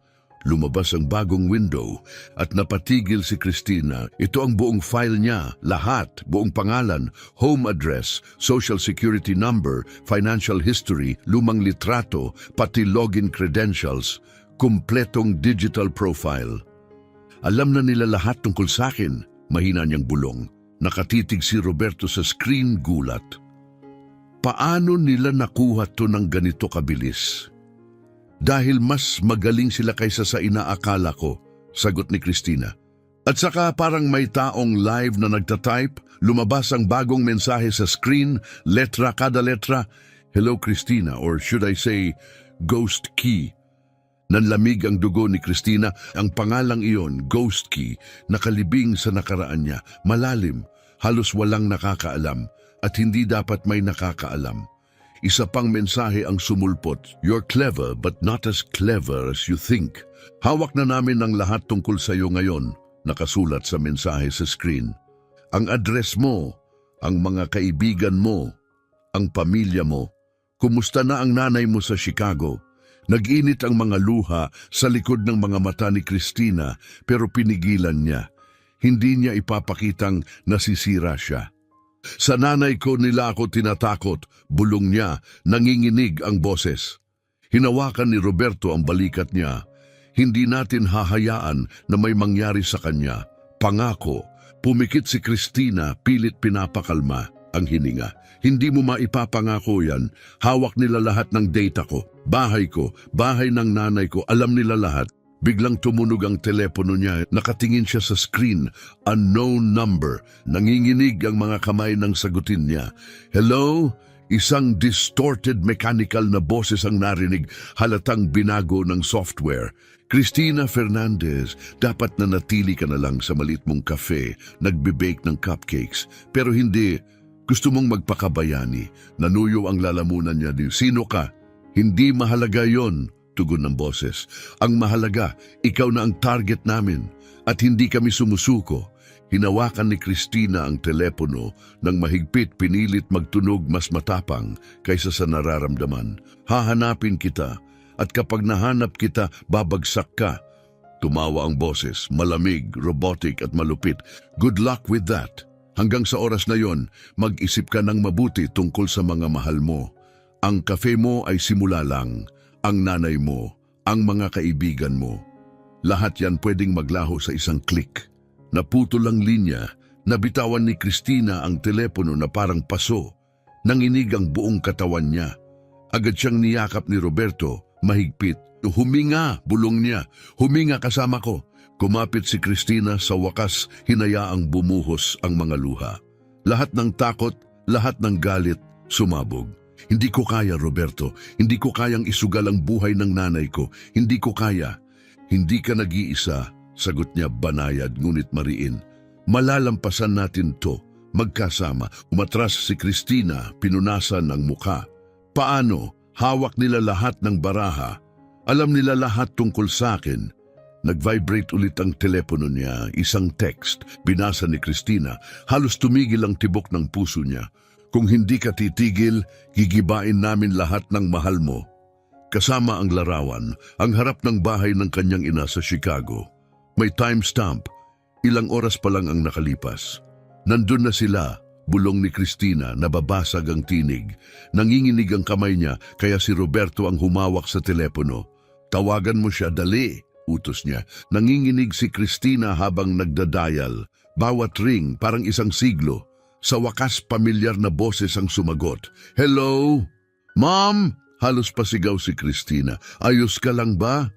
Lumabas ang bagong window at napatigil si Christina. Ito ang buong file niya, lahat, buong pangalan, home address, social security number, financial history, lumang litrato, pati login credentials, kumpletong digital profile. Alam na nila lahat tungkol sa akin, mahina niyang bulong. Nakatitig si Roberto sa screen, gulat. Paano nila nakuha to ng ganito kabilis? Dahil mas magaling sila kaysa sa inaakala ko, sagot ni Christina. At saka parang may taong live na nagtatype, lumabas ang bagong mensahe sa screen, letra kada letra. Hello Christina, or should I say, Ghost Key. Nanlamig ang dugo ni Christina, ang pangalang iyon, Ghost Key, nakalibing sa nakaraan niya, malalim, halos walang nakakaalam, at hindi dapat may nakakaalam. Isa pang mensahe ang sumulpot, you're clever but not as clever as you think. Hawak na namin ang lahat tungkol sa iyo ngayon, nakasulat sa mensahe sa screen. Ang address mo, ang mga kaibigan mo, ang pamilya mo. Kumusta na ang nanay mo sa Chicago? Nag-init ang mga luha sa likod ng mga mata ni Christina pero pinigilan niya. Hindi niya ipapakitang nasisira siya. Sa nanay ko nila ako tinatakot, bulong niya, nanginginig ang boses. Hinawakan ni Roberto ang balikat niya. Hindi natin hahayaan na may mangyari sa kanya. Pangako, pumikit si Christina, pilit pinapakalma ang hininga. Hindi mo maipapangako yan. Hawak nila lahat ng data ko, bahay ng nanay ko, alam nila lahat. Biglang tumunog ang telepono niya. Nakatingin siya sa screen. Unknown number. Nanginginig ang mga kamay nang sagutin niya. Hello? Isang distorted mechanical na boses ang narinig, halatang binago ng software. Cristina Fernandez, dapat nanatili ka na lang sa maliit mong cafe, nagbe-bake ng cupcakes. Pero hindi, gusto mong magpakabayani. Nanuyo ang lalamunan niya. Sino ka? Hindi mahalaga yon, tugon ng boses. Ang mahalaga, ikaw na ang target namin at hindi kami sumusuko. Hinawakan ni Cristina ang telepono nang mahigpit, pinilit magtunog mas matapang kaysa sa nararamdaman. Hahanapin kita at kapag nahanap kita, babagsak ka. Tumawa ang boses, malamig, robotic at malupit. Good luck with that. Hanggang sa oras na yon, mag-isip ka ng mabuti tungkol sa mga mahal mo. Ang kafe mo ay simula lang. Ang nanay mo, ang mga kaibigan mo. Lahat yan pwedeng maglaho sa isang click. Naputol ang linya, nabitawan ni Cristina ang telepono na parang paso. Nanginig ang buong katawan niya. Agad siyang niyakap ni Roberto, mahigpit. Huminga, bulong niya. Huminga kasama ko. Kumapit si Cristina, sa wakas hinayaang bumuhos ang mga luha. Lahat ng takot, lahat ng galit, sumabog. Hindi ko kaya, Roberto. Hindi ko kayang isugal ang buhay ng nanay ko. Hindi ko kaya. Hindi ka nag-iisa. Sagot niya banayad ngunit mariin. Malalampasan natin to, magkasama. Umatras si Cristina, pinunasan ang muka. Paano? Hawak nila lahat ng baraha. Alam nila lahat tungkol sa akin. Nag-vibrate ulit ang telepono niya, isang text. Binasa ni Cristina, halos tumigil ang tibok ng puso niya. Kung hindi ka titigil, gigibain namin lahat ng mahal mo. Kasama ang larawan, ang harap ng bahay ng kanyang ina sa Chicago. May timestamp, ilang oras pa lang ang nakalipas. Nandun na sila, bulong ni Cristina, nababasag ang tinig. Nanginginig ang kamay niya, kaya si Roberto ang humawak sa telepono. Tawagan mo siya, dali, utos niya. Nanginginig si Cristina habang nagdadial. Bawat ring, parang isang siglo. Sa wakas, pamilyar na boses ang sumagot. Hello? Mom? Halos pasigaw si Cristina. Ayos ka lang ba?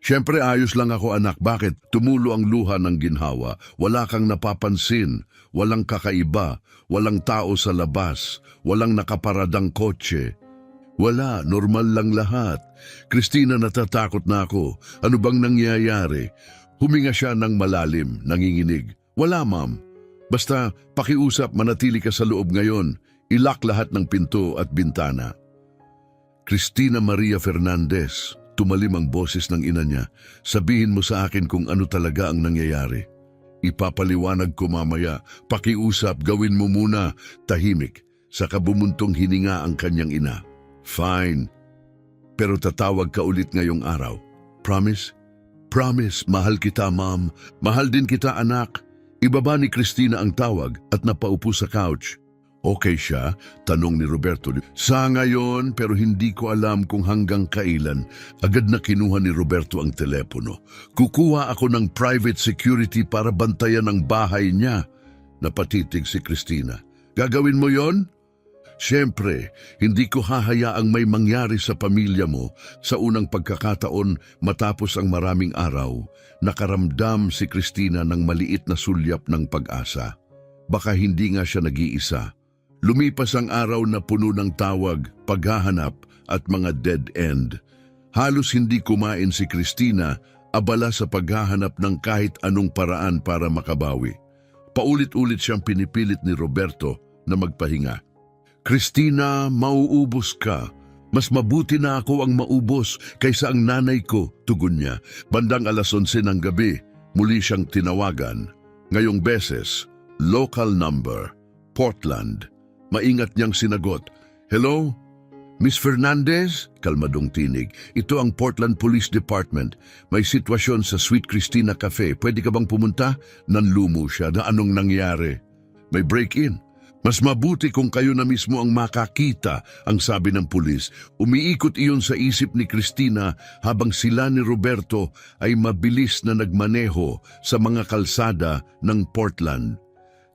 Siyempre ayos lang ako anak, bakit? Tumulo ang luha ng ginhawa, wala kang napapansin, walang kakaiba, walang tao sa labas, walang nakaparadang kotse. Wala, normal lang lahat. Cristina, natatakot na ako. Ano bang nangyayari? Huminga siya ng malalim, nanginginig. Wala, ma'am. Basta pakiusap, manatili ka sa loob ngayon. Ilak lahat ng pinto at bintana. Cristina Maria Fernandez. Tumalim ang boses ng ina niya. Sabihin mo sa akin kung ano talaga ang nangyayari. Ipapaliwanag ko mamaya. Pakiusap, gawin mo muna. Tahimik. Saka bumuntong hininga ang kanyang ina. Fine. Pero tatawag ka ulit ngayong araw. Promise? Promise, mahal kita, ma'am. Mahal din kita, anak. Ibaba ni Cristina ang tawag at napaupo sa couch. Okay siya? Tanong ni Roberto. Sa ngayon, pero hindi ko alam kung hanggang kailan. Agad na kinuha ni Roberto ang telepono. Kukuha ako ng private security para bantayan ang bahay niya. Napatitig si Cristina. Gagawin mo yon? Siyempre, hindi ko hahayaang may mangyari sa pamilya mo. Sa unang pagkakataon, matapos ang maraming araw, nakaramdam si Cristina ng maliit na sulyap ng pag-asa. Baka hindi nga siya nag-iisa. Lumipas ang araw na puno ng tawag, paghahanap at mga dead end. Halos hindi kumain si Cristina, abala sa paghahanap ng kahit anong paraan para makabawi. Paulit-ulit siyang pinipilit ni Roberto na magpahinga. Cristina, mauubos ka. Mas mabuti na ako ang maubos kaysa ang nanay ko, tugon niya. Bandang 11:00 ng gabi, muli siyang tinawagan. Ngayong beses, local number, Portland. Maingat niyang sinagot. Hello? Miss Fernandez? Kalmadong tinig. Ito ang Portland Police Department. May sitwasyon sa Sweet Cristina Cafe. Pwede ka bang pumunta? Nanlumo siya na anong nangyari. May break-in. Mas mabuti kung kayo na mismo ang makakita, ang sabi ng pulis. Umiikot iyon sa isip ni Cristina habang sila ni Roberto ay mabilis na nagmaneho sa mga kalsada ng Portland.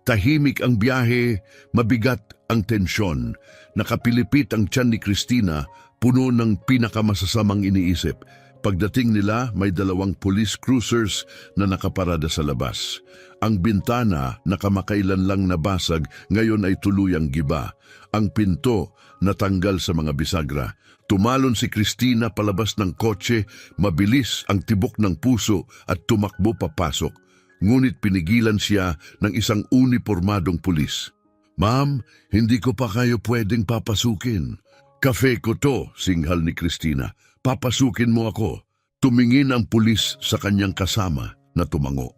Tahimik ang biyahe, mabigat ang tensyon. Nakapilipit ang tiyan ni Cristina, puno ng pinakamasasamang iniisip. Pagdating nila, may 2 police cruisers na nakaparada sa labas. Ang bintana na kamakailan lang nabasag, ngayon ay tuluyang giba. Ang pinto natanggal sa mga bisagra. Tumalon si Cristina palabas ng kotse, mabilis ang tibok ng puso at tumakbo papasok. Ngunit pinigilan siya ng isang unipormadong pulis. "Ma'am, hindi ko pa kayo pwedeng papasukin." "Kafe ko to," singhal ni Cristina. "Papasukin mo ako." Tumingin ang pulis sa kanyang kasama na tumango.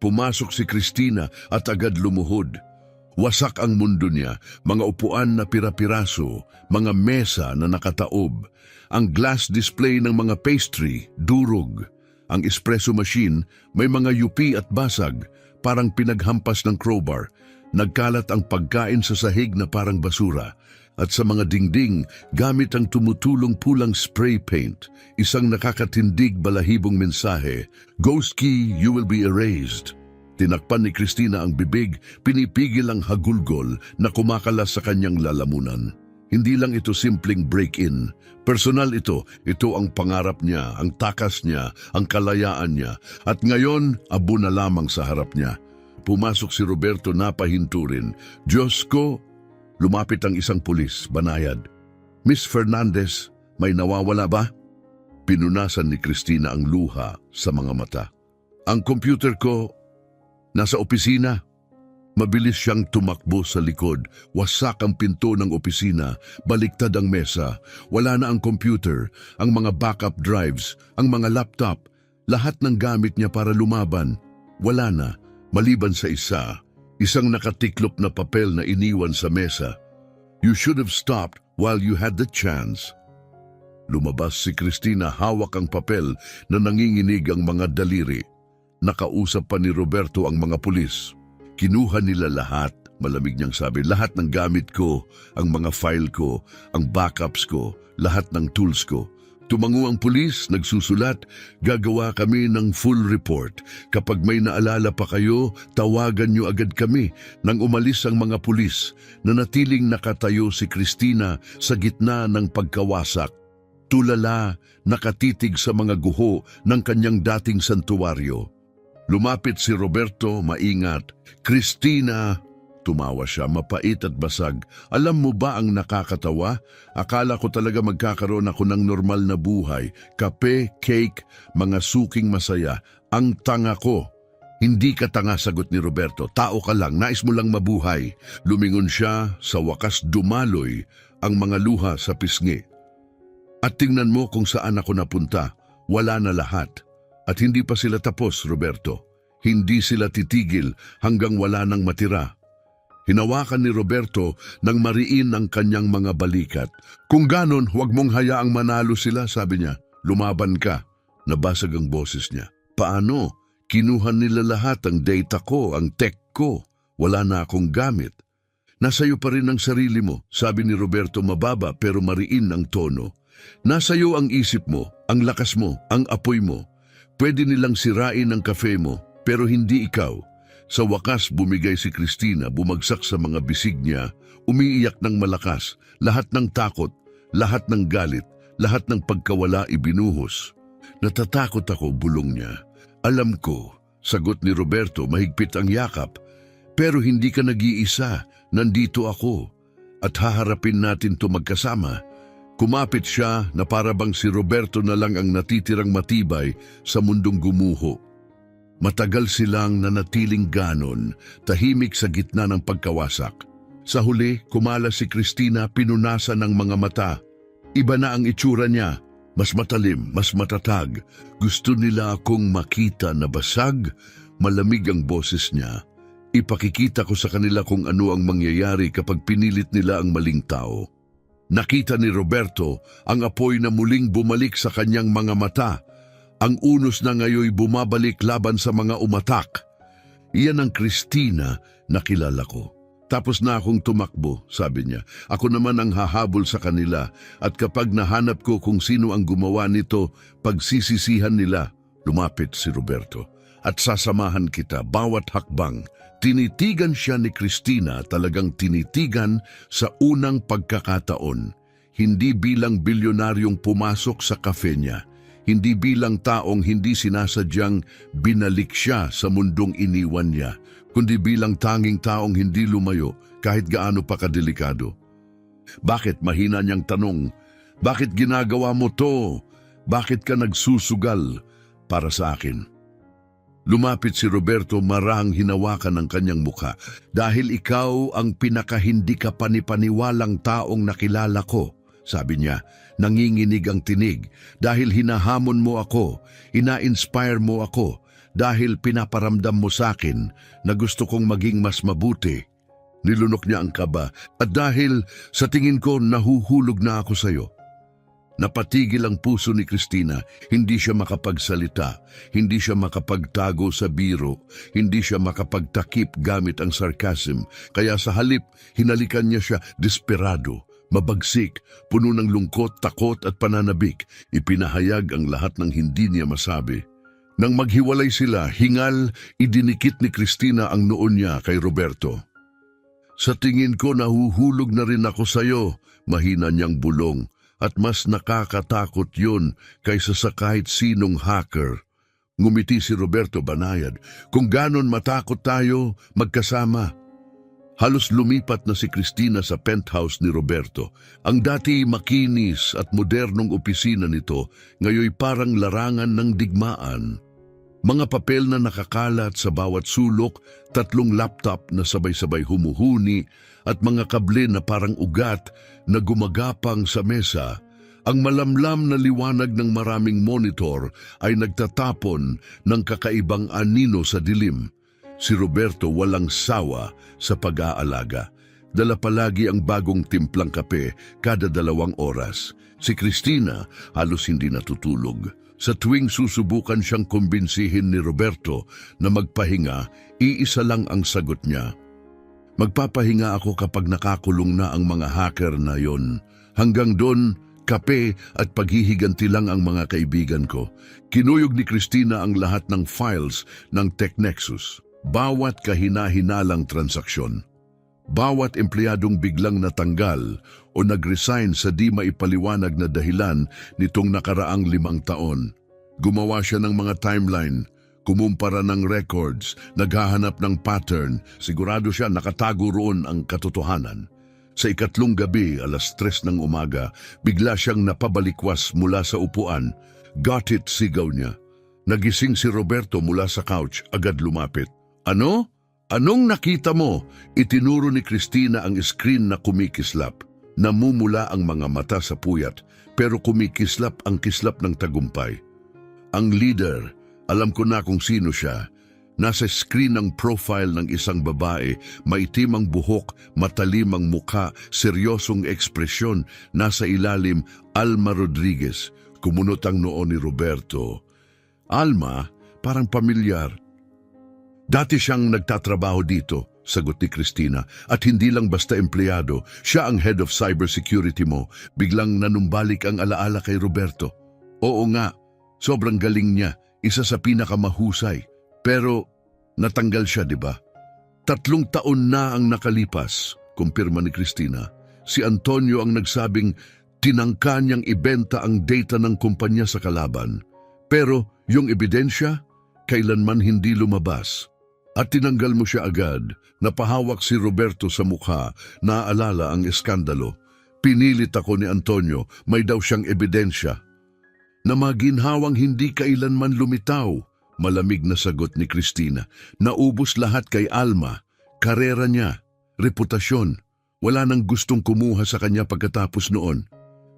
Pumasok si Cristina at agad lumuhod. Wasak ang mundo niya, mga upuan na pira-piraso, mga mesa na nakataob. Ang glass display ng mga pastry, durog. Ang espresso machine, may mga yupi at basag, parang pinaghampas ng crowbar. Nagkalat ang pagkain sa sahig na parang basura. At sa mga dingding, gamit ang tumutulong pulang spray paint, isang nakakatindig balahibong mensahe, "Ghost key, you will be erased." Tinakpan ni Cristina ang bibig, pinipigil ang hagulgol na kumakalas sa kanyang lalamunan. Hindi lang ito simpleng break-in. Personal ito ang pangarap niya, ang takas niya, ang kalayaan niya. At ngayon, abo na lamang sa harap niya. Pumasok si Roberto napahinto rin. "Diyos ko!" Lumapit ang isang pulis, banayad. "Miss Fernandez, may nawawala ba?" Pinunasan ni Cristina ang luha sa mga mata. "Ang computer ko, nasa opisina." Mabilis siyang tumakbo sa likod. Wasak ang pinto ng opisina, baliktad ang mesa. Wala na ang computer, ang mga backup drives, ang mga laptop. Lahat ng gamit niya para lumaban. Wala na, maliban sa isang nakatiklop na papel na iniwan sa mesa. "You should have stopped while you had the chance." Lumabas si Cristina, hawak ang papel na nanginginig ang mga daliri. Nakausap pa ni Roberto ang mga pulis. "Kinuha nila lahat," malamig niyang sabi, "lahat ng gamit ko, ang mga file ko, ang backups ko, lahat ng tools ko." Tumango ang pulis, nagsusulat, "Gagawa kami ng full report. Kapag may naalala pa kayo, tawagan niyo agad kami." Nang umalis ang mga pulis, nanatiling nakatayo si Cristina sa gitna ng pagkawasak. Tulala, nakatitig sa mga guho ng kanyang dating santuwaryo. Lumapit si Roberto, maingat. "Cristina," tumawa siya, mapait at basag. "Alam mo ba ang nakakatawa? Akala ko talaga magkakaroon ako ng normal na buhay. Kape, cake, mga suking masaya. Ang tanga ko." "Hindi ka tanga," sagot ni Roberto. "Tao ka lang, nais mo lang mabuhay." Lumingon siya, sa wakas dumaloy ang mga luha sa pisngi. "At tingnan mo kung saan ako napunta. Wala na lahat. At hindi pa sila tapos, Roberto. Hindi sila titigil hanggang wala nang matira." Hinawakan ni Roberto nang mariin ang kanyang mga balikat. "Kung ganon, huwag mong hayaang manalo sila," sabi niya. "Lumaban ka." Nabasag ang boses niya. "Paano? Kinuha nila lahat, ang data ko, ang tech ko. Wala na akong gamit." "Nasa'yo pa rin ang sarili mo," sabi ni Roberto, mababa pero mariin ang tono. "Nasa'yo ang isip mo, ang lakas mo, ang apoy mo. Pwede nilang sirain ang kafe mo, pero hindi ikaw." Sa wakas, bumigay si Cristina, bumagsak sa mga bisig niya, umiiyak ng malakas, lahat ng takot, lahat ng galit, lahat ng pagkawala ibinuhos. "Natatakot ako," bulong niya. "Alam ko," sagot ni Roberto, mahigpit ang yakap. "Pero hindi ka nag-iisa, nandito ako. At haharapin natin to magkasama." Kumapit siya na parabang si Roberto na lang ang natitirang matibay sa mundong gumuho. Matagal silang nanatiling ganon, tahimik sa gitna ng pagkawasak. Sa huli, kumala si Cristina, pinunasan ng mga mata. Iba na ang itsura niya, mas matalim, mas matatag. "Gusto nila akong makita na basag," malamig ang boses niya. "Ipakikita ko sa kanila kung ano ang mangyayari kapag pinilit nila ang maling tao." Nakita ni Roberto ang apoy na muling bumalik sa kanyang mga mata. Ang unos na ngayoy bumabalik laban sa mga umatak. "Iyan ang Cristina na kilala ko. Tapos na akong tumakbo," sabi niya. "Ako naman ang hahabol sa kanila. At kapag nahanap ko kung sino ang gumawa nito, pagsisisihan nila." Lumapit si Roberto. "At sasamahan kita bawat hakbang." Tinitigan siya ni Cristina, talagang tinitigan sa unang pagkakataon. Hindi bilang bilyonaryong pumasok sa kafe niya. Hindi bilang taong hindi sinasadyang binalik siya sa mundong iniwan niya, kundi bilang tanging taong hindi lumayo kahit gaano pa kadelikado. Bakit mahina niyang tanong? Bakit ginagawa mo to? Bakit ka nagsusugal para sa akin? Lumapit si Roberto, marahang hinawakan ng kanyang mukha. Dahil ikaw ang pinakahindi ka panipaniwalang taong nakilala ko, sabi niya, nanginginig ang tinig. Dahil hinahamon mo ako, ina-inspire mo ako, dahil pinaparamdam mo sa akin na gusto kong maging mas mabuti. Nilunok niya ang kaba, at dahil sa tingin ko nahuhulog na ako sa iyo. Napatigil ang puso ni Cristina, hindi siya makapagsalita, hindi siya makapagtago sa biro, hindi siya makapagtakip gamit ang sarcasm, kaya sa halip, hinalikan niya siya desperado, mabagsik, puno ng lungkot, takot at pananabik, ipinahayag ang lahat ng hindi niya masabi. Nang maghiwalay sila, hingal, idinikit ni Cristina ang noo niya kay Roberto. Sa tingin ko nahuhulog na rin ako sa iyo, mahina niyang bulong. At mas nakakatakot yun kaysa sa kahit sinong hacker. Ngumiti si Roberto Banayad. Kung ganon matakot tayo, magkasama. Halos lumipat na si Cristina sa penthouse ni Roberto. Ang dati makinis at modernong opisina nito, ngayoy parang larangan ng digmaan. Mga papel na nakakalat sa bawat sulok, 3 laptop na sabay-sabay humuhuni, at mga kable na parang ugat na gumagapang sa mesa. Ang malamlam na liwanag ng maraming monitor ay nagtatapon ng kakaibang anino sa dilim. Si Roberto walang sawa sa pag-aalaga. Dala palagi ang bagong timplang kape kada 2 oras. Si Cristina halos hindi natutulog. Sa tuwing susubukan siyang kumbinsihin ni Roberto na magpahinga, iisa lang ang sagot niya. Magpapahinga ako kapag nakakulong na ang mga hacker na yon. Hanggang doon, kape at paghihiganti lang ang mga kaibigan ko. Kinuyog ni Cristina ang lahat ng files ng TechNexus. Bawat kahina-hinalang transaksyon. Bawat empleyadong biglang natanggal o nag-resign sa di maipaliwanag na dahilan nitong nakaraang 5 taon. Gumawa siya ng mga timeline, kumumpara ng records, naghahanap ng pattern, sigurado siya nakatago roon ang katotohanan. Sa 3 gabi, 3:00 ng umaga, bigla siyang napabalikwas mula sa upuan. Got it, sigaw niya. Nagising si Roberto mula sa couch, agad lumapit. Ano? Anong nakita mo? Itinuro ni Cristina ang screen na kumikislap. Namumula ang mga mata sa puyat, pero kumikislap ang kislap ng tagumpay. Ang leader, alam ko na kung sino siya. Nasa screen ng profile ng isang babae, maitim ang buhok, matalim ang mukha, seryosong ekspresyon. Nasa ilalim, Alma Rodriguez. Kumunot ang noo ni Roberto. Alma, parang pamilyar. Dati siyang nagtatrabaho dito, sagot ni Cristina, at hindi lang basta empleyado. Siya ang head of cybersecurity mo. Biglang nanumbalik ang alaala kay Roberto. Oo nga, sobrang galing niya. Isa sa pinakamahusay. Pero natanggal siya, di ba? 3 taon na ang nakalipas, kumpirma ni Cristina. Si Antonio ang nagsabing tinangka niyang ibenta ang data ng kumpanya sa kalaban. Pero yung ebidensya, kailanman hindi lumabas. At tinanggal mo siya agad. Napahawak si Roberto sa mukha, naaalala ang eskandalo. Pinilit ako ni Antonio, may daw siyang ebidensya. Na maginhawang hindi kailanman lumitaw, malamig na sagot ni Cristina. Naubos lahat kay Alma, karera niya, reputasyon. Wala nang gustong kumuha sa kanya pagkatapos noon.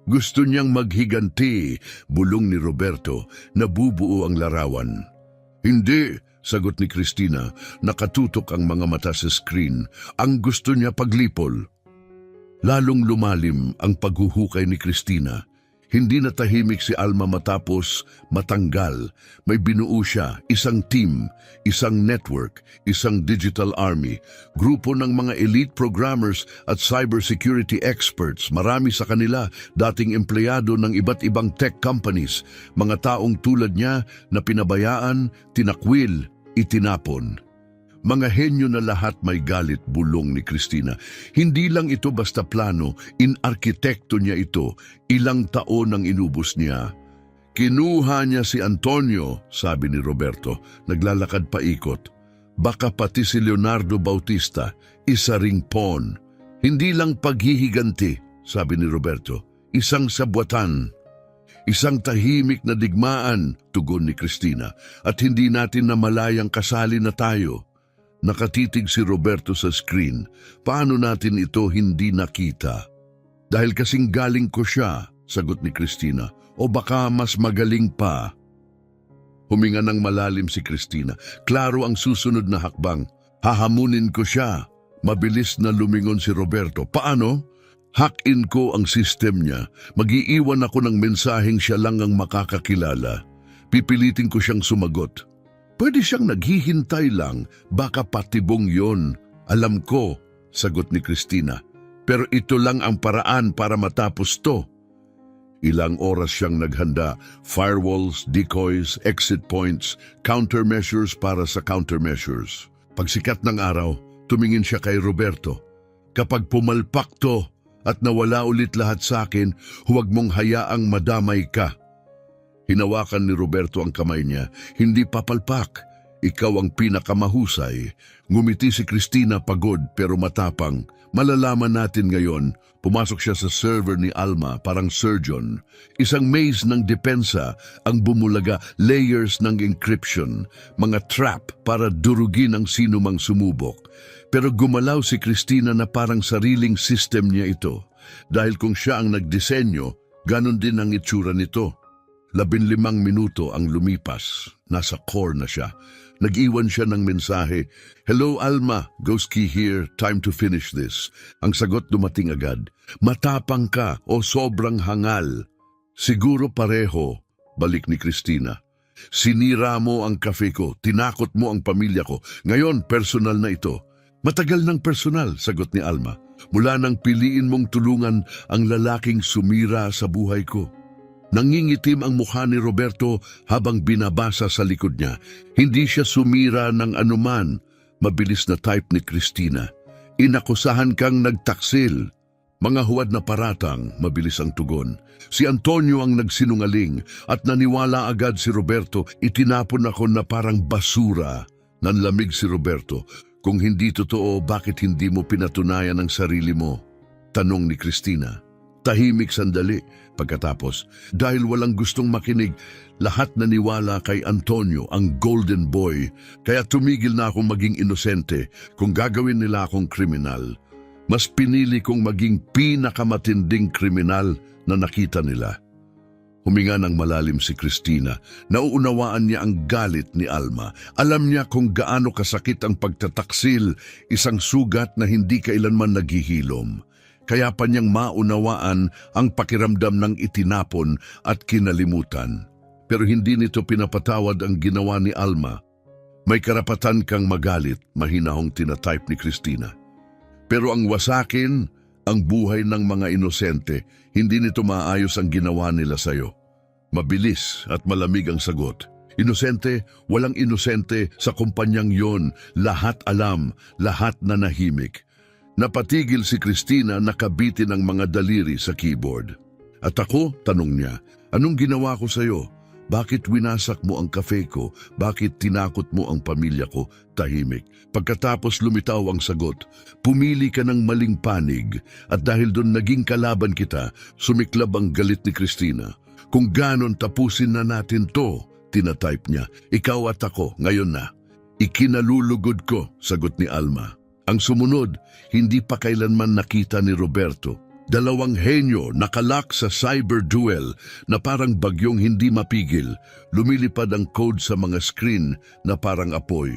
Gusto niyang maghiganti, bulong ni Roberto, nabubuo ang larawan. Hindi, sagot ni Cristina, nakatutok ang mga mata sa screen. Ang gusto niya paglipol. Lalong lumalim ang paghuhukay ni Cristina. Hindi na tahimik si Alma matapos matanggal. May binuo siya, isang team, isang network, isang digital army, grupo ng mga elite programmers at cybersecurity experts. Marami sa kanila dating empleyado ng iba't ibang tech companies, mga taong tulad niya na pinabayaan, tinakwil, itinapon. Mga henyo na lahat, may galit, bulong ni Cristina. Hindi lang ito basta plano, inarkitekto niya ito, ilang taon ang inubos niya. Kinuha niya si Antonio, sabi ni Roberto, naglalakad paikot. Baka pati si Leonardo Bautista, isa ring pawn. Hindi lang paghihiganti, sabi ni Roberto, isang sabwatan. Isang tahimik na digmaan, tugon ni Cristina, at hindi natin namalayang kasali na tayo. Nakatitig si Roberto sa screen. Paano natin ito hindi nakita? Dahil kasing galing ko siya, sagot ni Cristina. O baka mas magaling pa. Huminga ng malalim si Cristina. Klaro ang susunod na hakbang. Hahamunin ko siya. Mabilis na lumingon si Roberto. Paano? Hack-in ko ang system niya. Mag-iiwan ako ng mensaheng siya lang ang makakakilala. Pipilitin ko siyang sumagot. Pwede siyang naghihintay lang. Baka patibong yon. Alam ko, sagot ni Cristina. Pero ito lang ang paraan para matapos to. Ilang oras siyang naghanda, firewalls, decoys, exit points, countermeasures para sa countermeasures. Pagsikat ng araw, tumingin siya kay Roberto. Kapag pumalpak to at nawala ulit lahat sa akin, huwag mong hayaang madamay ka. Hinawakan ni Roberto ang kamay niya, hindi papalpak. Ikaw ang pinakamahusay. Ngumiti si Cristina pagod pero matapang. Malalaman natin ngayon. Pumasok siya sa server ni Alma, parang surgeon. Isang maze ng depensa ang bumulaga, layers ng encryption, mga trap para durugin ang sinumang sumubok. Pero gumalaw si Cristina na parang sariling system niya ito. Dahil kung siya ang nagdisenyo, ganon din ang itsura nito. 15 minuto ang lumipas. Nasa core na siya. Nag-iwan siya ng mensahe, "Hello Alma, Ghost Key here, time to finish this." Ang sagot dumating agad, "Matapang ka o sobrang hangal?" "Siguro pareho," balik ni Cristina. "Sinira mo ang kafe ko, tinakot mo ang pamilya ko. Ngayon, personal na ito." "Matagal ng personal," sagot ni Alma. "Mula nang piliin mong tulungan ang lalaking sumira sa buhay ko." Nangingitim ang mukha ni Roberto habang binabasa sa likod niya. Hindi siya sumira ng anuman. Mabilis na type ni Cristina. "Inakusahan kang nagtaksil." "Mga huwad na paratang," mabilis ang tugon. "Si Antonio ang nagsinungaling at naniwala agad si Roberto. Itinapon ako na parang basura." Nanlamig si Roberto. "Kung hindi totoo, bakit hindi mo pinatunayan ang sarili mo?" tanong ni Cristina. Tahimik sandali. Pagkatapos, dahil walang gustong makinig, lahat naniwala kay Antonio, ang golden boy. Kaya tumigil na akong maging inosente kung gagawin nila akong kriminal. Mas pinili kong maging pinakamatinding kriminal na nakita nila. Huminga ng malalim si Cristina. Nauunawaan niya ang galit ni Alma. Alam niya kung gaano kasakit ang pagtataksil, isang sugat na hindi kailanman naghihilom. Kaya pa niyang maunawaan ang pakiramdam ng itinapon at kinalimutan. Pero hindi nito pinapatawad ang ginawa ni Alma. "May karapatan kang magalit," mahinahong tinatype ni Cristina. "Pero ang wasakin, ang buhay ng mga inosente, hindi nito maayos ang ginawa nila sa'yo." Mabilis at malamig ang sagot. "Inosente, walang inosente sa kumpanyang yon. Lahat alam, lahat nanahimik." Napatigil si Cristina, nakabitin ang mga daliri sa keyboard. "At ako?" tanong niya. "Anong ginawa ko sa'yo? Bakit winasak mo ang kafe ko? Bakit tinakot mo ang pamilya ko?" Tahimik. Pagkatapos lumitaw ang sagot, "Pumili ka ng maling panig at dahil doon naging kalaban kita." Sumiklab ang galit ni Cristina. "Kung ganon, tapusin na natin to," tinatype niya. "Ikaw at ako, ngayon na." "Ikinalulugod ko," sagot ni Alma. Ang sumunod, hindi pa kailanman nakita ni Roberto. Dalawang henyo nakalak sa cyber duel na parang bagyong hindi mapigil. Lumilipad ang code sa mga screen na parang apoy.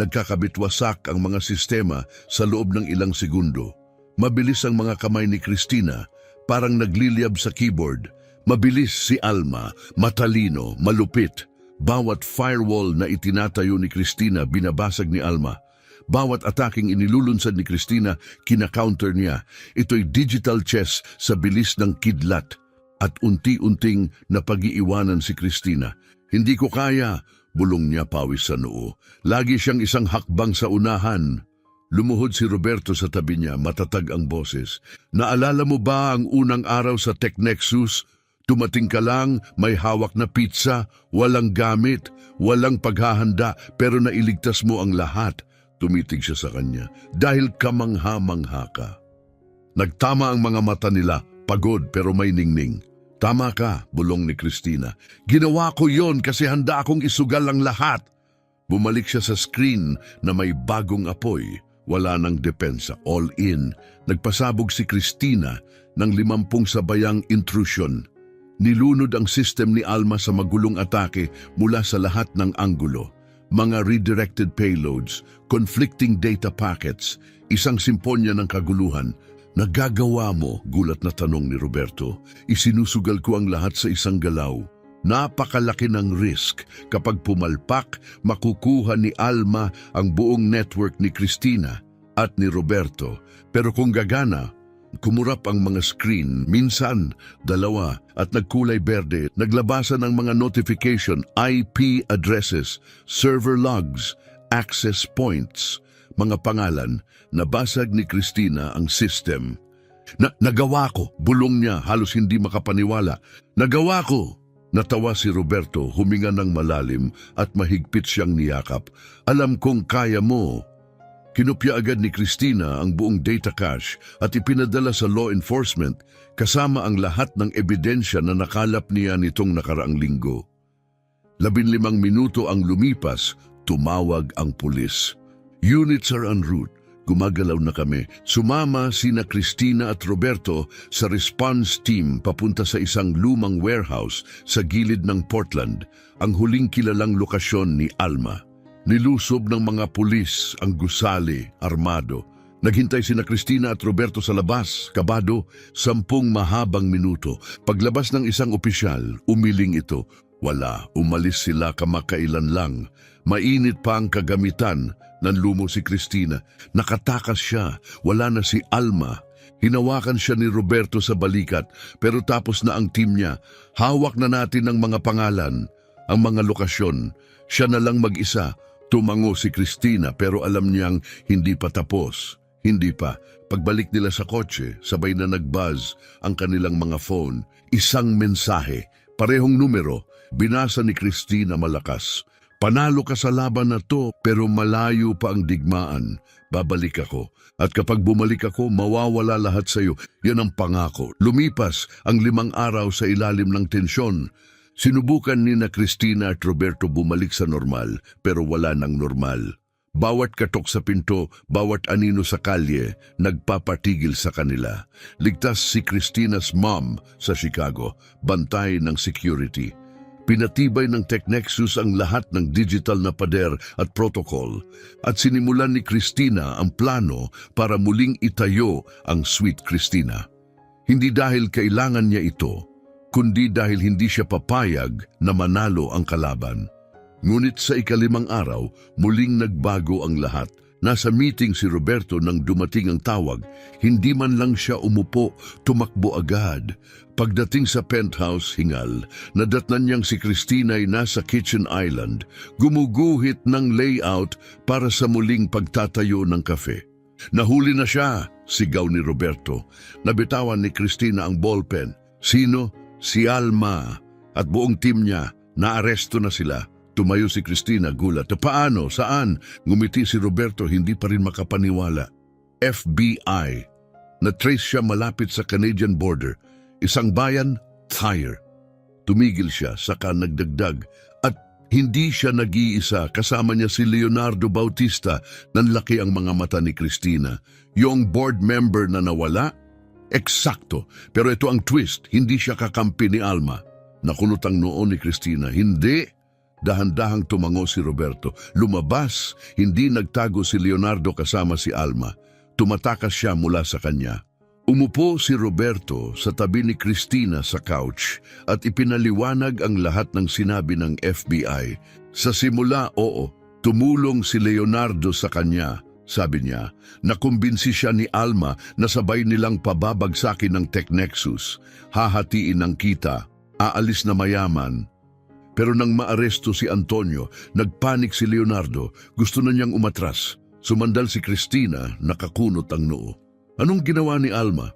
Nagkakabitwasak ang mga sistema sa loob ng ilang segundo. Mabilis ang mga kamay ni Cristina, parang nagliliyab sa keyboard. Mabilis si Alma, matalino, malupit. Bawat firewall na itinatayo ni Cristina binabasag ni Alma. Bawat ataking inilulunsad ni Cristina, kina-counter niya. Ito'y digital chess sa bilis ng kidlat. At unti-unting napag-iiwanan si Cristina. "Hindi ko kaya," bulong niya pawis sa noo. Lagi siyang isang hakbang sa unahan. Lumuhod si Roberto sa tabi niya, matatag ang boses. "Naalala mo ba ang unang araw sa TechNexus? Tumating ka lang, may hawak na pizza, walang gamit, walang paghahanda, pero nailigtas mo ang lahat. Tumitig siya sa kanya, dahil kamangha-mangha ka. Nagtama ang mga mata nila, pagod pero may ningning. Tama ka, bulong ni Christina. Ginawa ko yon kasi handa akong isugal ang lahat. Bumalik siya sa screen na may bagong apoy. Wala nang depensa, all in. Nagpasabog si Christina ng 50 sabayang intrusion. Nilunod ang system ni Alma sa magulong atake mula sa lahat ng anggulo. Mga redirected payloads, conflicting data packets, isang simponya ng kaguluhan. Nagagawa mo, gulat na tanong ni Roberto. Isinusugal ko ang lahat sa isang galaw. Napakalaki ng risk kapag pumalpak, makukuha ni Alma ang buong network ni Christina at ni Roberto. Pero kung gagana, kumurap ang mga screen, minsan, dalawa, at nagkulay berde, naglabasan ng mga notification, IP addresses, server logs, access points, mga pangalan, nabasag ni Christina ang system. Nagawa ko, bulong niya, halos hindi makapaniwala. Nagawa ko! Natawa si Roberto, huminga ng malalim at mahigpit siyang niyakap. Alam kong kaya mo. Kinopya agad ni Christina ang buong data cache at ipinadala sa law enforcement kasama ang lahat ng ebidensya na nakalap niya nitong nakaraang linggo. 15 minuto ang lumipas, tumawag ang pulis. Units are en route. Gumagalaw na kami. Sumama sina Christina at Roberto sa response team papunta sa isang lumang warehouse sa gilid ng Portland, ang huling kilalang lokasyon ni Alma. Nilusob ng mga pulis ang gusali, armado. Naghintay sina Christina at Roberto sa labas, kabado, 10 mahabang minuto. Paglabas ng isang opisyal, umiling ito. Wala, umalis sila kamakailan lang. Mainit pa ang kagamitan. Nanlumo si Christina. Nakatakas siya. Wala na si Alma. Hinawakan siya ni Roberto sa balikat, pero tapos na ang team niya. Hawak na natin ang mga pangalan, ang mga lokasyon. Siya na lang mag-isa. Tumango si Christina pero alam niyang hindi pa tapos. Hindi pa. Pagbalik nila sa kotse, sabay na nag-buzz ang kanilang mga phone. Isang mensahe, parehong numero, binasa ni Christina malakas. Panalo ka sa laban na to pero malayo pa ang digmaan. Babalik ako. At kapag bumalik ako, mawawala lahat sa iyo. Yan ang pangako. Lumipas ang 5 araw sa ilalim ng tensyon. Sinubukan ni na Christina at Roberto bumalik sa normal, pero wala nang normal. Bawat katok sa pinto, bawat anino sa kalye, nagpapatigil sa kanila. Ligtas si Christina's mom sa Chicago, bantay ng security. Pinatibay ng TechNexus ang lahat ng digital na pader at protocol at sinimulan ni Christina ang plano para muling itayo ang Sweet Christina. Hindi dahil kailangan niya ito, kundi dahil hindi siya papayag na manalo ang kalaban. Ngunit sa ika-5 araw, muling nagbago ang lahat. Nasa meeting si Roberto nang dumating ang tawag. Hindi man lang siya umupo, tumakbo agad. Pagdating sa penthouse, hingal. Nadatnan niyang si Christina ay nasa kitchen island, gumuguhit ng layout para sa muling pagtatayo ng kafe. Nahuli na siya, sigaw ni Roberto. Nabitawan ni Christina ang ballpen. Sino? Si Alma at buong team niya. Naaresto na sila. Tumayo si Christina, gulat. Paano? Saan? Ngumiti si Roberto, hindi pa rin makapaniwala. FBI. Na-trace siya malapit sa Canadian border. Isang bayan, Tyre. Tumigil siya, saka nagdagdag. At hindi siya nag-iisa. Kasama niya si Leonardo Bautista. Nanlaki ang mga mata ni Christina. Yung board member na nawala? Eksakto. Pero ito ang twist. Hindi siya kakampi ni Alma. Nakunot ang noo ni Christina. Hindi. Dahan-dahang tumango si Roberto. Lumabas, hindi nagtago si Leonardo kasama si Alma. Tumatakas siya mula sa kanya. Umupo si Roberto sa tabi ni Christina sa couch at ipinaliwanag ang lahat ng sinabi ng FBI. Sa simula, oo, tumulong si Leonardo sa kanya. Sabi niya, nakumbinsi siya ni Alma na sabay nilang pababagsakin ng TechNexus. Hahatiin ang kita, aalis na mayaman. Pero nang maaresto si Antonio, nagpanik si Leonardo, gusto na niyang umatras. Sumandal si Christina, nakakunot ang noo. Anong ginawa ni Alma?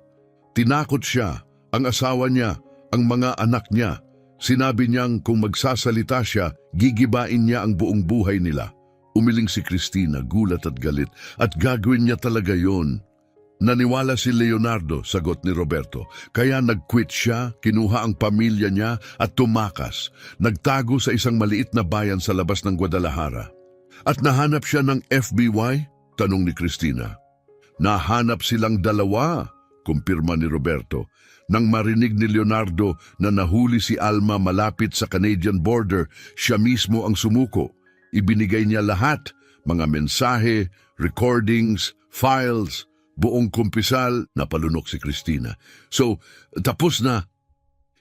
Tinakot siya, ang asawa niya, ang mga anak niya. Sinabi niyang kung magsasalita siya, gigibain niya ang buong buhay nila. Umiling si Cristina, gulat at galit, at gagawin niya talaga yon. Naniwala si Leonardo, sagot ni Roberto. Kaya nag-quit siya, kinuha ang pamilya niya at tumakas. Nagtago sa isang maliit na bayan sa labas ng Guadalajara. At nahanap siya ng FBI? Tanong ni Cristina. Nahanap silang dalawa, kumpirma ni Roberto. Nang marinig ni Leonardo na nahuli si Alma malapit sa Canadian border, siya mismo ang sumuko. Ibinigay niya lahat, mga mensahe, recordings, files, buong kumpisal. Napalunok si Cristina. So, tapos na.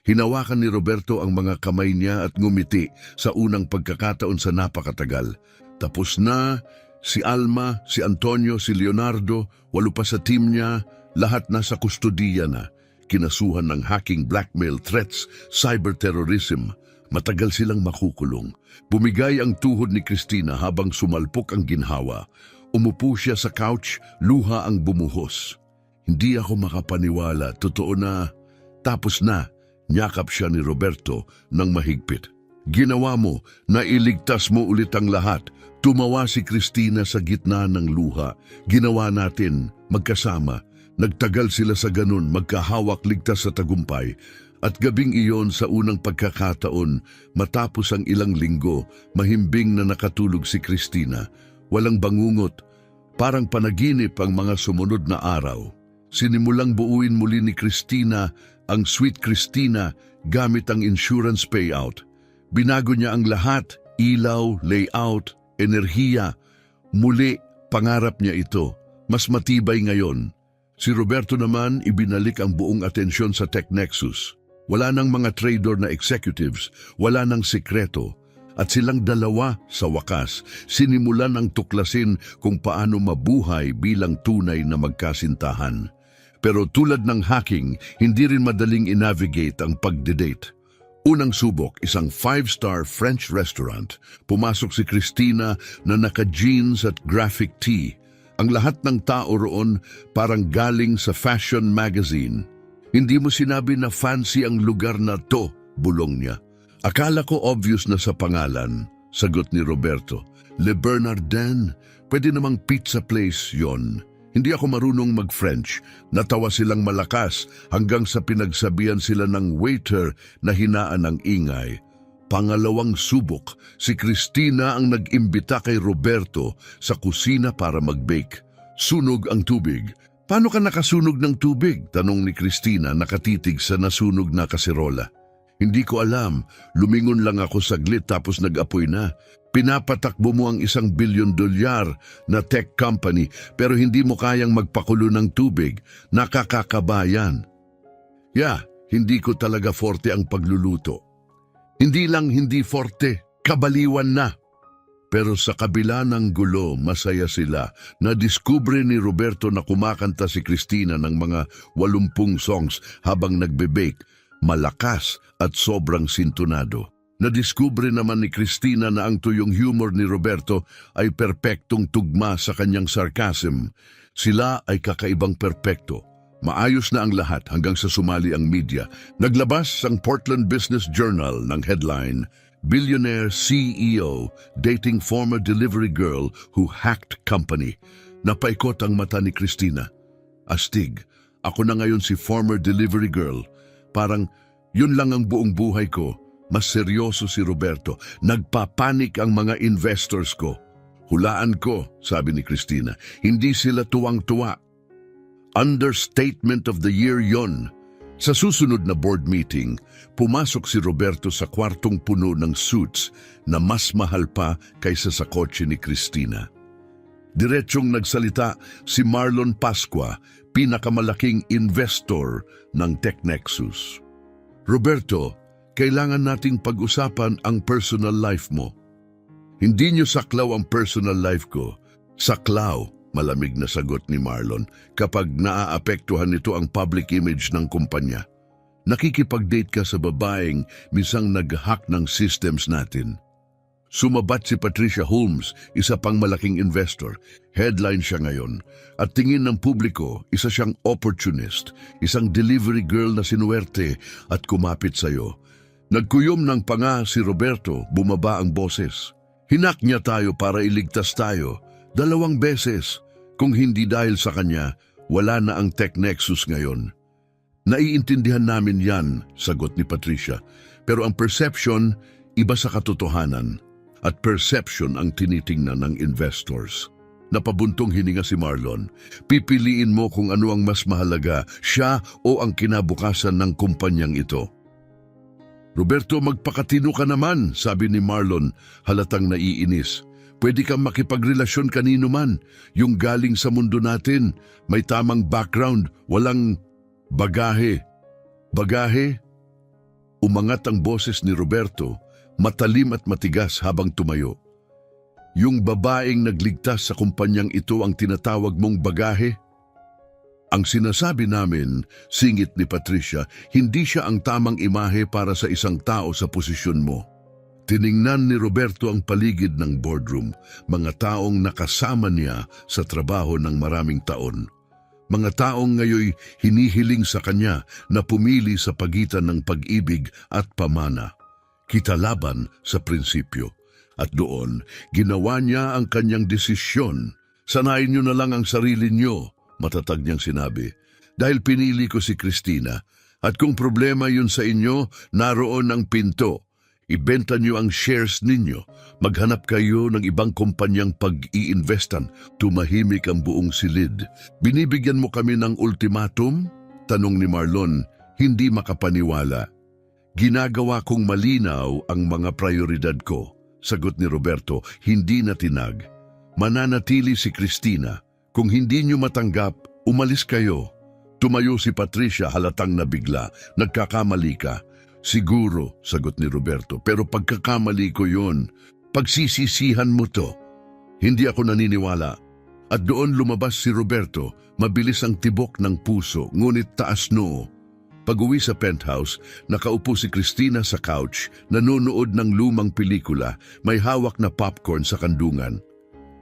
Hinawakan ni Roberto ang mga kamay niya at ngumiti sa unang pagkakataon sa napakatagal. Tapos na, si Alma, si Antonio, si Leonardo, 8 pa sa team niya, lahat nasa kustodiya na. Kinasuhan ng hacking, blackmail, threats, cyberterrorism. Matagal silang makukulong. Bumigay ang tuhod ni Cristina habang sumalpok ang ginhawa. Umupo siya sa couch, luha ang bumuhos. Hindi ako makapaniwala, totoo na. Tapos na, nyakap siya ni Roberto ng mahigpit. Ginawa mo, nailigtas mo ulit ang lahat. Tumawa si Cristina sa gitna ng luha. Ginawa natin, magkasama. Nagtagal sila sa ganun, magkahawak ligtas sa tagumpay. At gabing iyon sa unang pagkakataon, matapos ang ilang linggo, mahimbing na nakatulog si Cristina. Walang bangungot, parang panaginip ang mga sumunod na araw. Sinimulang buuin muli ni Cristina ang Sweet Cristina gamit ang insurance payout. Binago niya ang lahat, ilaw, layout, enerhiya. Muli, pangarap niya ito. Mas matibay ngayon. Si Roberto naman ibinalik ang buong atensyon sa TechNexus. Wala nang mga trader na executives, wala nang sikreto. At silang dalawa sa wakas, sinimulan ang tuklasin kung paano mabuhay bilang tunay na magkasintahan. Pero tulad ng hacking, hindi rin madaling i-navigate ang pagde-date. Unang subok, isang 5-star French restaurant. Pumasok si Cristina na naka-jeans at graphic tee. Ang lahat ng tao roon parang galing sa fashion magazine. Hindi mo sinabi na fancy ang lugar na to, bulong niya. Akala ko obvious na sa pangalan, sagot ni Roberto. Le Bernardin, pwede namang pizza place yon. Hindi ako marunong mag-French. Natawa silang malakas hanggang sa pinagsabihan sila ng waiter na hinaan ng ingay. Pangalawang subok, si Cristina ang nag-imbita kay Roberto sa kusina para mag-bake. Sunog ang tubig. Paano ka nakasunog ng tubig? Tanong ni Cristina nakatitig sa nasunog na kaserola. Hindi ko alam. Lumingon lang ako saglit tapos nag-apoy na. Pinapatakbo mo ang $1 billion na tech company pero hindi mo kayang magpakulo ng tubig. Nakakakabayan. Hindi ko talaga forte ang pagluluto. Hindi lang hindi forte, kabaliwan na. Pero sa kabila ng gulo, masaya sila. Nadiskubre ni Roberto na kumakanta si Cristina ng mga 80 songs habang nagbe-bake. Malakas at sobrang sintonado. Nadiskubre naman ni Cristina na ang tuyong humor ni Roberto ay perpektong tugma sa kanyang sarcasm. Sila ay kakaibang perpekto. Maayos na ang lahat hanggang sa sumali ang media. Naglabas ang Portland Business Journal ng headline, Billionaire CEO dating former delivery girl who hacked company. Napaikot ang mata ni Cristina. Astig, ako na ngayon si former delivery girl. Parang yun lang ang buong buhay ko. Mas seryoso si Roberto. Nagpapanik ang mga investors ko. Hulaan ko, sabi ni Cristina. Hindi sila tuwang-tuwa. Understatement of the year yon. Sa susunod na board meeting, pumasok si Roberto sa kwartong puno ng suits na mas mahal pa kaysa sa kotse ni Cristina. Diretsyong nagsalita si Marlon Pascua, pinakamalaking investor ng TechNexus. Roberto, kailangan nating pag-usapan ang personal life mo. Hindi niyo saklaw ang personal life ko. Saklaw, malamig na sagot ni Marlon, kapag naaapektuhan nito ang public image ng kumpanya. Nakikipag-date ka sa babaeng misang nag-hack ng systems natin. Sumabat si Patricia Holmes, isa pang malaking investor. Headline siya ngayon. At tingin ng publiko, isa siyang opportunist, isang delivery girl na sinuwerte at kumapit sa'yo. Nagkuyom ng panga si Roberto, bumaba ang boses. Hinak niya tayo para iligtas tayo. 2 beses. Kung hindi dahil sa kanya, wala na ang Tech Nexus ngayon. Naiintindihan namin yan, sagot ni Patricia. Pero ang perception, iba sa katotohanan. At perception ang tinitingnan ng investors. Napabuntong hininga si Marlon. Pipiliin mo kung ano ang mas mahalaga, siya o ang kinabukasan ng kumpanyang ito. Roberto, magpakatino ka naman, sabi ni Marlon, halatang naiinis. Pwede kang makipagrelasyon kanino man, yung galing sa mundo natin, may tamang background, walang bagahe. Bagahe? Umangat ang boses ni Roberto, matalim at matigas habang tumayo. Yung babaeng nagligtas sa kumpanyang ito ang tinatawag mong bagahe? Ang sinasabi namin, singit ni Patricia, hindi siya ang tamang imahe para sa isang tao sa posisyon mo. Tiningnan ni Roberto ang paligid ng boardroom, mga taong nakasama niya sa trabaho ng maraming taon. Mga taong ngayoy hinihiling sa kanya na pumili sa pagitan ng pag-ibig at pamana. Kitalaban sa prinsipyo. At doon, ginawa niya ang kanyang desisyon. Sanayin niyo na lang ang sarili niyo, matatag niyang sinabi. Dahil pinili ko si Christina. At kung problema yun sa inyo, naroon ang pinto. Ibenta niyo ang shares ninyo. Maghanap kayo ng ibang kumpanyang pag-iinvestan. Tumahimik ang buong silid. Binibigyan mo kami ng ultimatum? Tanong ni Marlon, hindi makapaniwala. Ginagawa kong malinaw ang mga prioridad ko. Sagot ni Roberto, hindi na tinag. Mananatili si Christina. Kung hindi niyo matanggap, umalis kayo. Tumayo si Patricia halatang nabigla. Nagkakamali ka. Siguro, sagot ni Roberto, pero pagkakamali ko yon. Pagsisisihan mo to. Hindi ako naniniwala. At doon lumabas si Roberto, mabilis ang tibok ng puso, ngunit taas noo. Pag-uwi sa penthouse, nakaupo si Christina sa couch, nanonood ng lumang pelikula, may hawak na popcorn sa kandungan.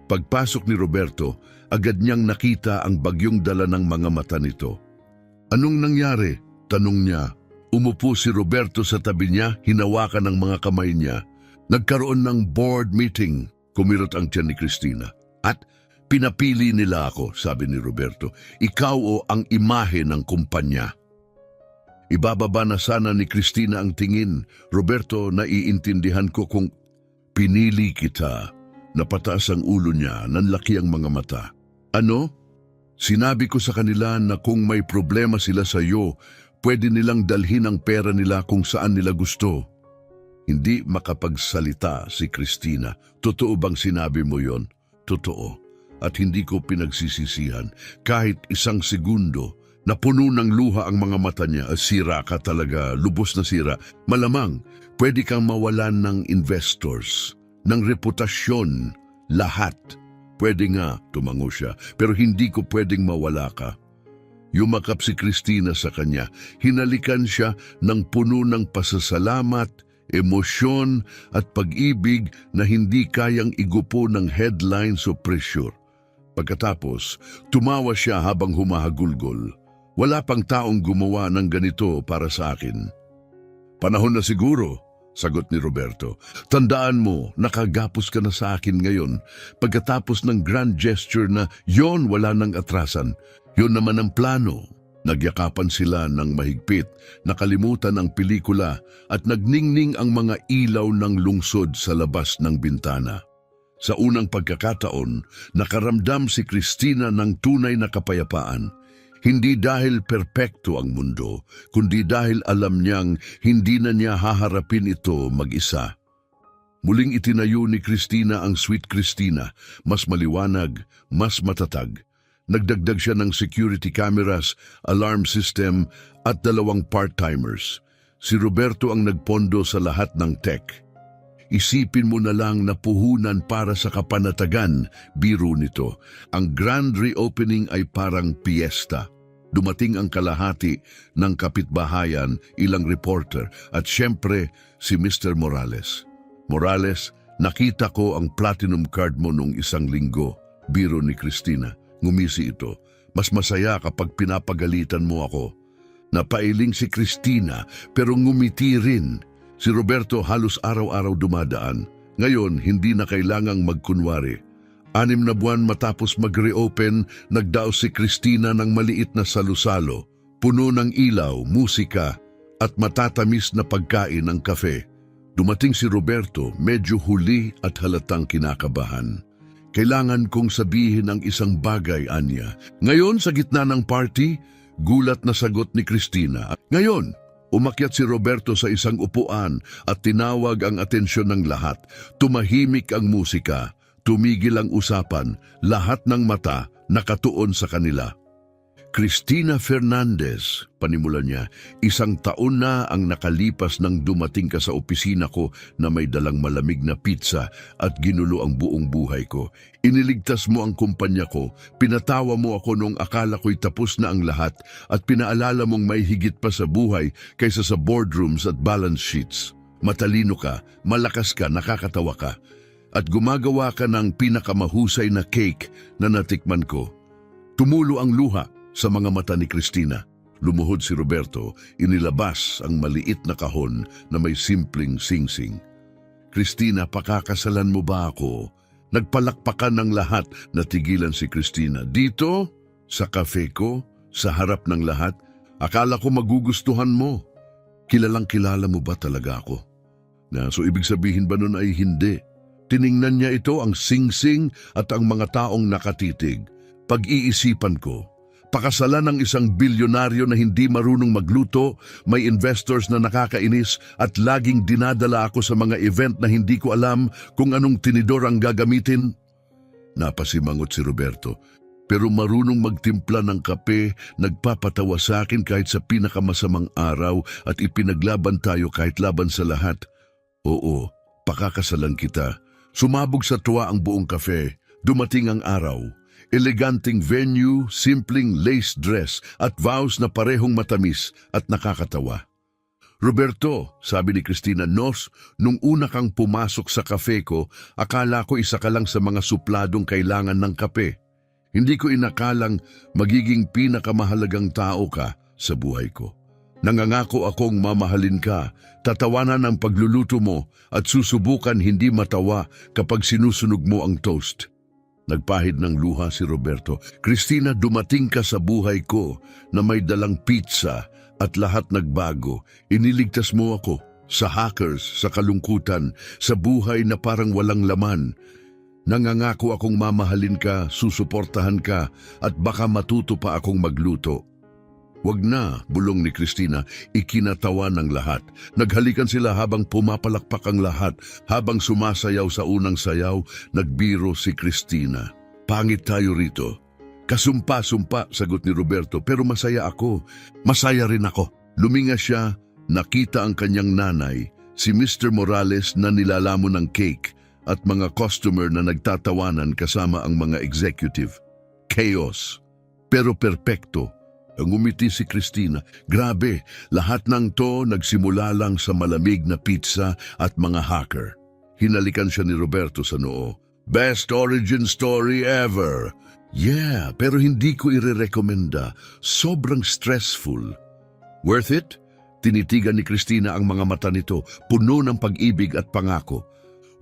Pagpasok ni Roberto, agad niyang nakita ang bagyong dala ng mga mata nito. Anong nangyari? Tanong niya. Umupo si Roberto sa tabi niya, hinawakan ng mga kamay niya. Nagkaroon ng board meeting, kumirot ang tiyan ni Christina. At pinapili nila ako, sabi ni Roberto. Ikaw o ang imahe ng kumpanya. Ibababa na sana ni Christina ang tingin. Roberto, naiintindihan ko kung pinili kita. Napataas ang ulo niya, nanlaki ang mga mata. Ano? Sinabi ko sa kanila na kung may problema sila sa iyo, pwede nilang dalhin ang pera nila kung saan nila gusto. Hindi makapagsalita si Christina. Totoo bang sinabi mo yon? Totoo. At hindi ko pinagsisisihan. Kahit isang segundo, napuno ng luha ang mga mata niya. Sira ka talaga, lubos na sira. Malamang, pwede kang mawalan ng investors, ng reputasyon, lahat. Pwede nga, tumango siya, pero hindi ko pwedeng mawala ka. Yumakap si Christina sa kanya. Hinalikan siya ng puno ng pasasalamat, emosyon at pag-ibig na hindi kayang igupo ng headlines o pressure. Pagkatapos, tumawa siya habang humahagulgol. Wala pang taong gumawa ng ganito para sa akin. Panahon na siguro, sagot ni Roberto. Tandaan mo, nakagapos ka na sa akin ngayon. Pagkatapos ng grand gesture na yon wala nang atrasan. Yon naman ang plano. Nagyakapan sila ng mahigpit, nakalimutan ang pelikula at nagningning ang mga ilaw ng lungsod sa labas ng bintana. Sa unang pagkakataon, nakaramdam si Christina ng tunay na kapayapaan. Hindi dahil perpekto ang mundo, kundi dahil alam niyang hindi na niya haharapin ito mag-isa. Muling itinayo ni Christina ang Sweet Christina, mas maliwanag, mas matatag. Nagdagdag siya ng security cameras, alarm system at 2 part-timers. Si Roberto ang nagpondo sa lahat ng tech. Isipin mo na lang na puhunan para sa kapanatagan, biro nito. Ang grand reopening ay parang piyesta. Dumating ang kalahati ng kapitbahayan, ilang reporter, at syempre si Mr. Morales. Morales, Nakita ko ang platinum card mo nung isang linggo. Biro ni Christina. Ngumisi ito. Mas masaya kapag pinapagalitan mo ako. Napailing si Christina pero ngumiti rin. Si Roberto halos araw-araw dumadaan. Ngayon, hindi na kailangang magkunwari. 6 na buwan matapos mag-reopen, nagdaos si Christina ng maliit na salusalo, puno ng ilaw, musika, at matatamis na pagkain ng kafe. Dumating si Roberto, medyo huli at halatang kinakabahan. Kailangan kong sabihin ang isang bagay, Anya. Ngayon, sa gitna ng party, gulat na sagot ni Christina. Ngayon, umakyat si Roberto sa isang upuan at tinawag ang atensyon ng lahat. Tumahimik ang musika, tumigil ang usapan, lahat ng mata nakatuon sa kanila. Cristina Fernandez, panimulan niya, 1 taon na ang nakalipas nang dumating ka sa opisina ko na may dalang malamig na pizza at ginulo ang buong buhay ko. Iniligtas mo ang kumpanya ko, pinatawa mo ako nung akala ko'y tapos na ang lahat at pinaalala mong may higit pa sa buhay kaysa sa boardrooms at balance sheets. Matalino ka, malakas ka, nakakatawa ka, at gumagawa ka ng pinakamahusay na cake na natikman ko. Tumulo ang luha sa mga mata ni Christina. Lumuhod si Roberto, inilabas ang maliit na kahon na may simpleng singsing. Christina, pakakasalan mo ba ako? Nagpalakpakan ng lahat, natigilan si Christina. Dito, sa cafe ko, sa harap ng lahat, akala ko magugustuhan mo. Kilalang kilala mo ba talaga ako? So ibig sabihin ba nun ay hindi? Tiningnan niya ito, ang singsing at ang mga taong nakatitig. Pag-iisipan ko, pakasalan ng isang bilyonaryo na hindi marunong magluto, may investors na nakakainis at laging dinadala ako sa mga event na hindi ko alam kung anong tinidor ang gagamitin. Napasimangot si Roberto, pero marunong magtimpla ng kape, nagpapatawa sa akin kahit sa pinakamasamang araw at ipinaglaban tayo kahit laban sa lahat. Oo, pakakasalan kita. Sumabog sa tuwa ang buong kafe. Dumating ang araw. Eleganting venue, simpleng lace dress at vows na parehong matamis at nakakatawa. Roberto, sabi ni Christina, nung una kang pumasok sa kafe ko, akala ko isa ka lang sa mga supladong kailangan ng kape. Hindi ko inakalang magiging pinakamahalagang tao ka sa buhay ko. Nangangako akong mamahalin ka, tatawanan ang pagluluto mo at susubukan hindi matawa kapag sinusunog mo ang toast. Nagpahid ng luha si Roberto. Christina, dumating ka sa buhay ko na may dalang pizza at lahat nagbago. Iniligtas mo ako sa hackers, sa kalungkutan, sa buhay na parang walang laman. Nangangako akong mamahalin ka, susuportahan ka at baka matuto pa akong magluto. Wag na, bulong ni Christina, ikinatawa ng lahat. Naghalikan sila habang pumapalakpak ang lahat, habang sumasayaw sa unang sayaw, nagbiro si Christina. Pangit tayo rito. Kasumpa-sumpa, sagot ni Roberto, pero masaya ako. Masaya rin ako. Luminga siya, nakita ang kanyang nanay, si Mr. Morales na nilalamon ng cake at mga customer na nagtatawanan kasama ang mga executive. Chaos, pero perpekto. Ang umiti si Christina. Grabe, lahat ng to nagsimula lang sa malamig na pizza at mga hacker. Hinalikan siya ni Roberto sa noo. Best origin story ever. Yeah, pero hindi ko irerekomenda. Sobrang stressful. Worth it? Tinitigan ni Christina ang mga mata nito, puno ng pag-ibig at pangako.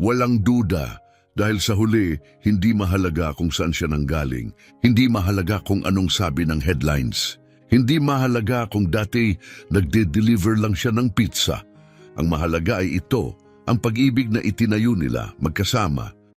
Walang duda. Dahil sa huli, hindi mahalaga kung saan siya nanggaling. Hindi mahalaga kung anong sabi ng headlines. Hindi mahalaga kung dati nagde-deliver lang siya ng pizza. Ang mahalaga ay ito, ang pag-ibig na itinayo nila magkasama.